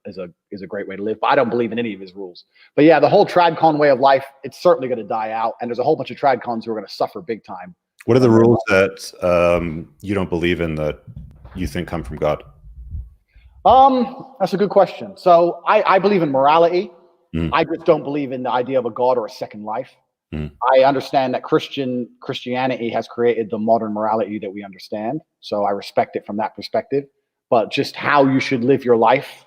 S2: great way to live. But I don't believe in any of his rules. But yeah, the whole tradcon way of life, it's certainly going to die out. And there's a whole bunch of tradcons who are going to suffer big time.
S1: What are the rules that you don't believe in that you think come from God?
S2: That's a good question. So I believe in morality. I just don't believe in the idea of a God or a second life. I understand that Christianity has created the modern morality that we understand. So I respect it from that perspective. But just how you should live your life,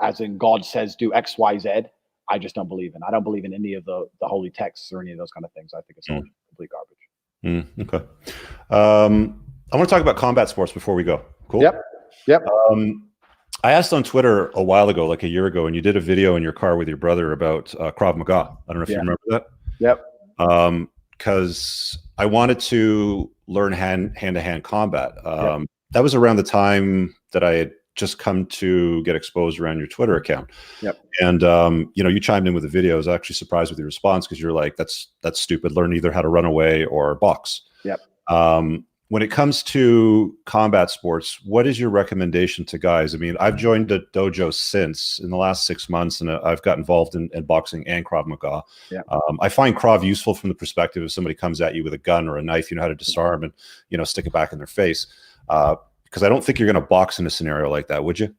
S2: as in God says do X, Y, Z, I just don't believe in. I don't believe in any of the holy texts or any of those kind of things. I think it's all complete garbage.
S1: Okay. I want to talk about combat sports before we go. Cool.
S2: Yep.
S1: I asked on Twitter a while ago, like a year ago, and you did a video in your car with your brother about Krav Maga. I don't know if you remember that.
S2: Yep.
S1: Because I wanted to learn hand-to-hand combat. That was around the time that I had just come to get exposed around your Twitter account.
S2: Yep.
S1: And you chimed in with the video. I was actually surprised with your response because you're like, that's stupid. Learn either how to run away or box.
S2: Yep.
S1: When it comes to combat sports, what is your recommendation to guys? I mean, I've joined a dojo since in the last 6 months, and I've got involved in boxing and Krav Maga.
S2: Yeah.
S1: I find Krav useful from the perspective if somebody comes at you with a gun or a knife, you know how to disarm and, stick it back in their face. Because I don't think you're going to box in a scenario like that, would you?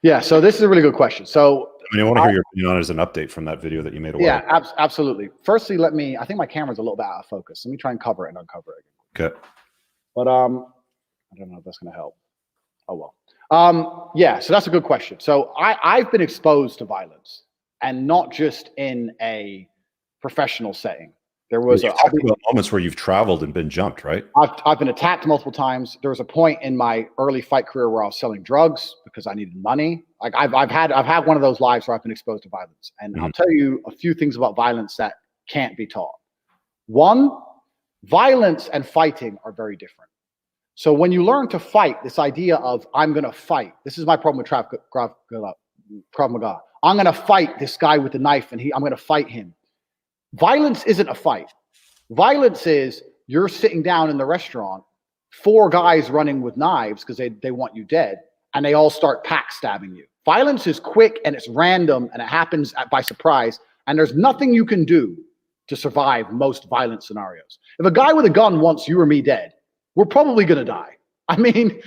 S2: Yeah. So this is a really good question. So
S1: I mean, I want to hear your opinion on it as an update from that video that you made a while
S2: yeah,
S1: ago.
S2: absolutely. Firstly, I think my camera's a little bit out of focus. Let me try and cover it and uncover it again.
S1: Okay.
S2: But I don't know if that's going to help. Oh, well. Yeah, so that's a good question. So I've been exposed to violence, and not just in a professional setting. There was
S1: moments where you've traveled and been jumped, right?
S2: I've been attacked multiple times. There was a point in my early fight career where I was selling drugs because I needed money. Like I've had one of those lives where I've been exposed to violence. And I'll tell you a few things about violence that can't be taught. One, violence and fighting are very different. So when you learn to fight, this idea of I'm going to fight, this is my problem with Krav Maga. I'm going to fight this guy with the knife, and I'm going to fight him. Violence isn't a fight. Violence is you're sitting down in the restaurant, 4 guys running with knives because they want you dead, and they all start stabbing you. Violence is quick and it's random and it happens by surprise, and there's nothing you can do to survive most violent scenarios. If a guy with a gun wants you or me dead, we're probably going to die. I mean,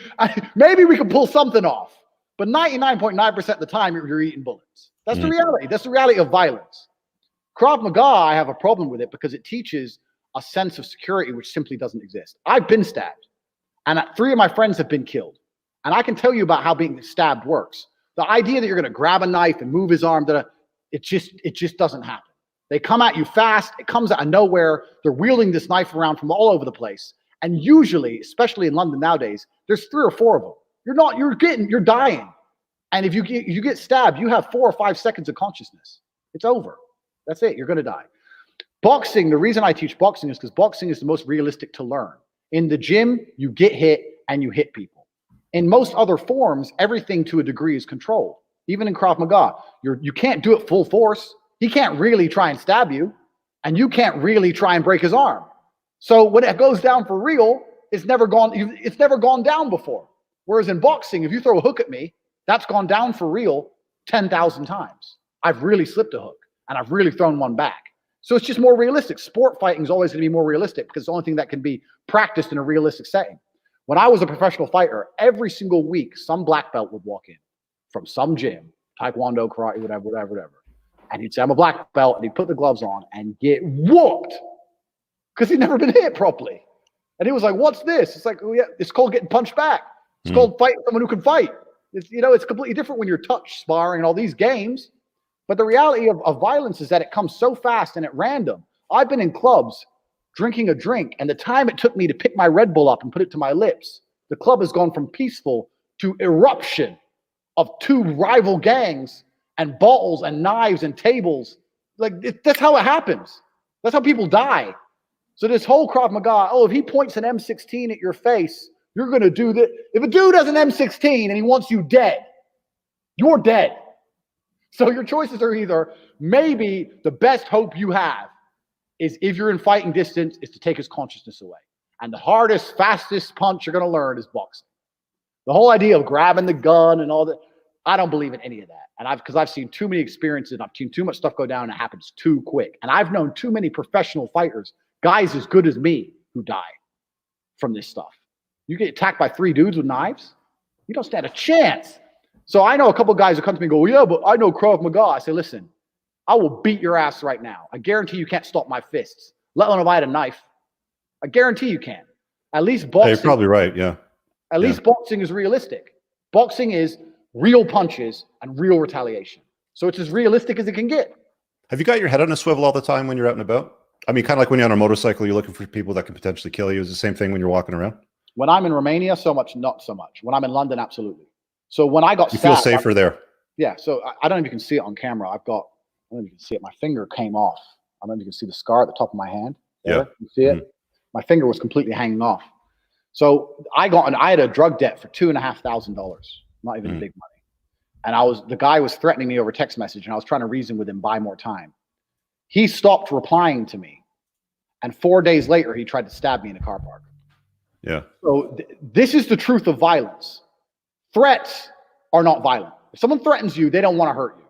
S2: maybe we can pull something off, but 99.9% of the time you're eating bullets. That's the reality. That's the reality of violence. Krav Maga, I have a problem with it because it teaches a sense of security which simply doesn't exist. I've been stabbed, and 3 of my friends have been killed. And I can tell you about how being stabbed works. The idea that you're going to grab a knife and move his arm, it just doesn't happen. They come at you fast. It comes out of nowhere. They're wielding this knife around from all over the place. And usually, especially in London nowadays, there's 3 or 4 of them. You're dying. And if you get stabbed, you have 4 or 5 seconds of consciousness. It's over. That's it. You're going to die. Boxing, the reason I teach boxing is because boxing is the most realistic to learn. In the gym, you get hit and you hit people. In most other forms, everything to a degree is controlled. Even in Krav Maga, you can't do it full force. He can't really try and stab you, and you can't really try and break his arm. So when it goes down for real, it's never gone down before. Whereas in boxing, if you throw a hook at me, that's gone down for real 10,000 times. I've really slipped a hook, and I've really thrown one back. So it's just more realistic. Sport fighting is always going to be more realistic because it's the only thing that can be practiced in a realistic setting. When I was a professional fighter, every single week, some black belt would walk in from some gym, taekwondo, karate, whatever. And he'd say, I'm a black belt, and he'd put the gloves on and get whooped because he'd never been hit properly. And he was like, what's this? It's like, oh, yeah, it's called getting punched back. It's called fighting someone who can fight. It's completely different when you're touch sparring and all these games. But the reality of violence is that it comes so fast and at random. I've been in clubs drinking a drink, and the time it took me to pick my Red Bull up and put it to my lips, the club has gone from peaceful to eruption of 2 rival gangs and bottles and knives and tables. That's how it happens. That's how people die. So this whole Krav Maga, if he points an M16 at your face, you're going to do that. If a dude has an M16 and he wants you dead, you're dead. So your choices are either maybe the best hope you have is if you're in fighting distance is to take his consciousness away. And the hardest, fastest punch you're going to learn is boxing. The whole idea of grabbing the gun and all that, I don't believe in any of that. And because I've seen too many experiences, and I've seen too much stuff go down, and it happens too quick. And I've known too many professional fighters, guys as good as me, who die from this stuff. You get attacked by 3 dudes with knives, you don't stand a chance. So I know a couple of guys who come to me and go, well, yeah, but I know Krav Maga. I say, listen, I will beat your ass right now. I guarantee you can't stop my fists, let alone if I had a knife. I guarantee you can. At least boxing.
S1: You're probably right, yeah.
S2: At least boxing is realistic. Boxing is real punches and real retaliation. So it's as realistic as it can get.
S1: Have you got your head on a swivel all the time when you're out and about? I mean, kind of like when you're on a motorcycle, you're looking for people that can potentially kill you. Is it the same thing when you're walking around?
S2: When I'm in Romania, not so much. When I'm in London, absolutely. So when I got
S1: stabbed, you feel safer there.
S2: Yeah. So I don't know if you can see it on camera. I don't know if you can see it. My finger came off. I don't know if you can see the scar at the top of my hand. There.
S1: Yeah.
S2: You see it? My finger was completely hanging off. So I had a drug debt for $2,500. Not even big money. And the guy was threatening me over text message, and I was trying to reason with him, buy more time. He stopped replying to me. And 4 days later, he tried to stab me in a car park.
S1: Yeah.
S2: So this is the truth of violence. Threats are not violent. If someone threatens you, they don't want to hurt you.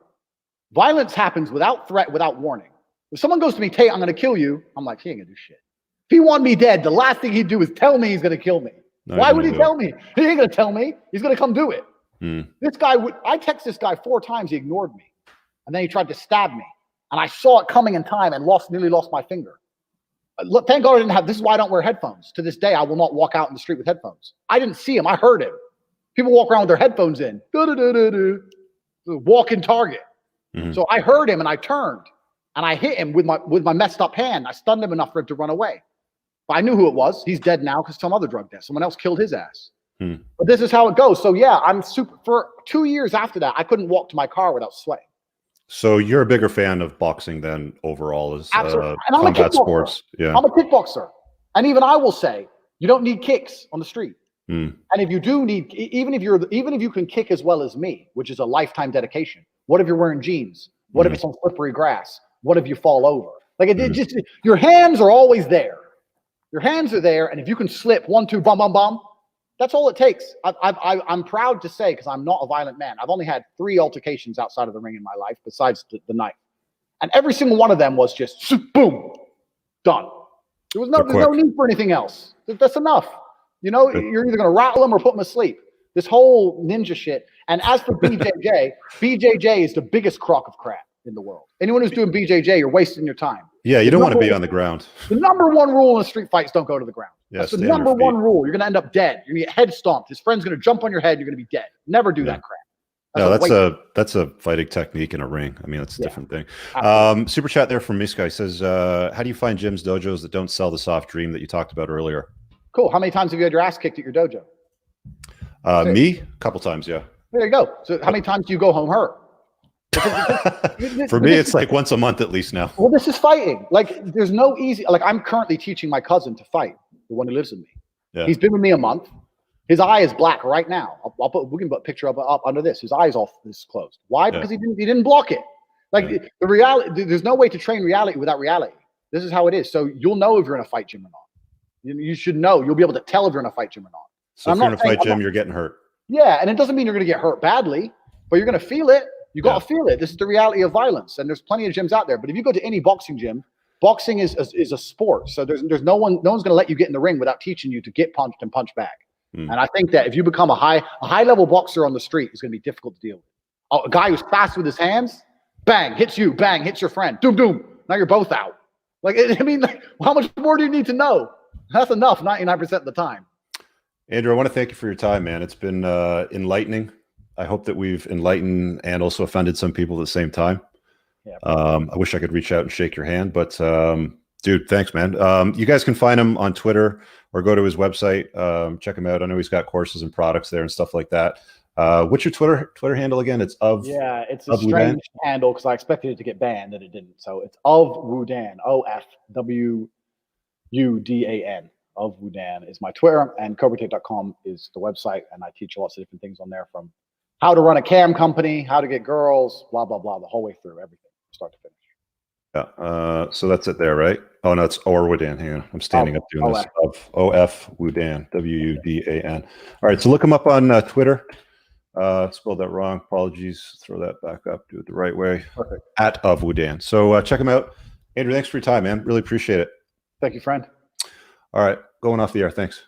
S2: Violence happens without threat, without warning. If someone goes to me, Tate, I'm going to kill you, I'm like, he ain't going to do shit. If he wanted me dead, the last thing he'd do is tell me he's going to kill me.
S1: No,
S2: why would he tell me? He ain't going to tell me. He's going to come do it. This guy I text this guy 4 times. He ignored me. And then he tried to stab me. And I saw it coming in time and nearly lost my finger. Look, thank God I didn't have, this is why I don't wear headphones. To this day, I will not walk out in the street with headphones. I didn't see him. I heard him. People walk around with their headphones in. Walking target. So I heard him and I turned and I hit him with my messed up hand. I stunned him enough for him to run away. But I knew who it was. He's dead now because some other drug death. Someone else killed his ass. But this is how it goes. So yeah, for 2 years after that, I couldn't walk to my car without sweating.
S1: So you're a bigger fan of boxing than overall as
S2: combat
S1: sports. Yeah,
S2: I'm a kickboxer, and even I will say you don't need kicks on the street. And if you do need, even if you can kick as well as me, which is a lifetime dedication. What if you're wearing jeans? What if it's on slippery grass? What if you fall over? Like it just your hands are always there. Your hands are there, and if you can slip 1, 2, bum, bum, bum. That's all it takes. I'm proud to say, because I'm not a violent man, I've only had 3 altercations outside of the ring in my life, besides the knife. And every single one of them was just boom, done. There was no need for anything else. That's enough. You know, you're either going to rattle them or put them asleep. This whole ninja shit. And as for BJJ, BJJ is the biggest crock of crap in the world. Anyone who's doing BJJ, you're wasting your time.
S1: Yeah, you don't want to be on the ground.
S2: The number 1 rule in street fights: don't go to the ground. Yeah, that's the number 1 rule. You're going to end up dead. You're going to get head stomped. His friend's going to jump on your head. You're going to be dead. Never do that crap.
S1: That's a fighting technique in a ring. I mean, that's a different thing. Super chat there from Miska. He says, how do you find gyms, dojos that don't sell the soft dream that you talked about earlier?
S2: Cool. How many times have you had your ass kicked at your dojo?
S1: Me? A couple times, yeah.
S2: There you go. So how many times do you go home hurt?
S1: For me, it's like once a month at least now.
S2: Well, this is fighting. Like, there's no easy. Like, I'm currently teaching my cousin to fight, the one who lives with me. Yeah. He's been with me a month. His eye is black right now. We can put a picture up under this. His eye is closed. Why? Because he didn't block it. Like the reality. There's no way to train reality without reality. This is how it is. So you'll know if you're in a fight gym or not. You should know. You'll be able to tell if you're in a fight gym or not.
S1: So if you're in a fight gym, you're getting hurt.
S2: Yeah, and it doesn't mean you're going to get hurt badly, but you're going to feel it. You got to feel it. This is the reality of violence, and there's plenty of gyms out there. But if you go to any boxing gym, boxing is a sport. So there's no one's going to let you get in the ring without teaching you to get punched and punch back. And I think that if you become a high level boxer on the street, it's going to be difficult to deal with. A guy who's fast with his hands, bang, hits you, bang, hits your friend, doom, doom. Now you're both out. Like, I mean, how much more do you need to know? That's enough 99% of the time.
S1: Andrew, I want to thank you for your time, man. It's been enlightening. I hope that we've enlightened and also offended some people at the same time. Yeah. I wish I could reach out and shake your hand, but dude, thanks, man. You guys can find him on Twitter or go to his website. Check him out. I know he's got courses and products there and stuff like that. What's your Twitter handle again? It's
S2: it's a strange handle because I expected it to get banned and it didn't. So it's of Wudan, OFWUDAN. Of Wudan is my Twitter, and CobraTate.com is the website, and I teach lots of different things on there, from how to run a cam company, how to get girls, blah blah blah, the whole way through, everything, start to finish.
S1: Yeah. So that's it there, right? Oh no, it's Wudan. Hang on, I'm standing up doing this. Of Wudan, WUDAN. All right, so look him up on Twitter. Spelled that wrong. Apologies. Throw that back up. Do it the right way.
S2: Perfect.
S1: At of Wudan. So check him out. Andrew, thanks for your time, man. Really appreciate it.
S2: Thank you, friend.
S1: All right, going off the air. Thanks.